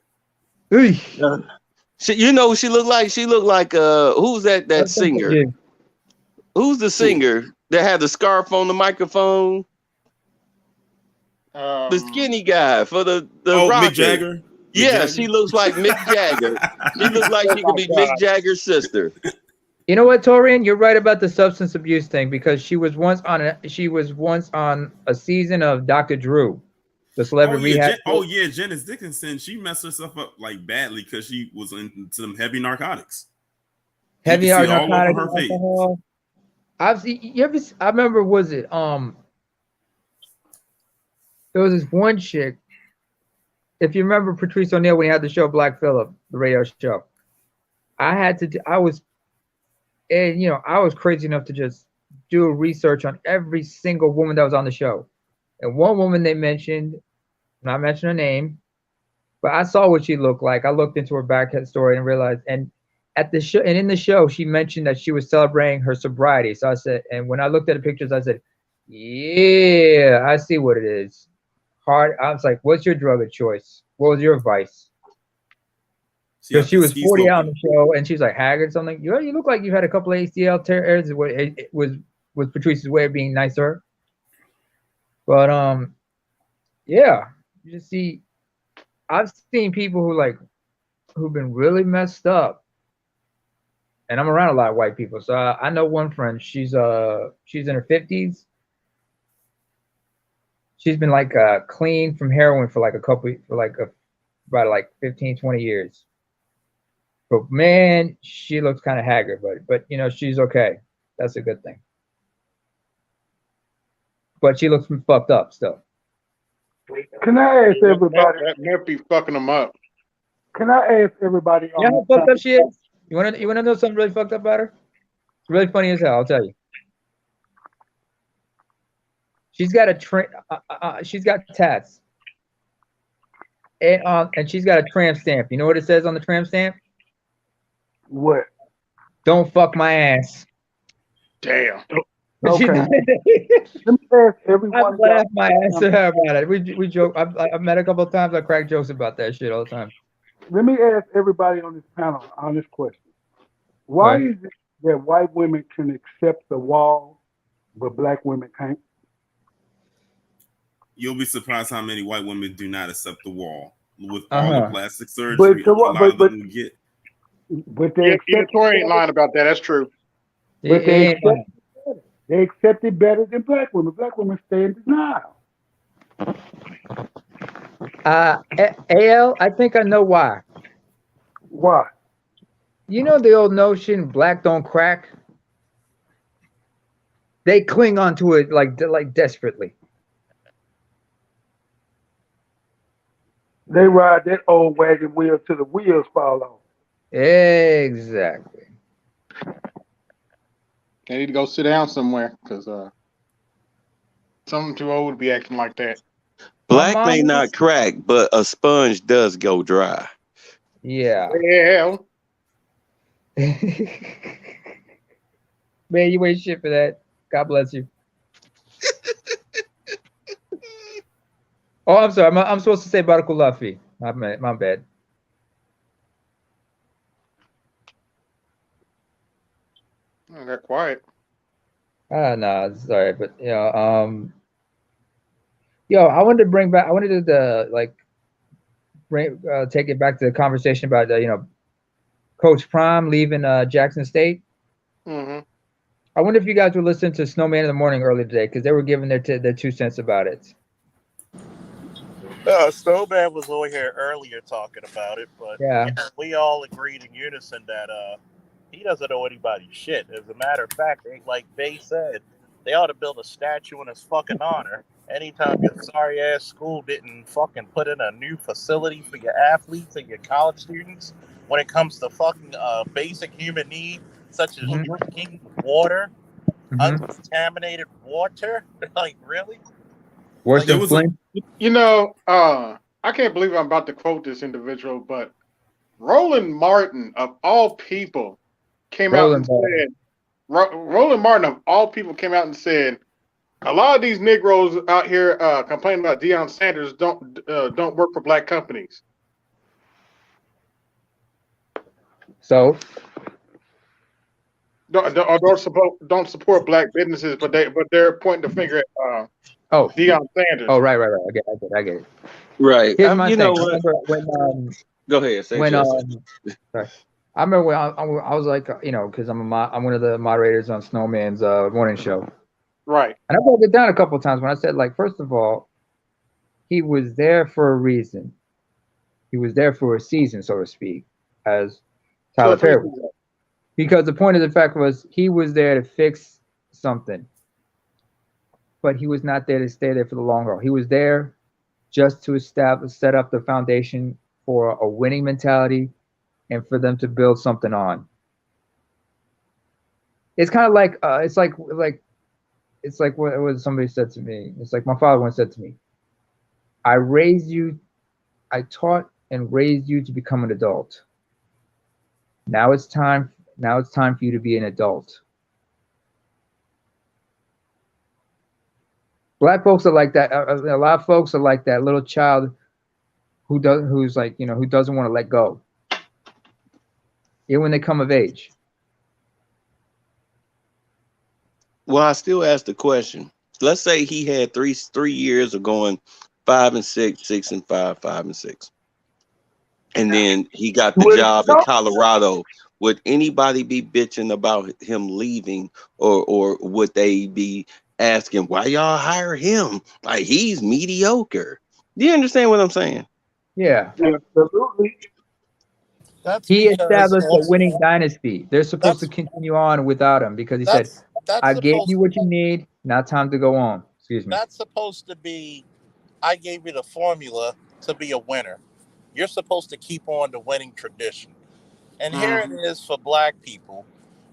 She looked like who's that singer? Yeah. Who's the singer that had the scarf on the microphone? The skinny guy for the rocker. Mick Jagger. Yeah, she looks like Mick Jagger. She looks like she could be Mick Jagger's sister. You know what, Torian? You're right about the substance abuse thing because she was once on a season of Dr. Drew. the celebrity rehab. Janice Dickinson. She messed herself up like badly because she was into some heavy narcotics. Heavy narcotics, all over her face. alcohol. I remember, was it there was this one chick. If you remember Patrice O'Neal when he had the show Black Phillip, the radio show, I was crazy enough to just do research on every single woman that was on the show. And one woman they mentioned, not mention her name, but I saw what she looked like. I looked into her back story and realized, and at the show, and in the show, she mentioned that she was celebrating her sobriety. So I said, and when I looked at the pictures, I said, yeah, I see what it is. Hard. I was like, what's your drug of choice? What was your vice? Because she was 40 out on the show, and she was like haggard something. You look like you had a couple of ACL tears. It was Patrice's way of being nicer. But yeah, you just see. I've seen people who've been really messed up, and I'm around a lot of white people. So I know one friend. She's in her 50s. She's been clean from heroin for about 15, 20 years. But man, she looks kind of haggard, but she's okay. That's a good thing. But she looks fucked up still. Can I ask everybody? That might be fucking them up. Can I ask everybody? You know how fucked up she is? You want to know something really fucked up about her? It's really funny as hell. I'll tell you. She's got she's got tats, and she's got a tramp stamp. You know what it says on the tramp stamp? What? Don't fuck my ass. Damn. Okay. Let me ask everyone. I laugh my ass to her about it. We joke. I've met a couple of times. I crack jokes about that shit all the time. Let me ask everybody on this panel on this question. Why is it that white women can accept the wall, but black women can't? You'll be surprised how many white women do not accept the wall with all the plastic surgery. But they Tori ain't lying about that. That's true. But they accept it better than black women. Black women stay in denial. AL, I think I know why. Why? You know the old notion, black don't crack? They cling onto it like desperately. They ride that old wagon wheel till the wheels fall off. Exactly. They need to go sit down somewhere because some too old to be acting like that. Black may not crack, but a sponge does go dry. Yeah. Yeah. Man, you ain't shit for that. God bless you. Oh, I'm sorry. I'm supposed to say Barakulafi. My bad. I got quiet. No, sorry, but I wanted to bring back. I wanted to take it back to the conversation about Coach Prime leaving Jackson State. Mm-hmm. I wonder if you guys were listening to Snowman in the Morning earlier today because they were giving their 2 cents about it. Snowman was over here earlier talking about it, but we all agreed in unison that he doesn't owe anybody shit. As a matter of fact, like Bay said, they ought to build a statue in his fucking honor. Anytime your sorry ass school didn't fucking put in a new facility for your athletes and your college students when it comes to fucking basic human needs such as drinking water, uncontaminated water. Like, really? Worse than Flint? I can't believe I'm about to quote this individual, but Roland Martin of all people came out and said, Roland Martin of all people came out and said, a lot of these Negroes out here complaining about Deion Sanders don't work for black companies. So don't support black businesses, but they're pointing the finger at Deion Sanders. Oh, right. I get it. Right. Here's my thing. What? Go ahead. Sorry. I remember when I was like, because I'm one of the moderators on Snowman's morning show. Right. And I broke it down a couple of times when I said, like, first of all, he was there for a reason. He was there for a season, so to speak, as Tyler Perry would say. Because the point of the fact was he was there to fix something, but he was not there to stay there for the long haul. He was there just to set up the foundation for a winning mentality and for them to build something on. It's kind of like it's like what somebody said to me. It's like my father once said to me, I taught and raised you to become an adult. Now it's time for you to be an adult. Black folks are like that. A lot of folks are like that little child who doesn't want to let go, even when they come of age. Well, I still ask the question. Let's say he had three years of going 5-6, 6-5, 5-6, and then he got the job in Colorado. Would anybody be bitching about him leaving, or would they be asking why y'all hire him? Like, he's mediocre. Do you understand what I'm saying? Yeah. Absolutely. He established a winning dynasty. They're supposed to continue on without him because he said, I gave you what you need. Now time to go on. Excuse me. That's supposed to be, I gave you the formula to be a winner. You're supposed to keep on the winning tradition. And here it is for black people.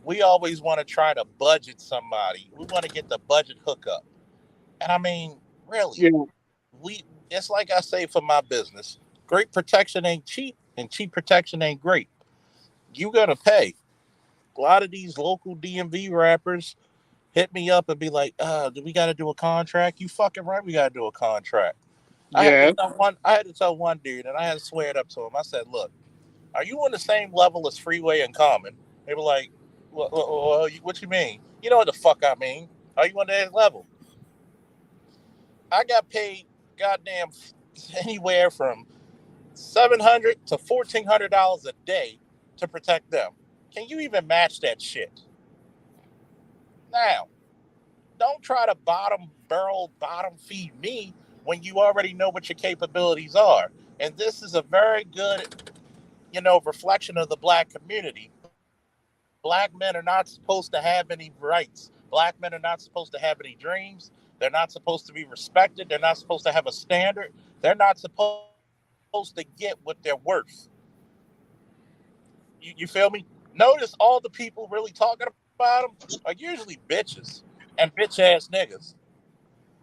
We always want to try to budget somebody. We want to get the budget hookup. And I mean, really, it's like I say for my business, great protection ain't cheap and cheap protection ain't great. You got to pay. A lot of these local DMV rappers hit me up and be like, do we got to do a contract? You fucking right, we got to do a contract. I had to tell one dude, and I had to swear it up to him. I said, look, are you on the same level as Freeway and Common? They were like, well, what you mean? You know what the fuck I mean. Are you on that level? I got paid goddamn anywhere from $700 to $1,400 a day to protect them. Can you even match that shit? Now, don't try to bottom feed me when you already know what your capabilities are. And this is a very good, reflection of the black community. Black men are not supposed to have any rights. Black men are not supposed to have any dreams. They're not supposed to be respected. They're not supposed to have a standard. They're not supposed to get what they're worth. You feel me? Notice all the people really talking about them are usually bitches and bitch ass niggas.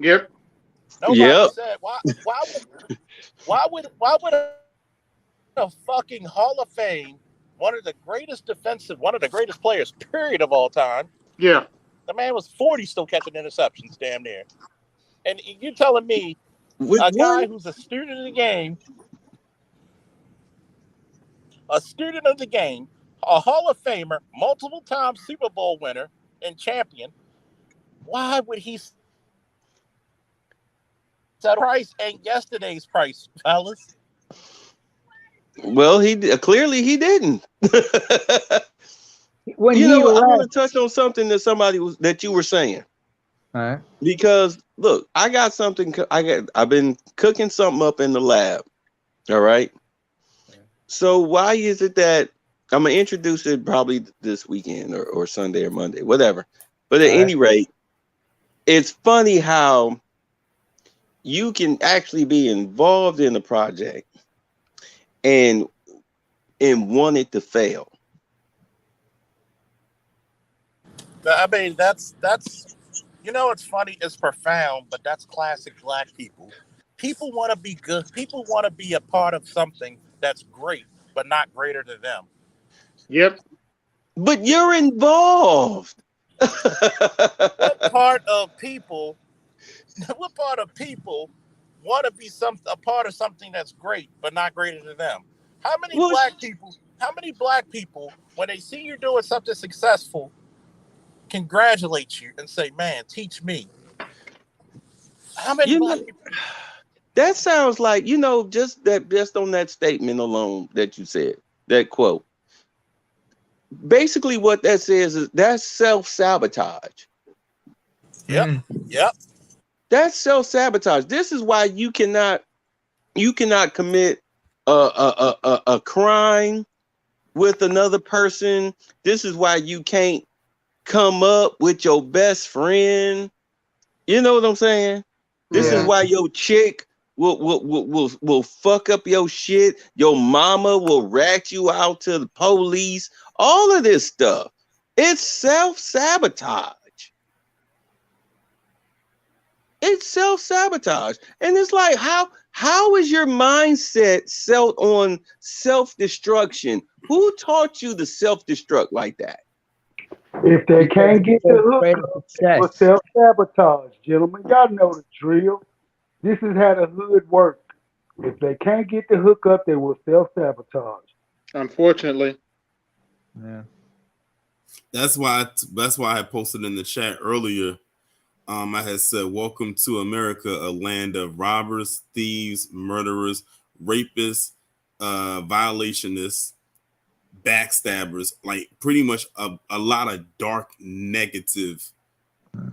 Yep. Nobody said why would a fucking Hall of Fame, one of the greatest players, period, of all time. Yeah. The man was 40 still catching interceptions, damn near. And you telling me a guy who's a student of the game, a Hall of Famer, multiple time Super Bowl winner and champion, why would he set a price ain't yesterday's price, fellas? Well, he didn't. I want to touch on something that you were saying. All right. Because look, I've been cooking something up in the lab. All right. So why is it that I'm gonna introduce it probably this weekend or Sunday or Monday, whatever. But at any rate, it's funny how you can actually be involved in the project and want it to fail. I mean, that's it's funny, it's profound, but that's classic black people. People want to be good. People want to be a part of something that's great, but not greater than them. Yep. But you're involved. What part of people want to be a part of something that's great, but not greater than them? How many black people, when they see you doing something successful, congratulate you and say, man, teach me? How many black people? That sounds like, just on that statement alone that you said, that quote. Basically what that says is that's self-sabotage. Yep. That's self-sabotage. This is why you cannot commit a crime with another person. This is why you can't come up with your best friend. You know what I'm saying? This is why your chick will fuck up your shit. Your mama will rat you out to the police. All of this stuff. It's self-sabotage. It's self-sabotage. And it's like, how is your mindset set on self-destruction? Who taught you to self-destruct like that? If they can't get the hook, they will self-sabotage, gentlemen. Y'all know the drill. This is how the hood works. If they can't get the hook up, they will self-sabotage. Unfortunately. Yeah. That's why I posted in the chat earlier. I had said, "Welcome to America, a land of robbers, thieves, murderers, rapists, violationists, backstabbers, like pretty much a lot of dark, negative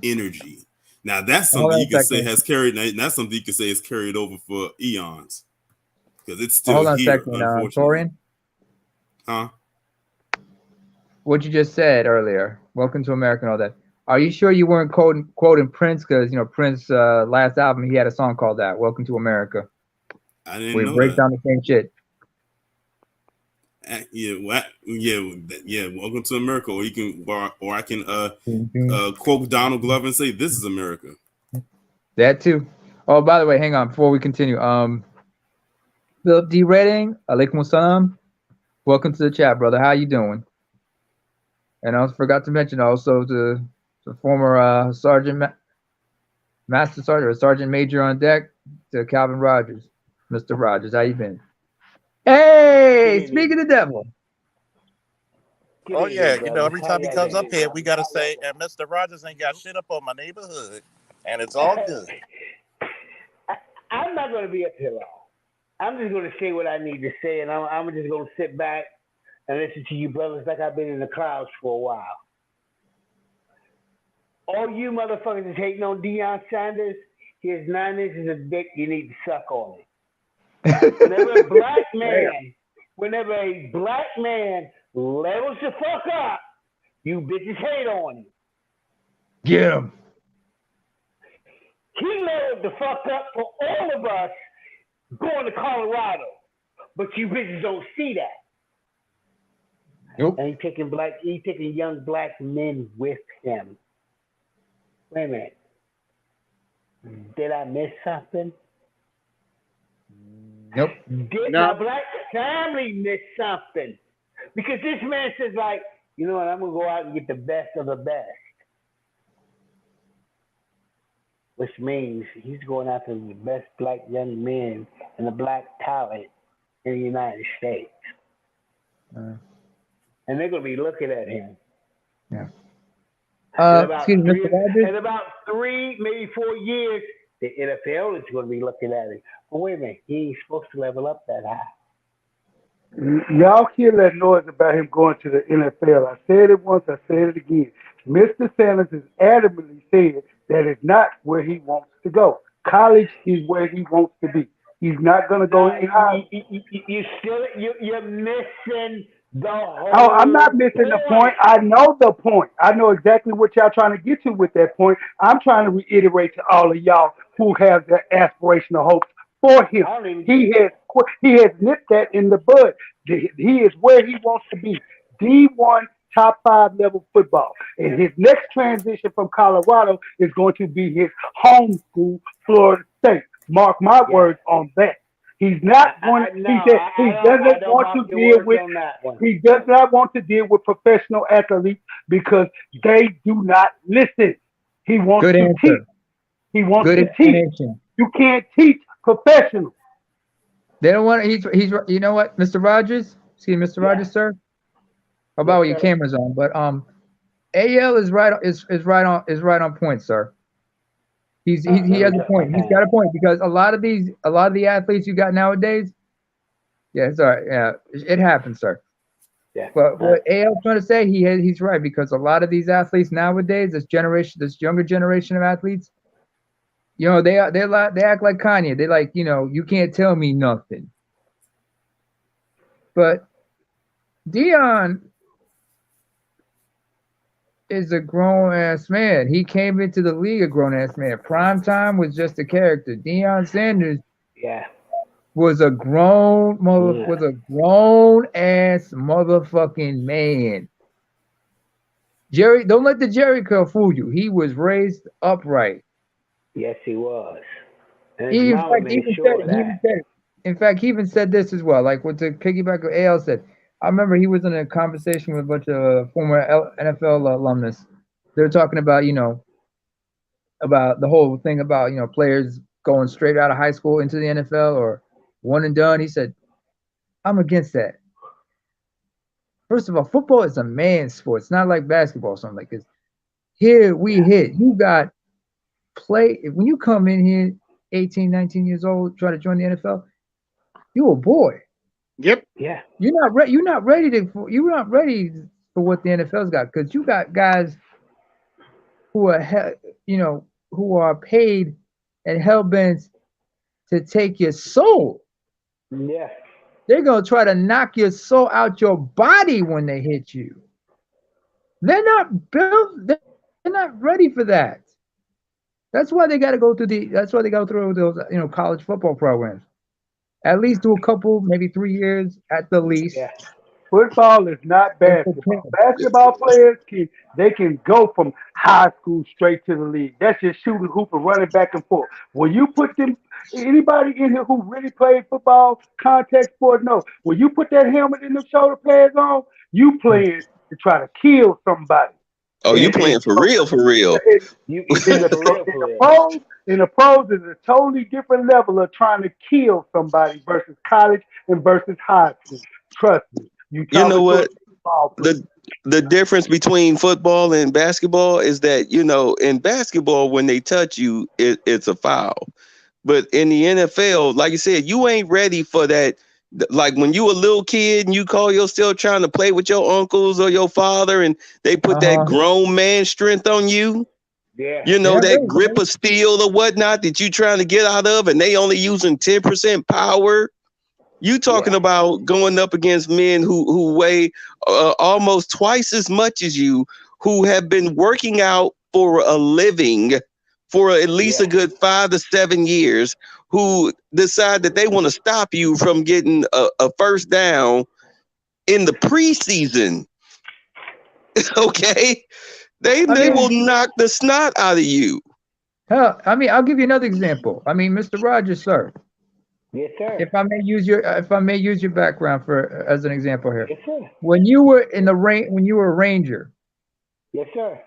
energy." Now that's something you can say has carried. That's something you can say is carried over for eons because it's still Hold on here. a second, Unfortunately, Torian. huh? What you just said earlier. Welcome to America and all that. Are you sure you weren't quoting Prince? Because Prince last album he had a song called that. Welcome to America. I didn't we know break that. down the same shit. Yeah. Welcome to America, or you can, or I can quote Donald Glover and say, "This is America." That too. Oh, by the way, hang on before we continue. Philip D. Redding, alaikum salam. Welcome to the chat, brother. How you doing? And I also forgot to mention also the former Master Sergeant or Sergeant Major on deck to Calvin Rogers. Mr. Rogers, how you been? Hey, speak of the devil. Oh yeah, every time he comes up here, we gotta say, and Mr. Rogers ain't got shit up on my neighborhood, and it's all good. I'm not gonna be up here long. I'm just gonna say what I need to say, and I'm just gonna sit back and listen to you brothers like I've been in the clouds for a while. All you motherfuckers is hating on Deion Sanders. Here's 9 inches of dick you need to suck on it. Whenever a black man levels the fuck up, you bitches hate on him. Get him. He leveled the fuck up for all of us going to Colorado, but you bitches don't see that. Nope. And he's taking young black men with him. Wait a minute. Did I miss something? Nope. Did my black family miss something? Because this man says, like, you know what, I'm going to go out and get the best of the best. Which means he's going after the best black young men and the black talent in the United States. And they're going to be looking at him. Yeah. Excuse me, Mr. Rogers? In about 3, maybe 4 years, the NFL is going to be looking at him. But wait a minute, he ain't supposed to level up that high. Y'all hear that noise about him going to the NFL. I said it once, I said it again. Mr. Sanders has adamantly said that is not where he wants to go. College is where he wants to be. He's not going to go any higher. You're missing the whole Oh, I'm not missing the point. I know the point. I know exactly what y'all trying to get to with that point. I'm trying to reiterate to all of y'all who have the aspirational hopes for him. He has nipped that in the bud. He is where he wants to be. D1 top 5 level football. And his next transition from Colorado is going to be his home school, Florida State. Mark my words on that. He's not going to. He doesn't want to deal with. He does not want to deal with professional athletes because they do not listen. He wants to teach. He wants to teach. You can't teach professionals. They don't want. He's. You know what, Mr. Rogers? Excuse me, Mr. Rogers, sir. How about with your cameras on? But AL is right on point, sir. He has a point. He's got a point because a lot of the athletes you got nowadays. Yeah, it's all right. Yeah, it happens, sir. Yeah. But what AL's trying to say, he's right because a lot of these athletes nowadays, this younger generation of athletes, You know, they act like Kanye. They like, you know, you can't tell me nothing. But Deion is a grown ass man. He came into the league a grown ass man. Prime Time was just a character. Deion Sanders was a grown ass motherfucking man. Jerry, don't let the Jerry curl fool you. He was raised upright. Yes, he was. And his mama made sure of that. In fact, he even said this as well. Like with the piggyback of AL said, I remember he was in a conversation with a bunch of former NFL alumnus. They were talking about, you know, about the whole thing about, you know, players going straight out of high school into the NFL or one and done. He said, I'm against that. First of all, football is a man's sport. It's not like basketball or something like this. Here we hit. You got play. When you come in here 18, 19 years old, try to join the NFL, you a boy. Yep. Yeah. You're not ready. You're not ready for what the NFL's got, because you got guys who are, you know, who are paid and hell bent to take your soul. Yeah. They're gonna try to knock your soul out your body when they hit you. They're not built. They're not ready for that. That's why they got to go through That's why they go through those, you know, college football programs. At least do a couple, maybe 3 years at the least. Yeah. Football is not basketball. Basketball players can go from high school straight to the league. That's just shooting hoop and running back and forth. When you put anybody in here who really played football, contact sport, no. When you put that helmet and the shoulder pads on, you playing to try to kill somebody. Oh, you playing for real, for real. You In the pros is a totally different level of trying to kill somebody versus college and versus high school. Trust me. You know what? The difference between football and basketball is that, you know, in basketball, when they touch you, it's a foul. But in the NFL, like you said, you ain't ready for that. Like when you a little kid and you call yourself trying to play with your uncles or your father, and they put that grown man strength on you. Yeah. You know, that grip of steel or whatnot that you trying to get out of, and they only using 10% power. You talking about going up against men who weigh almost twice as much as you, who have been working out for a living for at least a good 5 to 7 years, who decide that they want to stop you from getting a first down in the preseason. Okay, they will knock the snot out of you. Hell, I mean, I'll give you another example. I mean, Mr. Rogers, sir. Yes, sir. If I may use your background as an example here. Yes, sir. When you were when you were a Ranger. Yes, sir.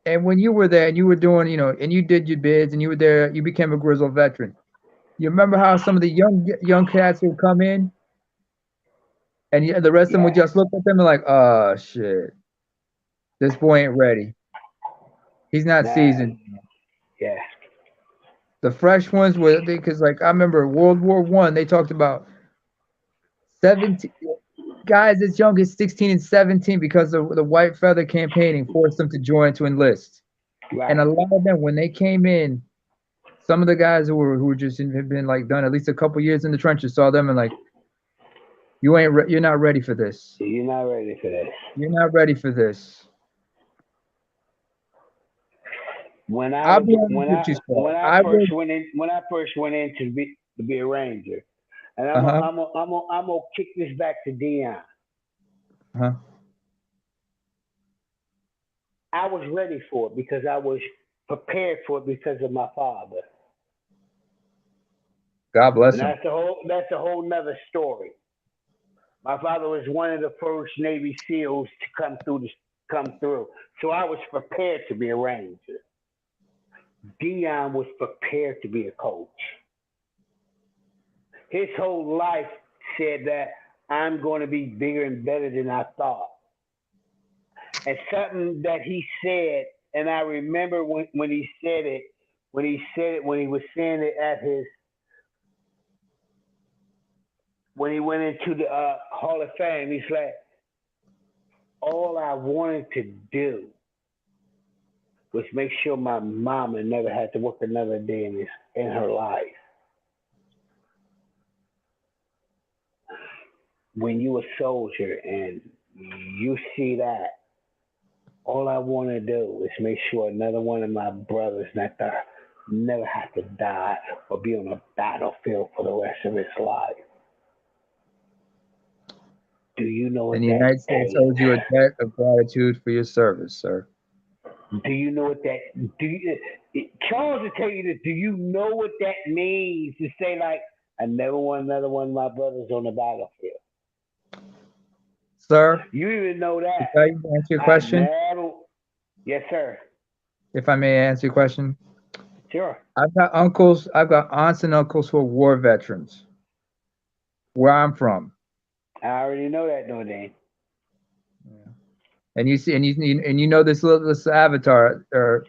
And when you were there and you were doing, you know, and you did your bids and you were there, you became a grizzled veteran. You remember how some of the young cats would come in, and the rest of them would just look at them and like, oh shit, this boy ain't ready. He's not seasoned. Yeah. The fresh ones were, because like I remember World War I, they talked about 17 guys as young as 16 and 17 because of the white feather campaigning forced them to join to enlist. Right. And a lot of them, when they came in, some of the guys who just had been like done at least a couple years in the trenches saw them and like, you're not ready for this. You're not ready for this. You're not ready for this. When I first went in to be a Ranger, and I'm gonna kick this back to Deion. I was ready for it because I was prepared for it because of my father. God bless him. That's a whole nother story. My father was one of the first Navy SEALs to come through. So I was prepared to be a Ranger. Deion was prepared to be a coach. His whole life said that I'm going to be bigger and better than I thought. And something that he said, and I remember when he said it, when he was saying it when he went into the Hall of Fame, he's like, all I wanted to do which makes sure my mama never had to work another day in her life. When you a soldier and you see that, all I want to do is make sure another one of my brothers never have to die or be on a battlefield for the rest of his life. Do you know what And the that United States means? owes you a debt of gratitude for your service, sir. Do you know what that? Charles will tell you this. Do you know what that means to say like, I never want another one of my brothers on the battlefield? Sir, You even know that. if I answer your question, Yes, sir. if I may answer your question, Sure. I've got aunts and uncles who are war veterans. Where I'm from. I already know that, no, Dan. And you know this avatar, so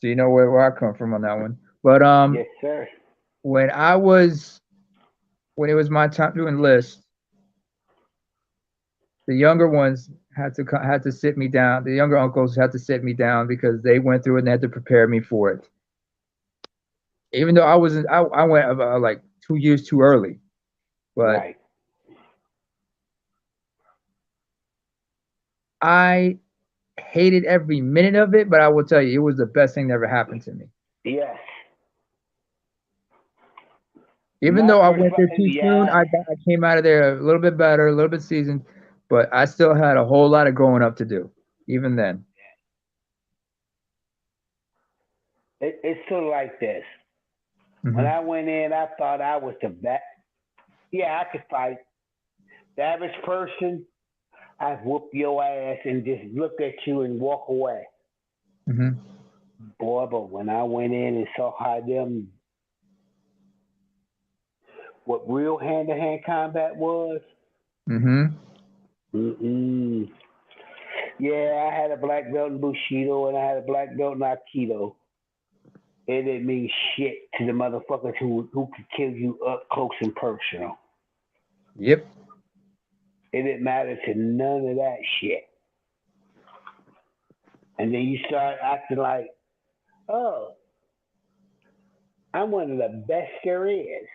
you know where I come from on that one. But yes, sir. When it was my time to enlist, the younger ones had to sit me down. The younger uncles had to sit me down because they went through it and had to prepare me for it. Even though I went like 2 years too early, but right. I hated every minute of it. But I will tell you, it was the best thing that ever happened to me. Yes. Even though I went there too soon, I came out of there a little bit better, a little bit seasoned, but I still had a whole lot of growing up to do, even then. It's sort of like this. Mm-hmm. When I went in, I thought I was the best. Yeah, I could fight. The average person, I'd whoop your ass and just look at you and walk away. Mm-hmm. Boy, but when I went in and saw how what real hand-to-hand combat was. Mm-hmm. Yeah, I had a black belt in Bushido and I had a black belt in Aikido. It didn't mean shit to the motherfuckers who could kill you up close and personal. Yep. It didn't matter to none of that shit. And then you start acting like, oh, I'm one of the best there is.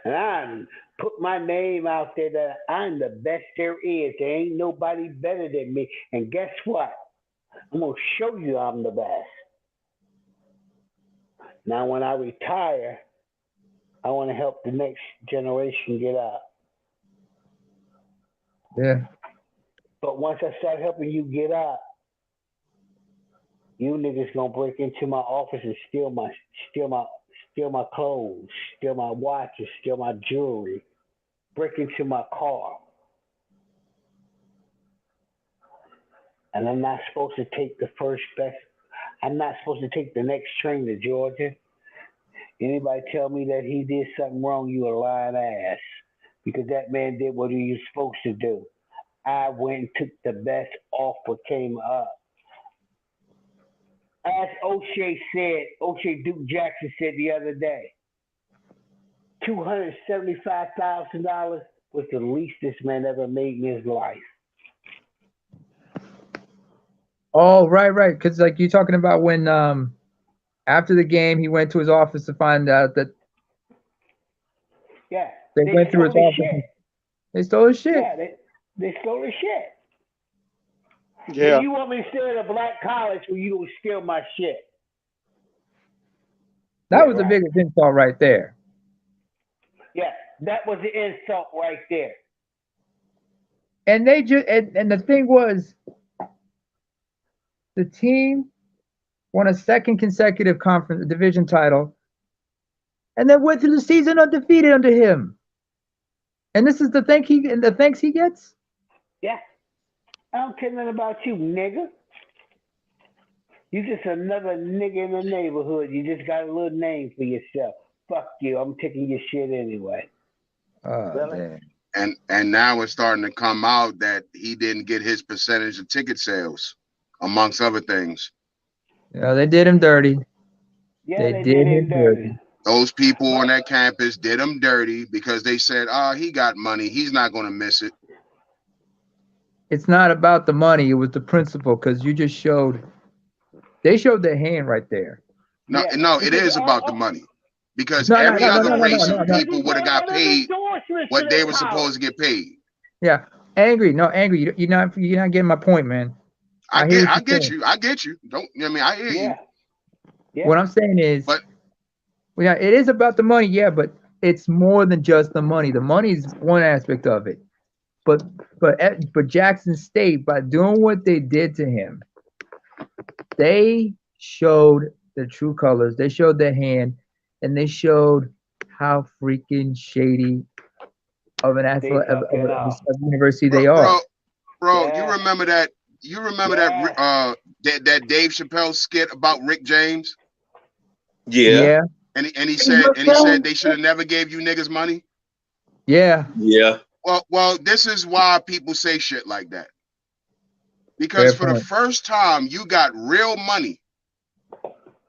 And I put my name out there that I'm the best there is. There ain't nobody better than me. And guess what? I'm going to show you I'm the best. Now, when I retire, I want to help the next generation get out. Yeah. But once I start helping you get out, you niggas gonna break into my office and steal my clothes, steal my watches, steal my jewelry, break into my car. And I'm not supposed to take the first best. I'm not supposed to take the next train to Georgia. Anybody tell me that he did something wrong, you a lying ass. Because that man did what he was supposed to do. I went and took the best offer came up. As O'Shea Duke Jackson said the other day, $275,000 was the least this man ever made in his life. Oh, right. Because like you're talking about when after the game he went to his office to find out that they went through his office. Shit. They stole his shit. Yeah, they stole his shit. Yeah. So you want me to stay at a black college where you don't steal my shit? That was the biggest insult right there. Yeah, that was the insult right there. And they just and the thing was, the team won a second consecutive conference division title, and then went through the season undefeated under him. And this is the thanks he gets. Yeah, I don't care nothing about you, nigga. You just another nigga in the neighborhood. You just got a little name for yourself. Fuck you. I'm taking your shit anyway. Oh, really? Damn. And now it's starting to come out that he didn't get his percentage of ticket sales, amongst other things. Yeah, they did him dirty. Yeah, they did him dirty. Those people on that campus did him dirty because they said, he got money. He's not going to miss it. It's not about the money. It was the principle because you just showed. They showed their hand right there. No, it is about the money because No, no, every no, no, no, other no, race no, of no. people would have got paid what they were supposed to get paid. Yeah, angry. No, angry. You're not getting my point, man. I hear get what you're saying. you. I get you. I hear you. What I'm saying is, yeah, it is about the money, yeah, but it's more than just the money. The money is one aspect of it, but Jackson State, by doing what they did to him, they showed the true colors. They showed their hand, and they showed how freaking shady of an athlete of a university they are. Bro, you remember that? You remember that Dave Chappelle skit about Rick James? Yeah. And he said they should have never gave you niggas money. Yeah. Well, this is why people say shit like that. Because for the first time, you got real money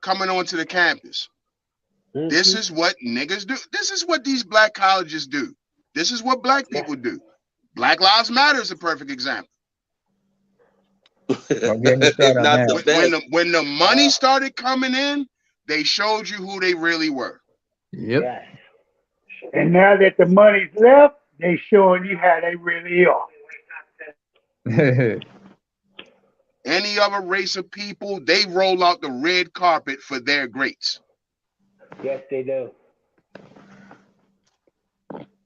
coming onto the campus. This is what niggas do. This is what these black colleges do. This is what black people do. Black Lives Matter is a perfect example. When the money started coming in, they showed you who they really were. Yep. Yes. And now that the money's left, they showing you how they really are. Any other race of people, they roll out the red carpet for their greats. Yes, they do.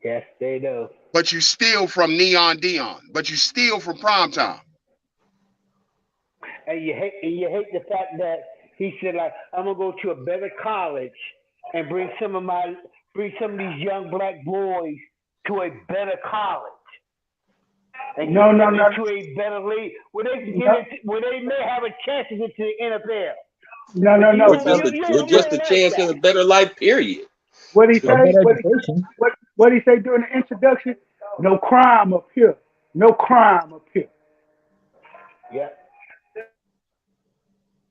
Yes, they do. But you steal from Neon Deion. But you steal from Primetime. And you hate the fact that he said, like, I'm gonna go to a better college and bring some of these young black boys to a better college. And No. to a better league where they may have a chance to get to the NFL. No. Or just a chance at a better life, period. What he say? What he say during the introduction? No crime up here. No crime up here. Yeah.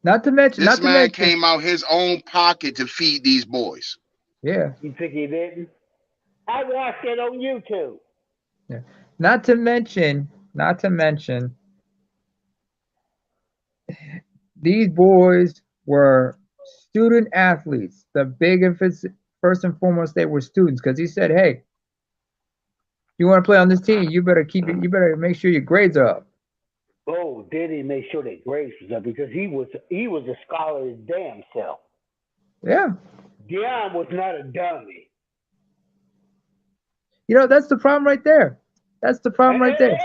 Not to mention, this man came out his own pocket to feed these boys. Yeah. You think he didn't? I watched it on YouTube. Yeah. Not to mention, these boys were student athletes. The big emphasis, first and foremost, they were students because he said, "Hey, you want to play on this team? You better keep it. You better make sure your grades are up." Oh, did he make sure that grades was up? Because he was a scholar his damn self. Yeah. Deion was not a dummy. You know, that's the problem right there. That's the problem right there.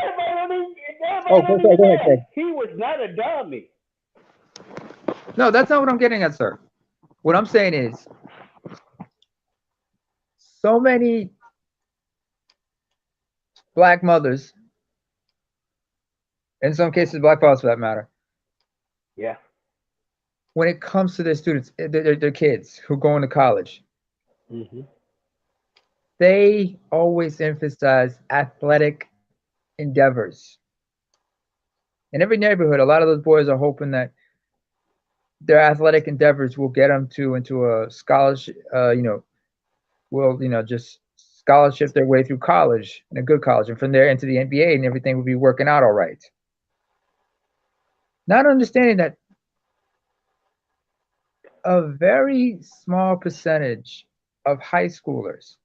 Go ahead. He was not a dummy. No, that's not what I'm getting at, sir. What I'm saying is, so many black mothers, in some cases black fathers for that matter, yeah, when it comes to their students, their kids who go into college, they always emphasize athletic endeavors. In every neighborhood, a lot of those boys are hoping that their athletic endeavors will get them into a scholarship, just scholarship their way through college, in a good college, and from there into the NBA, and everything will be working out all right. Not understanding that a very small percentage of high schoolers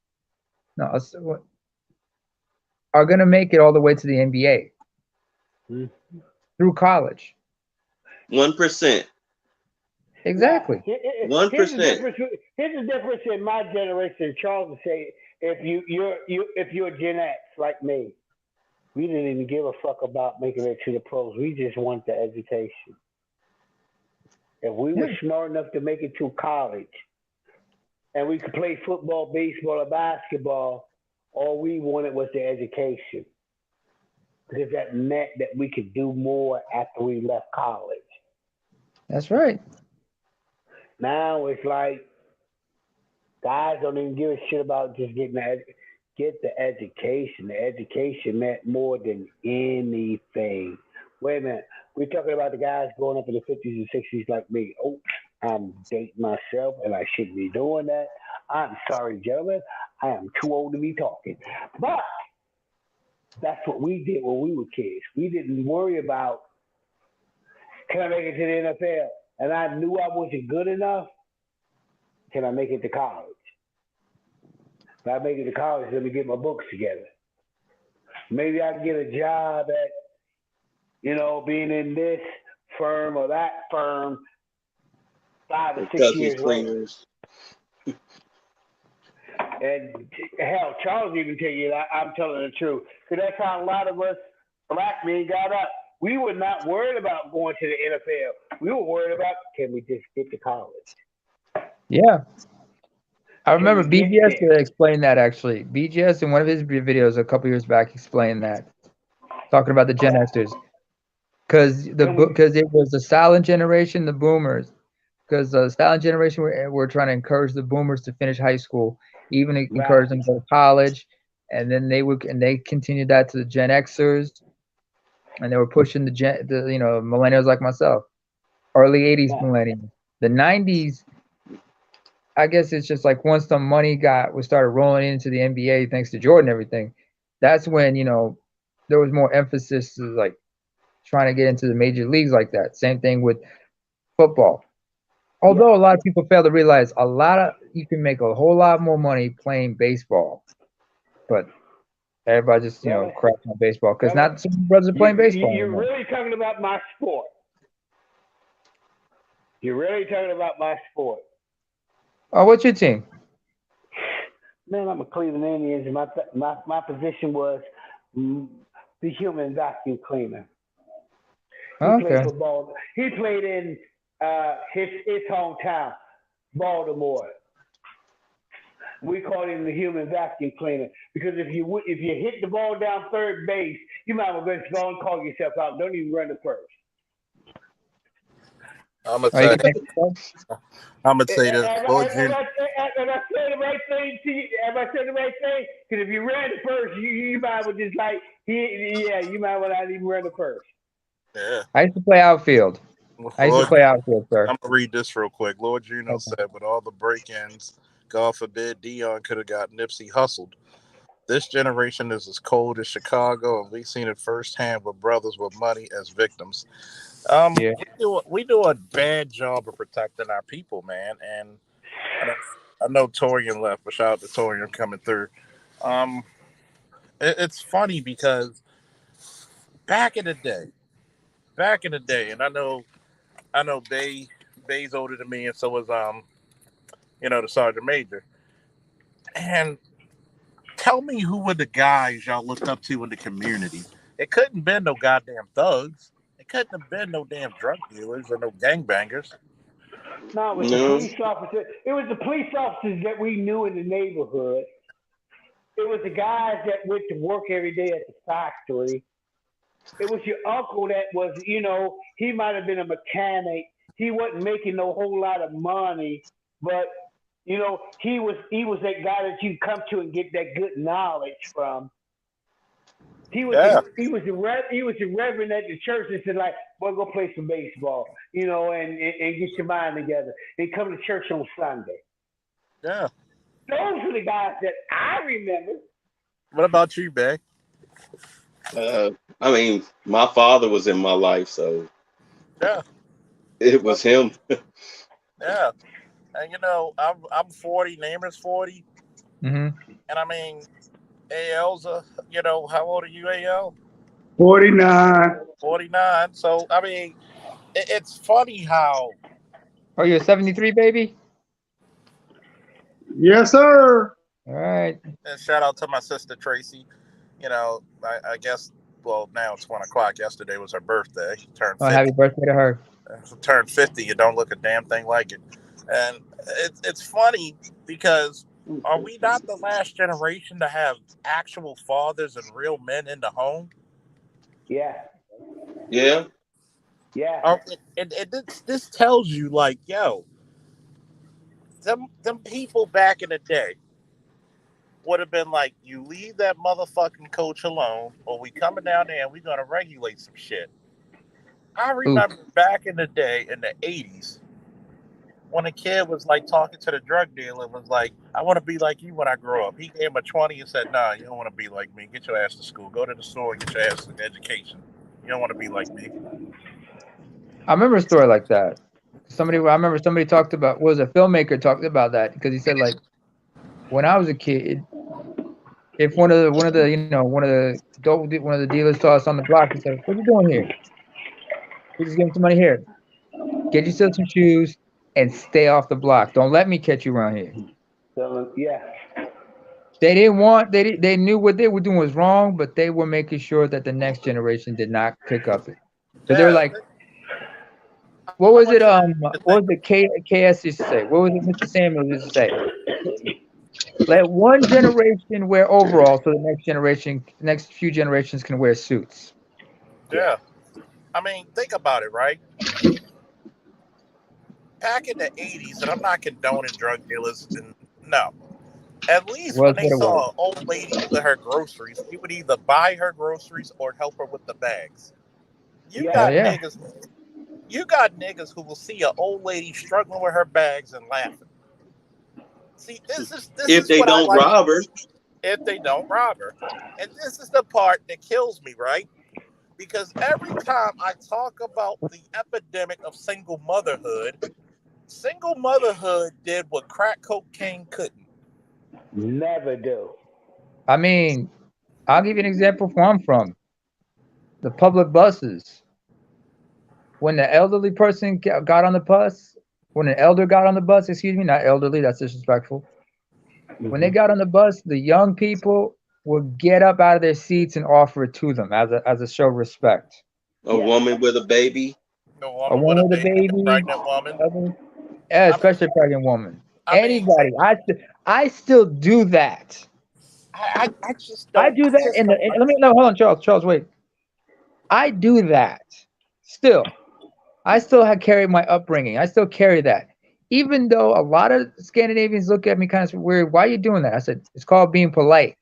are going to make it all the way to the NBA through college. 1%. Exactly. 1%. Here's the difference in my generation. Charles would say, if you're Gen X like me, we didn't even give a fuck about making it to the pros. We just want the education. If we were smart enough to make it to college, and we could play football, baseball, or basketball, all we wanted was the education. Because that meant that we could do more after we left college. That's right. Now it's like guys don't even give a shit about just get the education. The education meant more than anything. Wait a minute. We're talking about the guys growing up in the 50s and 60s like me. Oh, I'm dating myself and I shouldn't be doing that. I'm sorry, gentlemen. I am too old to be talking. But That's what we did when we were kids. We didn't worry about, can I make it to the NFL? And I knew I wasn't good enough. Can I make it to college? If I make it to college, let me get my books together. Maybe I can get a job at, being in this firm or that firm 5 or 6 years later. And hell, Charles even tell you that I'm telling the truth. Because that's how a lot of us black men got up. We were not worried about going to the NFL. We were worried about, can we just get to college? Yeah. I remember BGS explained that actually. BGS in one of his videos a couple years back explained that, talking about the Gen Xers, because it was the silent generation, the boomers, because the silent generation were trying to encourage the boomers to finish high school, even encourage them to go to college, and then they continued that to the Gen Xers, and they were pushing the millennials like myself, early '80s millennials, the '90s. I guess it's just like once the money started rolling into the NBA thanks to Jordan and everything, that's when, there was more emphasis to like trying to get into the major leagues like that. Same thing with football. Although a lot of people fail to realize you can make a whole lot more money playing baseball. But everybody just, craps on baseball because not so many brothers are playing baseball You're anymore. really talking about my sport. You're really talking about my sport. Oh, what's your team? Man, I'm a Cleveland Indians, and my position was the human vacuum cleaner. He played for Baltimore. He played in his hometown, Baltimore. We called him the human vacuum cleaner because if you hit the ball down third base, you might as well go and call yourself out. Don't even run to first. I'm gonna say this. Am I saying the right thing to you? Am I saying the right thing? Because if you ran the first, you might as well just you might as well not even run the first. Yeah. I used to play outfield. Sir. I'm gonna read this real quick. Lord Juno said, with all the break-ins, God forbid Deion could have got Nipsey hustled. This generation is as cold as Chicago, and we've seen it firsthand with brothers with money as victims. We do a bad job of protecting our people, man. And I know Torian left, but shout out to Torian coming through. It's funny because back in the day, and I know Bay's older than me, and so was the Sergeant Major. And tell me who were the guys y'all looked up to in the community? It couldn't have been no goddamn thugs. It couldn't have been no damn drug dealers or no gangbangers. No, it was the police officers. It was the police officers that we knew in the neighborhood. It was the guys that went to work every day at the factory. It was your uncle that was, he might have been a mechanic. He wasn't making no whole lot of money, but he was that guy that you come to and get that good knowledge from. He was the reverend at the church that said, like, boy, go play some baseball, and get your mind together. And come to church on Sunday. Yeah. Those are the guys that I remember. What about you, Bay? I mean, my father was in my life, so it was him. Yeah. And I'm 40, Namer's 40. Mm-hmm. And I mean, AL's how old are you, AL? 49. 49. So I mean, it's funny how. Oh, you're a 73 baby? Yes, sir. All right. And shout out to my sister Tracy. I guess. Well, now it's 1 o'clock. Yesterday was her birthday. Turned 50. Oh, happy birthday to her. Turned 50. You don't look a damn thing like it. And it's funny because are we not the last generation to have actual fathers and real men in the home? Yeah. Yeah. Yeah. And this tells you, like, yo, them people back in the day would have been like, you leave that motherfucking coach alone, or we coming down there and we're gonna regulate some shit. I remember back in the day in the 80s, when a kid was like talking to the drug dealer, was like, "I want to be like you when I grow up." He gave him a 20 and said, "Nah, you don't want to be like me. Get your ass to school. Go to the store and get your ass an education. You don't want to be like me." I remember a story like that. I remember somebody talked about, was a filmmaker talked about that because he said, like, when I was a kid, if one of the dealers saw us on the block, he said, "What are you doing here? We just getting some money here. Get yourself some shoes and stay off the block. Don't let me catch you around here." So yeah. They didn't want. They knew what they were doing was wrong, but they were making sure that the next generation did not pick up it. So they were like, "What was it? What was the KS used to say? What was it Mr. Samuels used to say? Let one generation wear overalls, so the next few generations can wear suits." Yeah. I mean, think about it, right? Back in the 80s, and I'm not condoning drug dealers, and no. At least when they saw an old lady with her groceries, you would either buy her groceries or help her with the bags. You got niggas who will see an old lady struggling with her bags and laughing. See, this if is they what don't I like. rob her. If they don't rob her. And this is the part that kills me, right? Because every time I talk about the epidemic of single motherhood did what crack cocaine couldn't. Never do. I mean, I'll give you an example of where I'm from. The public buses. When the elderly person got on the bus, when an elder got on the bus, excuse me, not elderly, that's disrespectful. When they got on the bus, the young people would get up out of their seats and offer it to them as a show of respect. A woman with a baby. A woman with a baby, pregnant woman. Yeah, especially a pregnant woman. Anybody. I still do that. I just don't. I do that. Hold on, Charles, wait. I do that still. I still carry my upbringing. I still carry that. Even though a lot of Scandinavians look at me kind of weird, why are you doing that? I said, it's called being polite.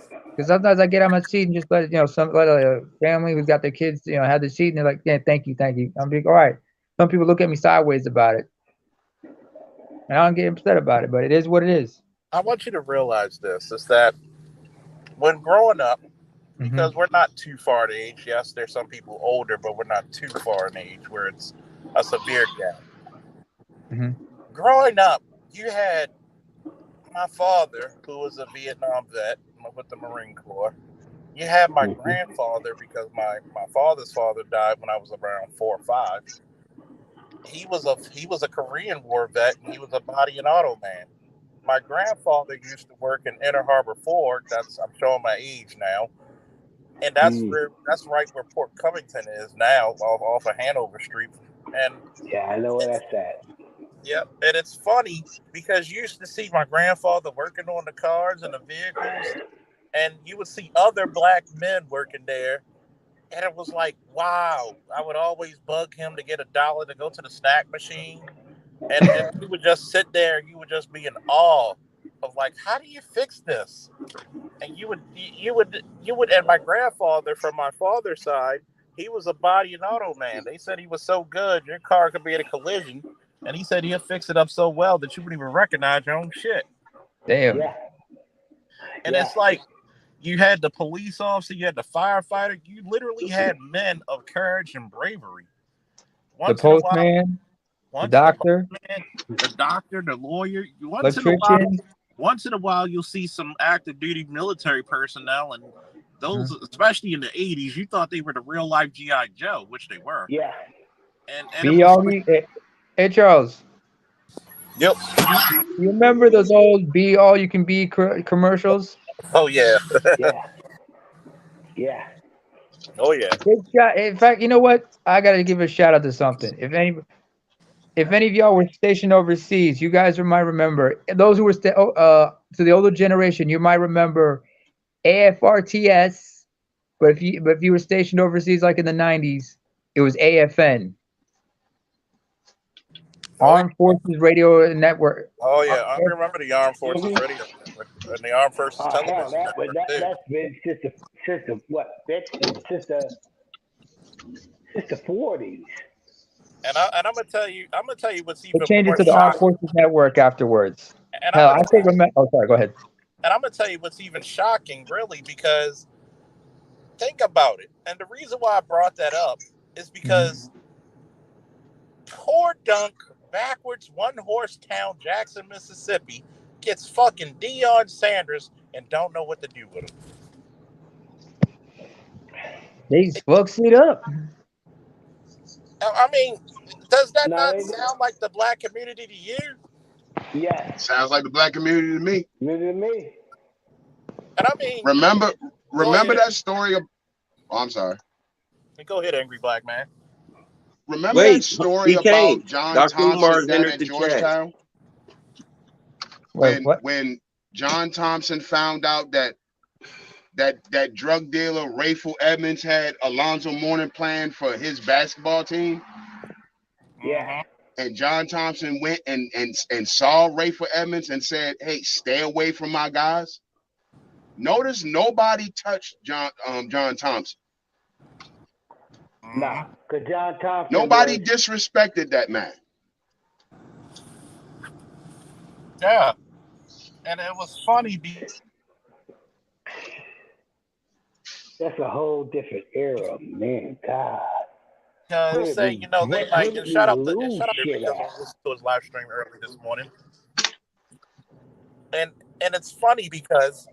Because sometimes I get on my seat and just let a family who's got their kids, have the seat, and they're like, "Yeah, thank you." I'm like, all right. Some people look at me sideways about it, and I don't get upset about it, but it is what it is. I want you to realize this: is that when growing up, because we're not too far in age. Yes, there's some people older, but we're not too far in age where it's a severe gap. Growing up, you had my father, who was a Vietnam vet with the Marine Corps. You had my grandfather, because my father's father died when I was around 4 or 5. He was a Korean War vet, and he was a body and auto man. My grandfather used to work in Inner Harbor Ford. I'm showing my age now. And that's right where Port Covington is now, off of Hanover Street. And yeah, I know where that's at. Yep, and it's funny because you used to see my grandfather working on the cars and the vehicles, and you would see other black men working there, and it was like, wow. I would always bug him to get $1 to go to the snack machine, and he would just sit there, and you would just be in awe of like, how do you fix this? And you would, and my grandfather from my father's side, he was a body and auto man. They said he was so good, your car could be in a collision, and he said he'll fix it up so well that you wouldn't even recognize your own shit. Damn. Yeah. And it's like, you had the police officer, you had the firefighter, you literally had men of courage and bravery. The postman, the doctor, the lawyer. electrician. Once in a while, you'll see some active duty military personnel, and those, especially in the 80s, you thought they were the real life G.I. Joe, which they were. Yeah. Hey, Charles. Yep. You remember those old "Be All You Can Be" commercials? Oh yeah. Yeah. Oh yeah. In fact, you know what? I gotta give a shout out to something. If any of y'all were stationed overseas, you guys might remember. Those who were to the older generation, you might remember AFRTS. But if you were stationed overseas, like in the 90s, it was AFN. Armed Forces Radio Network. Oh yeah, I remember the Armed Forces Radio Network and the Armed Forces Television Network. That's been since the 40s. And I'm gonna tell you what's They even changed it more to the Armed shocking. Forces Network afterwards. And Hell, I say remember. Oh, sorry. Go ahead. And I'm gonna tell you what's even shocking, really, because think about it. And the reason why I brought that up is because poor dunk backwards one horse town Jackson, Mississippi gets fucking Deion Sanders and don't know what to do with him. They fucks it up. I mean, does that not sound like the black community to you? Yeah. Sounds like the black community to me. Community to me. And I mean, Remember ahead. that story of? Oh, I'm sorry. Go ahead, angry black man. Remember that story about John Dr. Thompson Umar down entered at the chat. Georgetown? Wait, what? When John Thompson found out that drug dealer Rayful Edmonds had Alonzo Mourning planned for his basketball team. Yeah. And John Thompson went and saw Rayful Edmonds and said, "Hey, stay away from my guys." Notice nobody touched John Thompson. Nah, because John Thompson. Nobody disrespected that man. Yeah. And it was funny because that's a whole different era, man. God. Because say, you know, they like, and shout out to because I listened to his live stream early this morning. And it's funny because,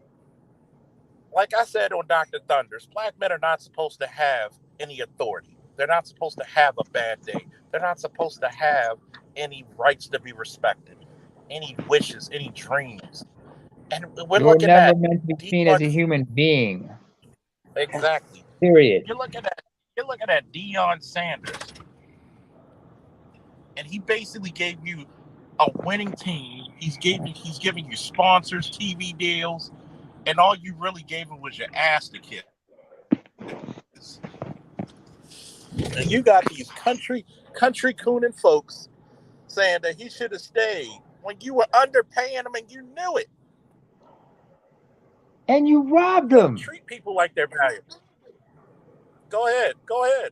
like I said on Dr. Thunders, black men are not supposed to have any authority. They're not supposed to have a bad day. They're not supposed to have any rights to be respected, any wishes, any dreams. And we're You're looking never at meant to be seen as a human being. Exactly. Period. You're looking at Deion Sanders, and he basically gave you a winning team. He's giving you sponsors, TV deals, and all you really gave him was your ass to kiss. And you got these country cooning folks saying that he should have stayed when you were underpaying him and you knew it. And you robbed him. Treat people like they're valuable. Go ahead.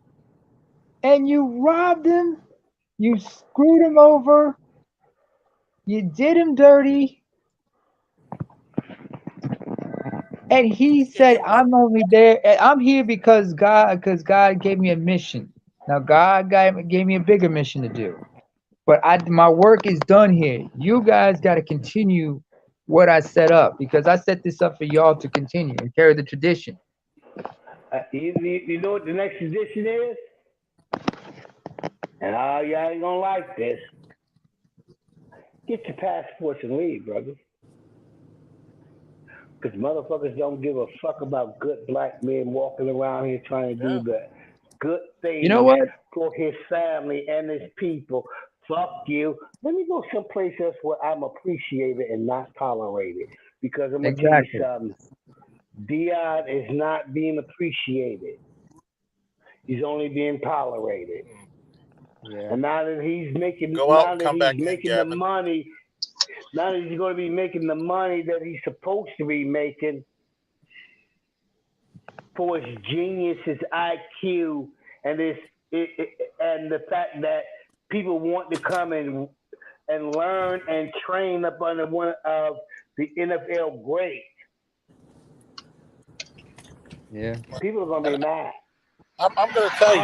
And you robbed him. You screwed him over. You did him dirty. And he said, I'm only there. I'm here because God gave me a mission. Now God gave me a bigger mission to do. But my work is done here. You guys got to continue what I set up, because I set this up for y'all to continue and carry the tradition. You know what the next tradition is? And y'all ain't gonna like this. Get your passports and leave, brother. Because motherfuckers don't give a fuck about good black men walking around here trying to do the good thing, you know what, for his family and his people. Fuck you. Let me go someplace else where I'm appreciated and not tolerated. Because I'm going to tell you something. Deion is not being appreciated. He's only being tolerated. Yeah. And now that he's making, the money, now that he's going to be making the money that he's supposed to be making for his genius, his IQ, and and the fact that people want to come and learn and train up under one of the NFL greats. Yeah. People are going to be mad. I'm going to tell you.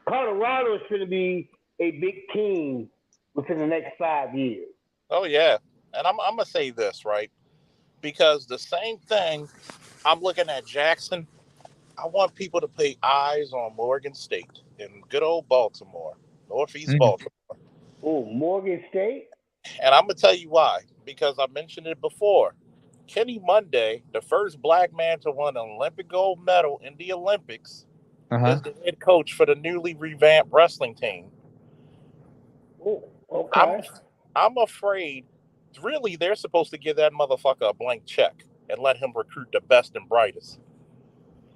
Colorado is going to be a big team within the next 5 years. Oh, yeah. And I'm going to say this, right? Because the same thing, I'm looking at Jackson. I want people to pay eyes on Morgan State in good old Baltimore, Northeast Baltimore. Oh, Morgan State? And I'm going to tell you why. Because I mentioned it before. Kenny Monday, the first black man to win an Olympic gold medal in the Olympics, is the head coach for the newly revamped wrestling team. Oh, okay. I'm afraid, really, they're supposed to give that motherfucker a blank check and let him recruit the best and brightest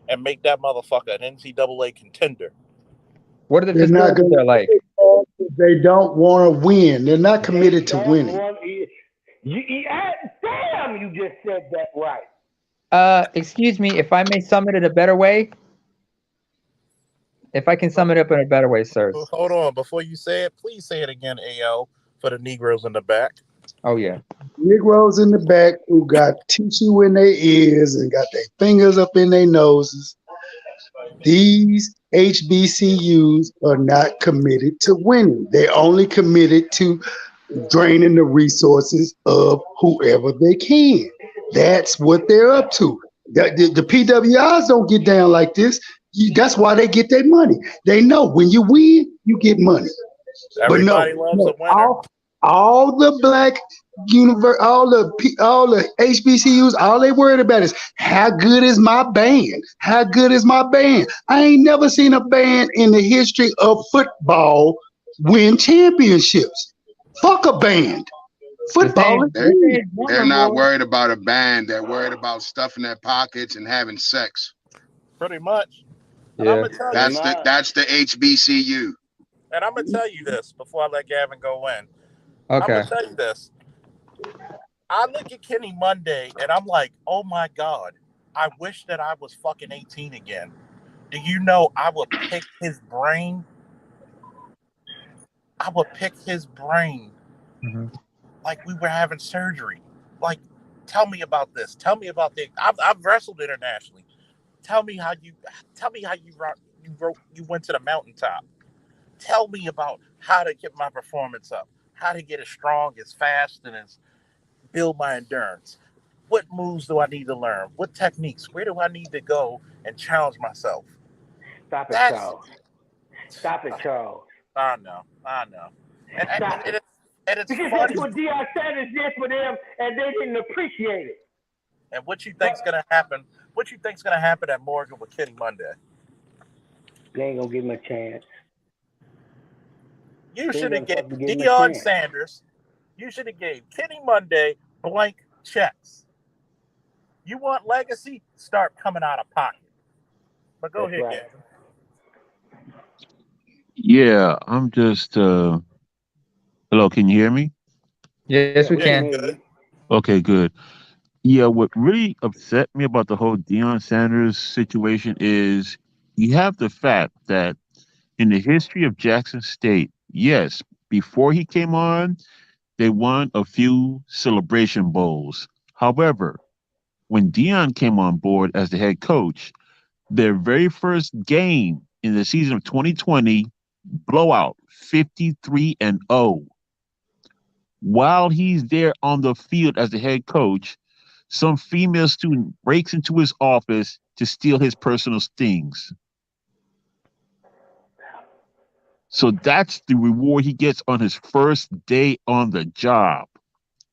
and make that motherfucker an NCAA contender. What are the facilities there like? They don't want to win. They're not committed to winning. Damn, you just said that right. Excuse me, if I may sum it in a better way. If I can sum it up in a better way, sir. Hold on. Before you say it, please say it again, AL, for the Negroes in the back. Oh, yeah. Negroes in the back who got tissue in their ears and got their fingers up in their noses. These HBCUs are not committed to winning. They're only committed to draining the resources of whoever they can. That's what they're up to. The PWIs don't get down like this. That's why they get their money. They know when you win, you get money. Everybody loves a winner. All the black all the HBCUs, all they worried about is how good is my band? How good is my band? I ain't never seen a band in the history of football win championships. Fuck a band. Football is They're not worried about a band. They're worried about stuffing their pockets and having sex. Pretty much. And I'm gonna tell That's the HBCU. And I'm gonna tell you this before I let Gavin go in. Okay. I'm gonna tell you this. I look at Kenny Monday and I'm like, oh my God, I wish that I was fucking 18 again. Do you know I would pick his brain? I would pick his brain like we were having surgery. Like, tell me about this. Tell me about the. I've wrestled internationally. Tell me how you went to the mountaintop. Tell me about how to get my performance up, how to get as strong, as fast, and as build my endurance. What moves do I need to learn? What techniques? Where do I need to go and challenge myself? Stop it, Charles. Stop it, Charles. I know. And it's because funny. that's what Deion Sanders did for them, and they didn't appreciate it. And what you think's gonna happen? What you think's gonna happen at Morgan with Kenny Monday? They ain't gonna give him a chance. You should have gave Deion Sanders. You should have gave Kenny Monday blank checks. You want legacy? Start coming out of pocket. But go ahead, Gavin. Yeah, I'm just. Hello, can you hear me? Yes, we can. Okay, good. Yeah, what really upset me about the whole Deion Sanders situation is you have the fact that in the history of Jackson State, yes, before he came on, they won a few celebration bowls. However, when Deion came on board as the head coach, their very first game in the season of 2020, blowout, 53-0. While he's there on the field as the head coach, some female student breaks into his office to steal his personal things. So that's the reward he gets on his first day on the job.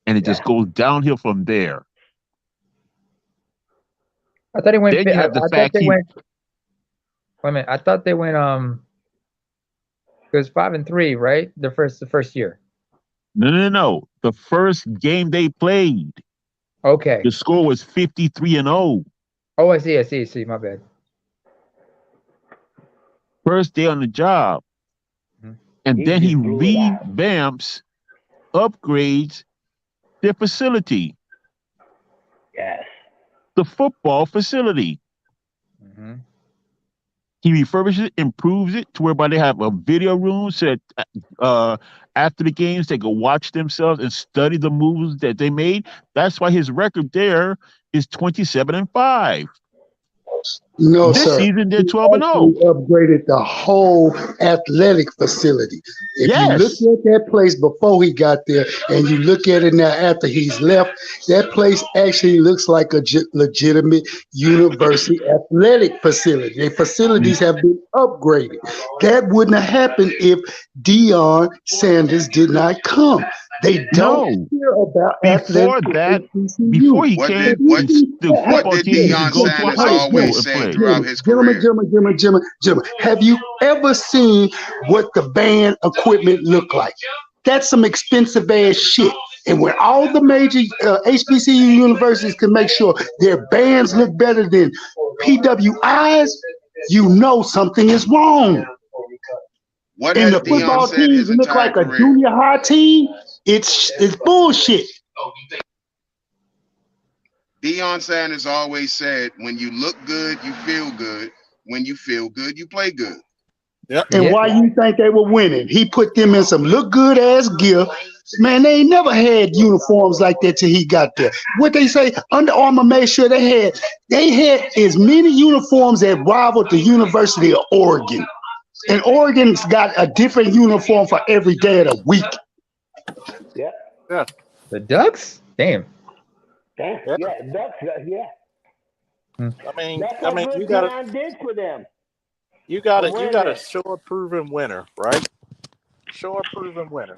And it just goes downhill from there. I thought he went. Then you have the I fact thought they he, went. Wait a minute. I thought they went. It was 5-3, right? The first year. No. The first game they played. Okay. The score was 53-0. Oh, I see. My bad. First day on the job. And then he revamps, upgrades their facility. Yes. The football facility. He refurbishes it, improves it to whereby they have a video room so that after the games they go watch themselves and study the moves that they made. That's why his record there is 27-5. No, this sir. season they're He 12-0. upgraded the whole athletic facility. If you look at that place before he got there and you look at it now after he's left, that place actually looks like a legitimate university athletic facility. Their facilities have been upgraded. That wouldn't have happened if Deion Sanders did not come. They don't care about before that. Before he came, the football team used to go to a high school and play. Gentlemen, have you ever seen what the band equipment look like? That's some expensive ass shit. And when all the major HBCU universities can make sure their bands look better than PWIs, you know something is wrong. And the football teams look like a junior high team. It's bullshit. Deion Sanders always said, when you look good, you feel good. When you feel good, you play good. Yep. And why you think they were winning? He put them in some look good ass gear. Man, they ain't never had uniforms like that till he got there. What they say, Under Armour made sure they had as many uniforms that rivaled the University of Oregon. And Oregon's got a different uniform for every day of the week. Yeah. Yeah. The Ducks? Damn. Yeah. That's yeah. I mean, That's what you good gotta, Deion did for them. you gotta, you Awareness. gotta show a proven winner, right? Show a proven winner.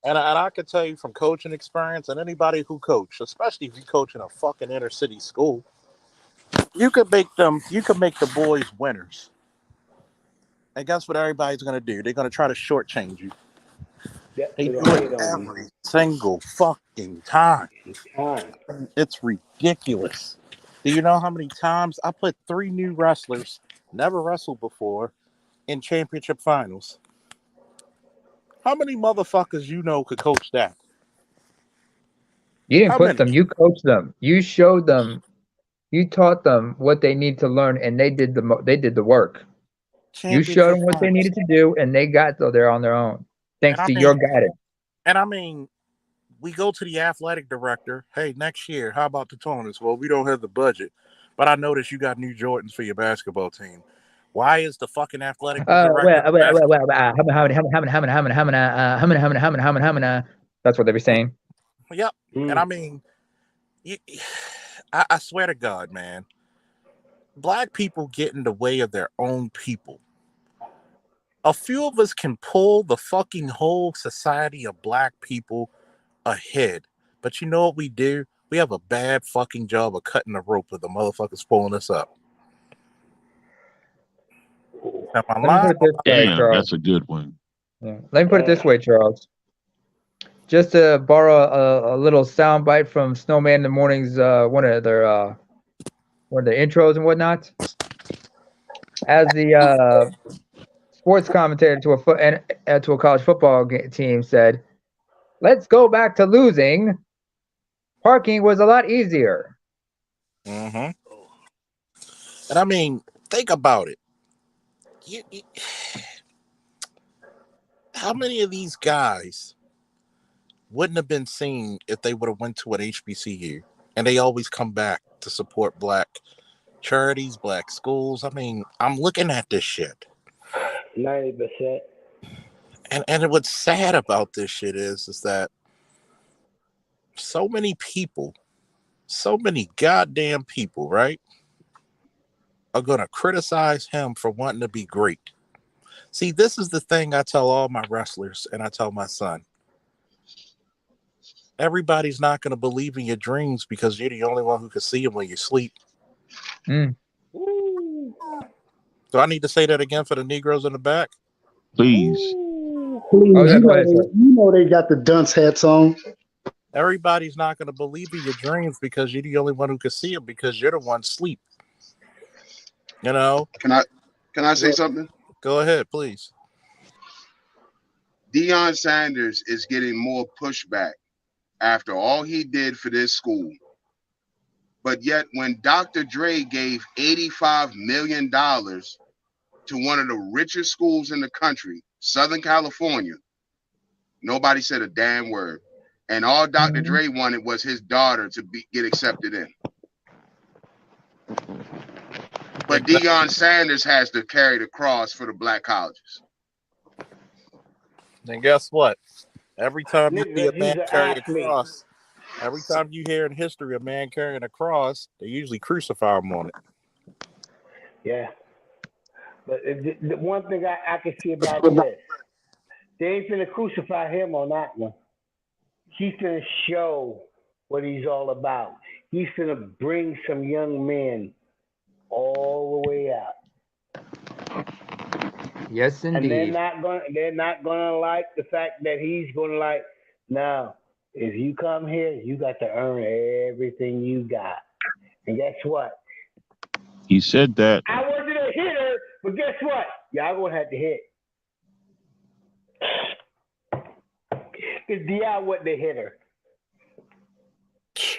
And I can tell you from coaching experience, and anybody who coach, especially if you coach in a fucking inner city school, you could make the boys winners. And guess what everybody's gonna do? They're gonna try to shortchange you. Yeah, They they're do gonna it hate on every single fucking time. Time. It's ridiculous. Do you know how many times I put 3 new wrestlers, never wrestled before, in championship finals? How many motherfuckers you know could coach that? You didn't How put many? them. You coached them. You showed them. You taught them what they need to learn, and they did the work. You showed Championship them what they finals. needed to do, and they got there on their own, thanks And I to mean, your guidance. and I mean, we go to the athletic director. Hey, next year, how about the tournaments? Well, we don't have the budget, but I noticed you got new Jordans for your basketball team. Why is the fucking athletic director? That's what they were saying. Yep. And I mean, I swear to God, man, black people get in the way of their own people. A few of us can pull the fucking whole society of black people ahead. But you know what we do? We have a bad fucking job of cutting the rope with the motherfuckers pulling us up. Am I Let me lying? put it this way, Damn, Charles. that's a good one. Yeah. Let me put it this way, Charles. Just to borrow a little soundbite from Snowman in the Morning's one of their intros and whatnot. As the sports commentator to a college football team said, "Let's go back to losing. Parking was a lot easier." Mm-hmm. And I mean, think about it. How many of these guys wouldn't have been seen if they would have went to an HBCU? And they always come back to support black charities, black schools. I mean, I'm looking at this shit. 90%. And what's sad about this shit is that so many people, so many goddamn people, right, are going to criticize him for wanting to be great. See, this is the thing I tell all my wrestlers and I tell my son. Everybody's not going to believe in your dreams because you're the only one who can see them when you sleep. Mm. Do I need to say that again for the Negroes in the back? Please. Please, Oh, yeah, go ahead, you know they got the dunce hats on. Everybody's not going to believe in your dreams because you're the only one who can see them because you're the one sleep. You know? Can I say something? Go ahead, please. Deion Sanders is getting more pushback after all he did for this school. But yet when Dr. Dre gave $85 million to one of the richest schools in the country, Southern California, nobody said a damn word. And all Dr. Dre wanted was his daughter to get accepted in. But Deion Sanders has to carry the cross for the black colleges. Then guess what? Every time you see a man He's an carry a athlete. cross, every time you hear in history a man carrying a cross, they usually crucify him on it. Yeah. But the one thing I can see about this, they ain't gonna crucify him on that one. He's gonna show what he's all about. He's gonna bring some young men all the way out. Yes, And indeed. they're not gonna like the fact that he's gonna like, now, if you come here, you got to earn everything you got. And guess what? He said that. I wasn't a hitter, but guess what? Y'all gonna have to hit. Because Deion wasn't a hitter.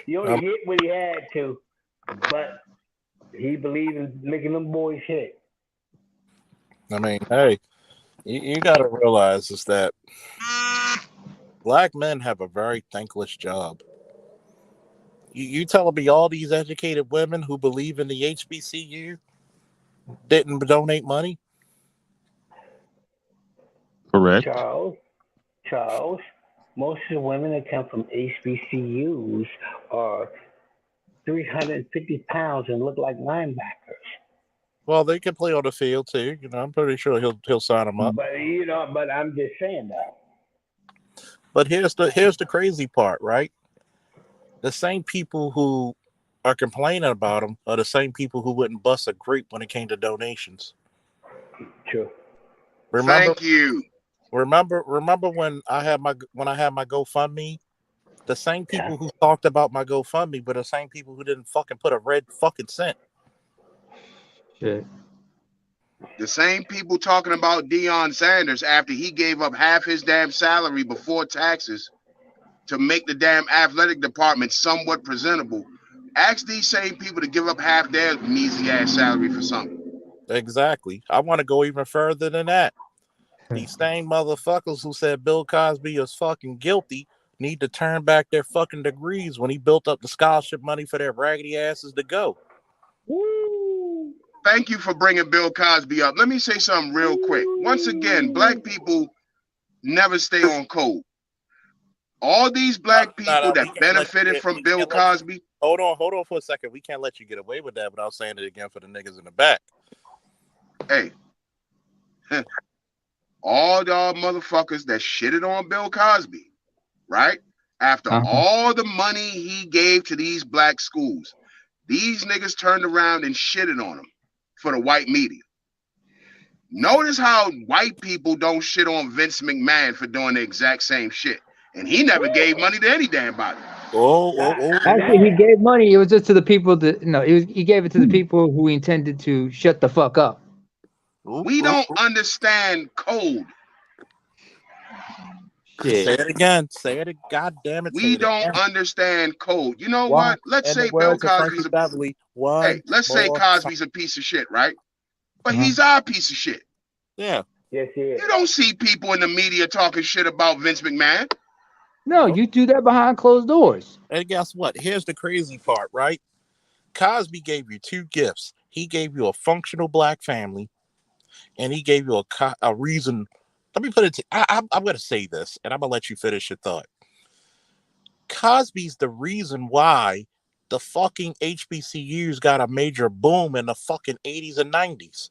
He only hit when he had to, but he believed in making them boys hit. I mean, hey, you got to realize is that black men have a very thankless job. You telling me all these educated women who believe in the HBCU didn't donate money? Correct. Charles, most of the women that come from HBCUs are 350 pounds and look like linebackers. Well, they can play on the field too. I'm pretty sure he'll sign them up. But I'm just saying that. But here's the crazy part, right? The same people who are complaining about them are the same people who wouldn't bust a grape when it came to donations. True. Remember? Thank you. Remember when I had my GoFundMe? The same people who talked about my GoFundMe, but the same people who didn't fucking put a red fucking cent. Shit. The same people talking about Deion Sanders after he gave up half his damn salary before taxes to make the damn athletic department somewhat presentable. Ask these same people to give up half their measly ass salary for something. Exactly. I want to go even further than that. These same motherfuckers who said Bill Cosby is fucking guilty need to turn back their fucking degrees when he built up the scholarship money for their raggedy asses to go. Woo. Thank you for bringing Bill Cosby up. Let me say something real quick. Once again, black people never stay on code. All these black people that benefited from Bill Cosby. Hold on for a second. We can't let you get away with that without saying it again for the niggas in the back. Hey, all y'all motherfuckers that shitted on Bill Cosby, right? After all the money he gave to these black schools, these niggas turned around and shitted on him for the white media. Notice how white people don't shit on Vince McMahon for doing the exact same shit. And he never gave money to any damn body. Actually, he gave money. It was just to the people that he gave it to the people who he intended to shut the fuck up. We don't understand code. Shit. Say it again. Say it. God damn it. We don't understand code. You know One, what? Let's in the say Bill words of Frankie Cosby's Beverly, hey, let's say Cosby's a piece of shit, right? But he's our piece of shit. Yeah. Yes, he is. You don't see people in the media talking shit about Vince McMahon. No, you do that behind closed doors. And guess what? Here's the crazy part, right? Cosby gave you two gifts. He gave you a functional black family, and he gave you a reason. Let me put it I'm going to say this, and I'm going to let you finish your thought. Cosby's the reason why the fucking HBCUs got a major boom in the fucking 80s and 90s.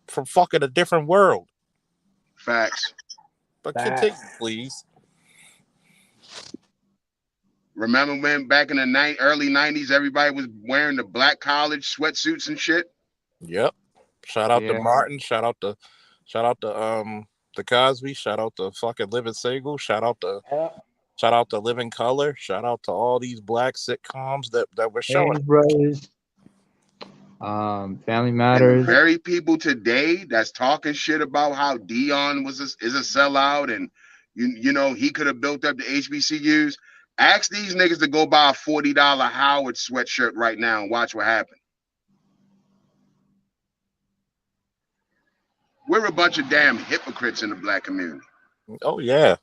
From fucking a different world. Facts. But continue, please. Remember when back in the early 90s, everybody was wearing the black college sweatsuits and shit? Yep. Shout out to Martin. Shout out to Cosby. Shout out to fucking Living Single. Shout out to Living Color. Shout out to all these black sitcoms that were showing. Band Brothers. Family Matters. And the very people today that's talking shit about how Deion is a sellout and you know he could have built up the HBCUs. Ask these niggas to go buy a $40 Howard sweatshirt right now and watch what happens. We're a bunch of damn hypocrites in the black community. Oh yeah.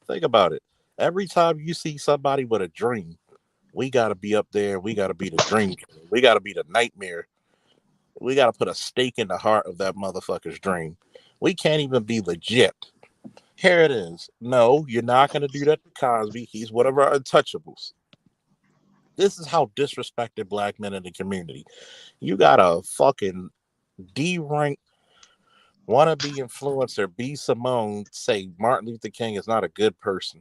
Think about it. Every time you see somebody with a dream, we got to be up there. We got to be the dream. We got to be the nightmare. We got to put a stake in the heart of that motherfucker's dream. We can't even be legit. Here it is. No, you're not going to do that to Cosby. He's one of our untouchables. This is how disrespected black men in the community. You got a fucking D-rank wannabe influencer, B. Simone, say Martin Luther King is not a good person.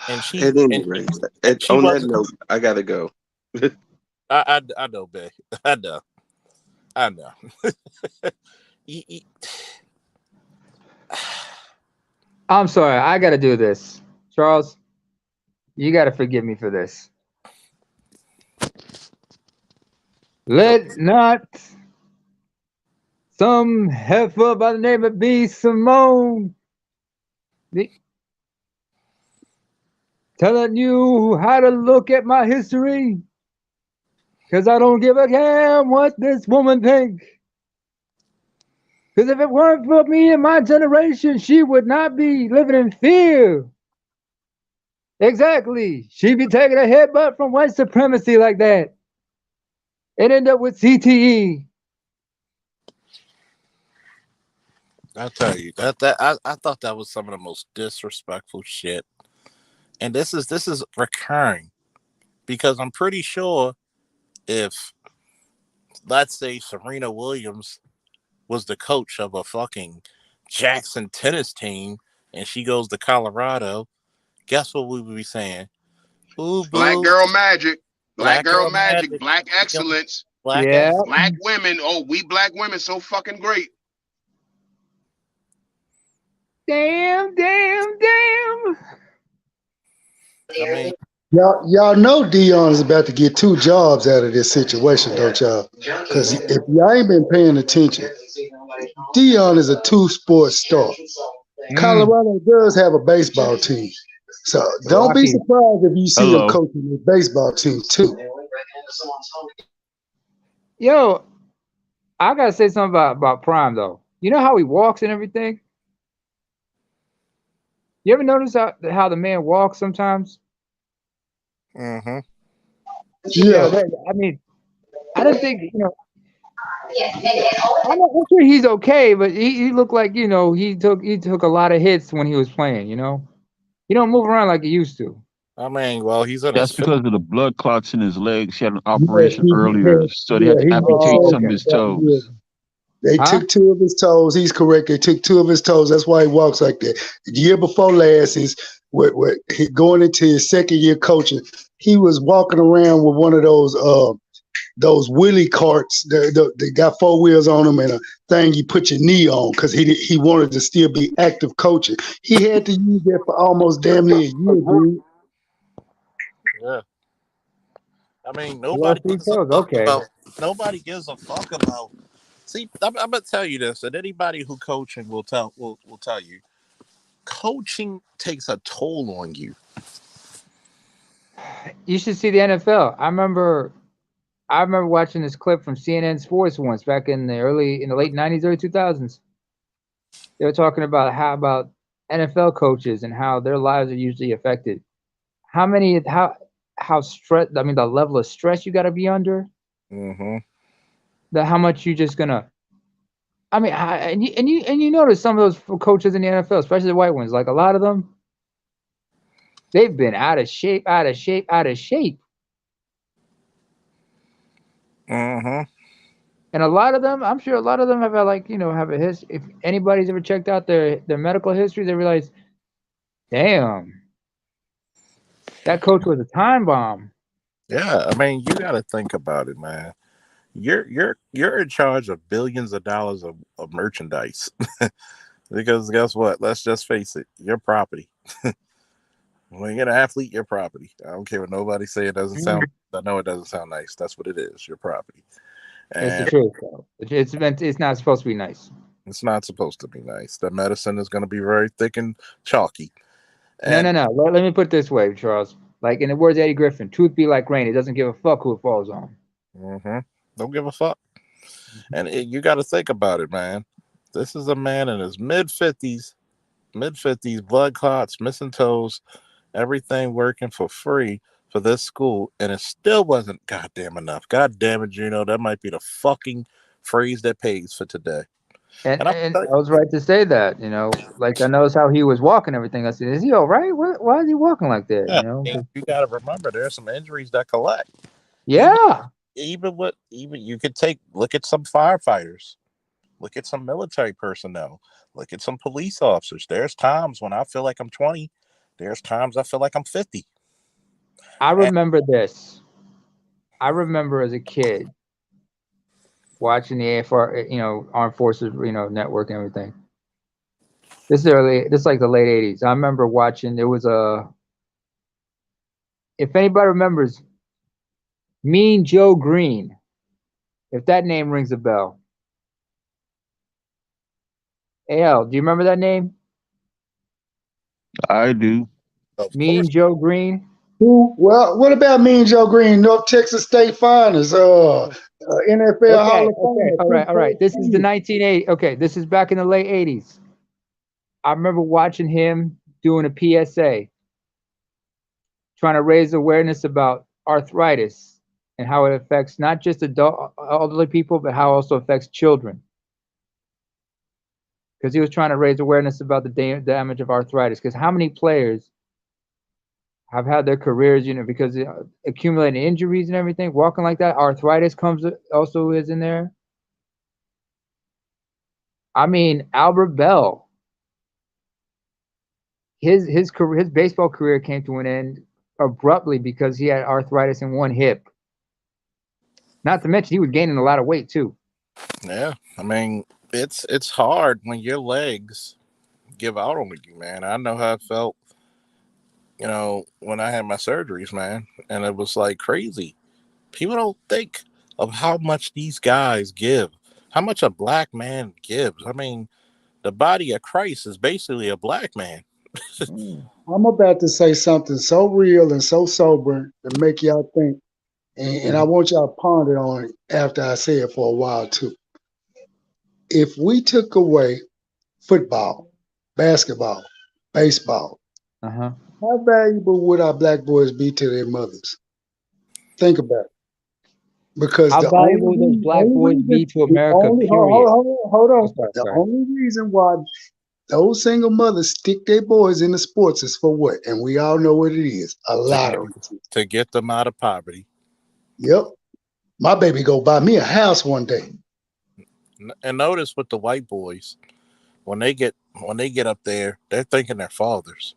And she, at any rate, on that note, I gotta go. I know, babe. I know. I'm sorry. I got to do this. Charles, you got to forgive me for this. Let not some heifer by the name of B. Simone telling you how to look at my history. Because I don't give a damn what this woman thinks. Because if it weren't for me and my generation, she would not be living in fear. Exactly. She'd be taking a headbutt from white supremacy like that. And end up with CTE. I tell you I thought that was some of the most disrespectful shit. And this is recurring because I'm pretty sure if, let's say, Serena Williams was the coach of a fucking Jackson tennis team and she goes to Colorado, guess what we would be saying? Ooh, Black boo. girl magic. Black Black girl girl magic. magic. Black excellence. Black Yeah. Black women. Oh, we black women so fucking great. Damn. I mean, Y'all know Deion is about to get 2 jobs out of this situation, don't y'all? Because if y'all ain't been paying attention, Deion is a 2-sport star. Colorado does have a baseball team. So don't be surprised if you see him Hello. coaching the baseball team too. Yo, I gotta say something about Prime though. You know how he walks and everything? You ever notice how the man walks sometimes? mm-hmm. Yeah. I mean, I didn't think, I'm sure he's okay, but he looked like, he took a lot of hits when he was playing, He don't move around like he used to. I mean, well, he's in That's his because of the blood clots in his legs. He had an Yeah, operation earlier, so they had to he amputate had some of his toes. yeah. They took 2 of his toes. He's correct. They took 2 of his toes. That's why he walks like that. The year before last is going into his second year coaching. He was walking around with one of those wheelie carts. They got 4 wheels on them and a thing you put your knee on because he wanted to still be active coaching. He had to use that for almost damn near a year, dude. Yeah. I mean, nobody gives a fuck about. Nobody gives a fuck about. See, I'm gonna tell you this, and anybody who coaching will tell you, coaching takes a toll on you. You should see the NFL. I remember watching this clip from CNN Sports once back in the late 90s, early 2000s. They were talking about about NFL coaches and how their lives are usually affected. How stress, I mean, the level of stress you got to be under, Mm-hmm. how much you just gonna, I mean, and you notice some of those coaches in the NFL, especially the white ones, like a lot of them, they've been out of shape. Mm-hmm. And a lot of them, I'm sure a lot of them have have a history. If anybody's ever checked out their medical history, they realize, damn, that coach was a time bomb. Yeah, I mean, you got to think about it, man. You're in charge of billions of dollars of merchandise. Because guess what? Let's just face it, your property. When you're an athlete, your property. I don't care what nobody say. It doesn't sound. I know it doesn't sound nice. That's what it is. Your property. It's the And truth, though. It's not supposed to be nice. it's not supposed to be nice. The medicine is going to be very thick and chalky. No. And Let me put it this way, Charles. Like in the words of Eddie Griffin, truth be like rain. It doesn't give a fuck who it falls on. don't give a fuck. And you got to think about it, man. This is a man in his mid 50s, blood clots, missing toes, everything working for free for this school, and it still wasn't goddamn enough. God damn it, Gino, that might be the fucking phrase that pays for today. And I was right to say that, like I noticed how he was walking everything. I said, is he all right? Why is he walking like that? Yeah, you got to remember there's some injuries that collect. Yeah. Even you could look at some firefighters, look at some military personnel, look at some police officers. There's times when I feel like I'm 20. There's times I feel like I'm 50. I remember this. I remember as a kid watching the AFR, Armed Forces, network and everything. This is like the late 80s. I remember watching, there was if anybody remembers Mean Joe Green, if that name rings a bell. AL, do you remember that name? I do. Mean Joe Green? Who? Well, what about me and Joe Green, North Texas State Finals, NFL Hall Okay, of okay, Famer? all right. This is the 1980. Okay, this is back in the late 80s. I remember watching him doing a PSA, trying to raise awareness about arthritis and how it affects not just elderly people, but how it also affects children. Because he was trying to raise awareness about the damage of arthritis. Because how many players have had their careers, because accumulating injuries and everything, walking like that, arthritis also is in there. I mean, Albert Bell, his career, his baseball career came to an end abruptly because he had arthritis in one hip. Not to mention he was gaining a lot of weight too. Yeah, I mean, it's hard when your legs give out on you, man. I know how it felt, when I had my surgeries, man, and it was like crazy. People don't think of how much these guys give, how much a black man gives. I mean, the body of Christ is basically a black man. I'm about to say something so real and so sober to make y'all think, and I want y'all to ponder on it after I say it for a while too. If we took away football, basketball, baseball, how valuable would our black boys be to their mothers? Think about it. Because how valuable would those black boys be to America, period? Hold on. The only reason why those single mothers stick their boys in the sports is for what? And we all know what it is. A lottery. To get them out of poverty. Yep. My baby go buy me a house one day. And notice with the white boys, when they get up there, they're thinking they're fathers.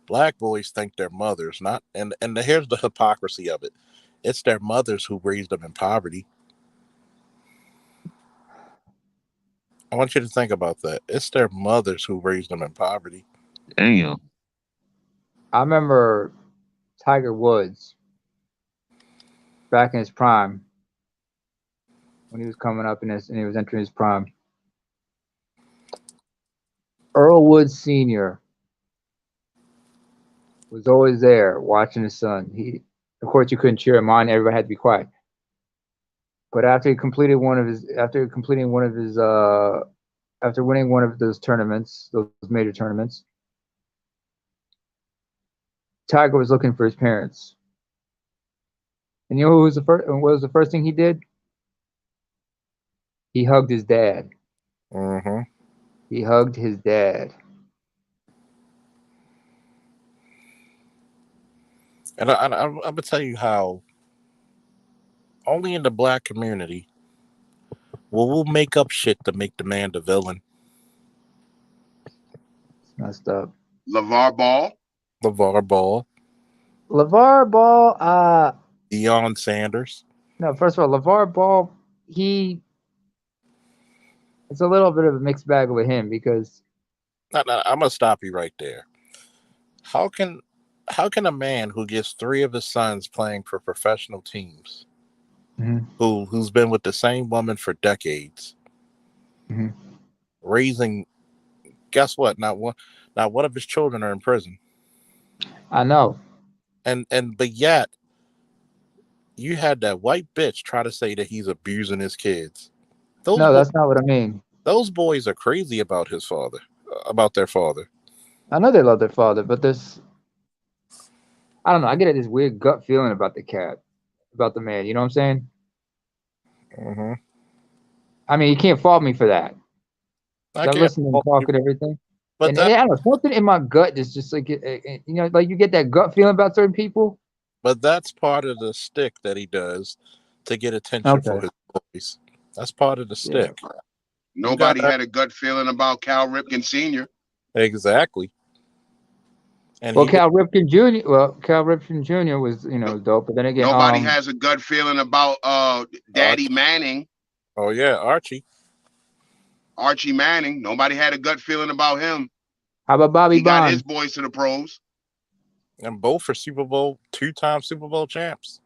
Black boys think they're mothers, not and here's the hypocrisy of it. It's their mothers who raised them in poverty. I want you to think about that. It's their mothers who raised them in poverty. Damn. I remember Tiger Woods back in his prime when he was coming up and he was entering his prime. Earl Woods Sr. was always there watching his son. Of course, you couldn't cheer him on. Everybody had to be quiet. But after completing one of his after winning one of those tournaments, those major tournaments, Tiger was looking for his parents. And you know what was the first thing he did? He hugged his dad. Mm-hmm. He hugged his dad. And I'm going to tell you how only in the black community we'll make up shit to make the man the villain. It's messed up. LeVar Ball. Deion Sanders. No, first of all, LeVar Ball, it's a little bit of a mixed bag with him because I'm going to stop you right there. How can a man who gets 3 of his sons playing for professional teams, who's been with the same woman for decades, raising, guess what? Not one of his children are in prison. I know. But yet you had that white bitch try to say that he's abusing his kids. No, that's not what I mean. Those boys are crazy about their father. I know they love their father, but I don't know. I get this weird gut feeling about the cat, about the man. You know what I'm saying? Mm-hmm. I mean, you can't fault me for that. I listen and talk and everything. But I don't know, something in my gut just like, like you get that gut feeling about certain people. But that's part of the stick that he does to get attention for his boys. That's part of the stick. Yeah. Nobody had a gut feeling about Cal Ripken Sr. Exactly. And Cal Ripken Jr. was, dope. But then again, nobody has a gut feeling about Daddy Manning. Oh yeah, Archie Manning. Nobody had a gut feeling about him. How about Bobby Bond? He got his boys to the pros. And both are 2-time Super Bowl champs.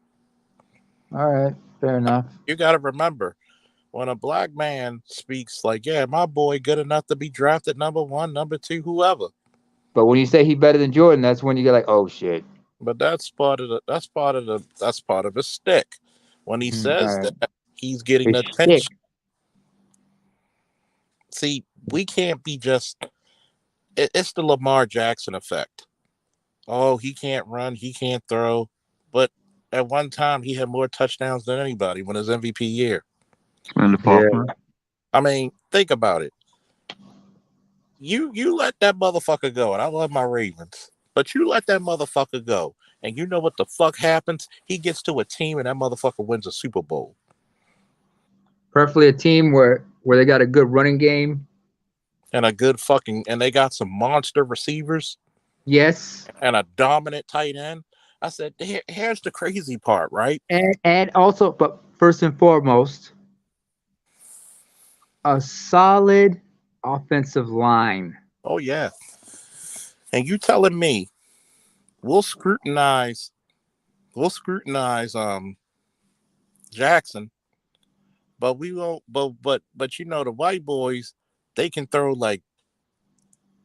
All right, fair enough. You got to remember, when a black man speaks like, yeah, my boy good enough to be drafted number 1, number 2, whoever. But when you say he's better than Jordan, that's when you get like, oh shit. But that's part of his stick. When he says that, he's getting His attention. shtick. See, we can't be just. It's the Lamar Jackson effect. Oh, he can't run, he can't throw, but at one time he had more touchdowns than anybody when his MVP year. I mean, think about it. You let that motherfucker go, and I love my Ravens, but you let that motherfucker go, and you know what the fuck happens? He gets to a team, and that motherfucker wins a Super Bowl. Preferably a team where they got a good running game. And and they got some monster receivers. Yes. And a dominant tight end. I said, here's the crazy part, right? And also, but first and foremost, a solid offensive line. Oh yeah. And you telling me we'll scrutinize Jackson, but we won't but you know the white boys, they can throw like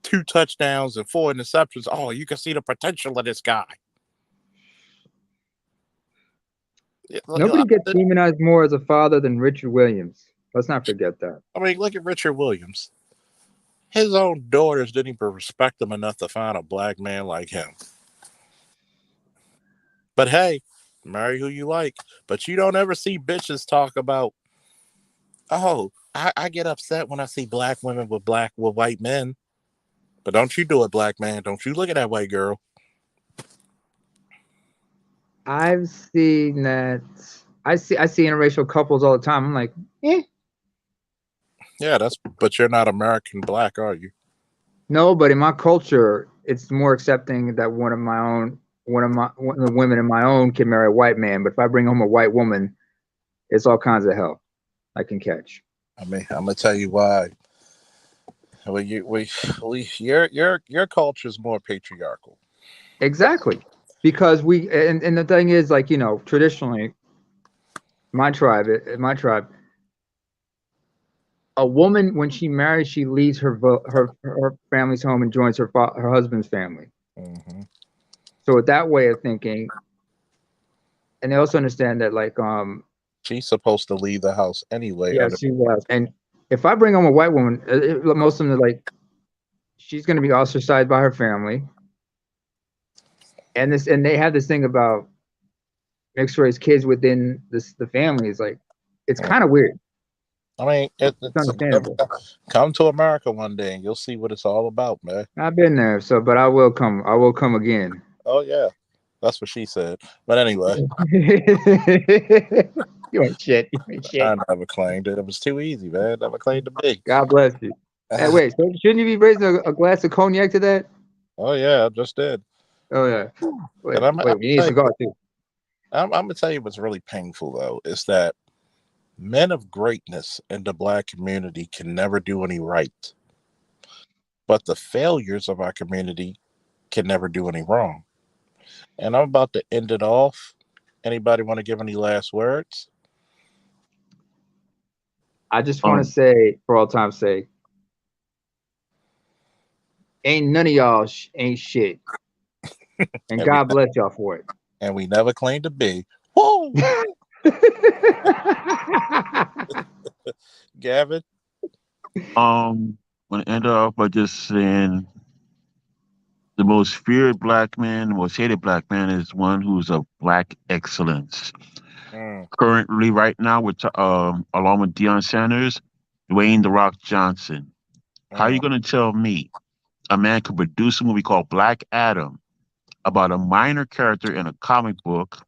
2 touchdowns and 4 interceptions. Oh, you can see the potential of this guy. Nobody gets demonized more as a father than Richard Williams. Let's not forget that. I mean, look at Richard Williams. His own daughters didn't even respect him enough to find a black man like him. But hey, marry who you like. But you don't ever see bitches talk about, oh, I get upset when I see black women with white men. But don't you do it, black man. Don't you look at that white girl. I've seen that. I see interracial couples all the time. I'm like, Yeah, but you're not American black, are you? No, but in my culture, it's more accepting that one of the women in my own can marry a white man. But if I bring home a white woman, it's all kinds of hell I can catch. I mean, I'm gonna tell you why. Well, your culture is more patriarchal. Exactly, because and the thing is, like, you know, traditionally, my tribe, a woman, when she marries, she leaves her family's home and joins her husband's family. Mm-hmm. So with that way of thinking, and they also understand that, like, she's supposed to leave the house anyway. Yeah, she was. And if I bring home a white woman, most of them are like, she's going to be ostracized by her family. And they have this thing about mixed race kids within the family. It's like, it's kind of weird. I mean, it's understandable. Come to America one day and you'll see what it's all about, man. I've been there, but I will come. I will come again. Oh yeah, that's what she said. But anyway, you ain't shit. I never claimed it. It was too easy, man. Never claimed to be. God bless you. Hey, wait. So shouldn't you be raising a glass of cognac to that? Oh yeah, I just did. Oh yeah. Wait, you need a cigar too. I'm gonna tell you what's really painful though is that men of greatness in the black community can never do any right, but the failures of our community can never do any wrong. And I'm about to end it off. Anybody want to give any last words? I just want to say, for all time's sake, ain't none of y'all ain't shit. And God bless y'all for it. And we never claimed to be. Whoa! Gavin? I'm going to end off by just saying the most feared black man, the most hated black man is one who's of black excellence. Currently, right now, along with Deion Sanders, Dwayne "The Rock" Johnson. How are you going to tell me a man could produce a movie called Black Adam about a minor character in a comic book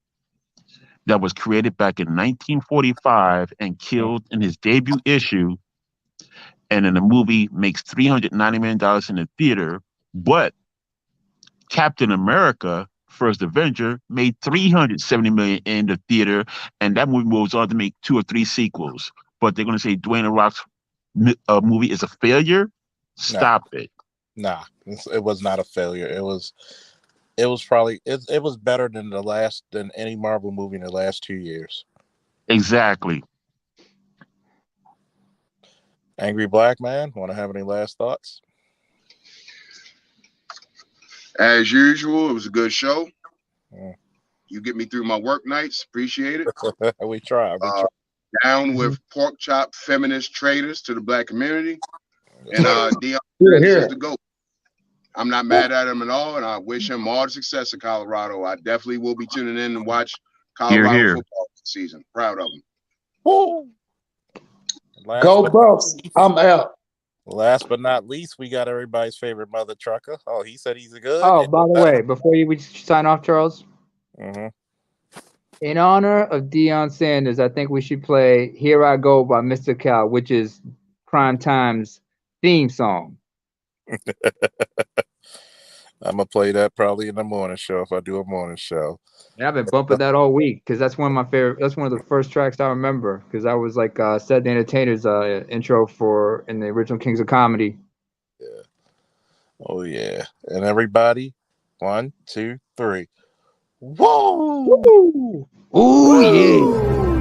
that was created back in 1945 and killed in his debut issue, and in the movie makes $390 million in the theater, but Captain America First Avenger made $370 million in the theater, and that movie goes on to make 2 or 3 sequels. But they're going to say Dwayne The Rock's movie is a failure? Stop it. Nah, it was not a failure. It was probably it was better than any Marvel movie in the last 2 years. Exactly. Angry Black Man, want to have any last thoughts? As usual, it was a good show. You get me through my work nights. Appreciate it. We try. Down with pork chop feminist traitors to the black community. And Deion is the GOAT. I'm not mad at him at all, and I wish him all the success in Colorado. I definitely will be tuning in and watch Colorado football this season. Proud of him. Woo! Go Bucks. I'm out. Last but not least, we got everybody's favorite mother trucker. Oh, he said he's a good. Oh, by the way, before we sign off, Charles, in honor of Deion Sanders, I think we should play "Here I Go" by Mr. Cal, which is Prime Time's theme song. I'm gonna play that probably in the morning show if I do a morning show. And I've been bumping that all week because that's one of my favorite. That's one of the first tracks I remember because that was like Ced the Entertainer's intro in the original Kings of Comedy. Yeah. Oh yeah. And everybody, 1, 2, 3. Whoa! Woo! Ooh, yeah.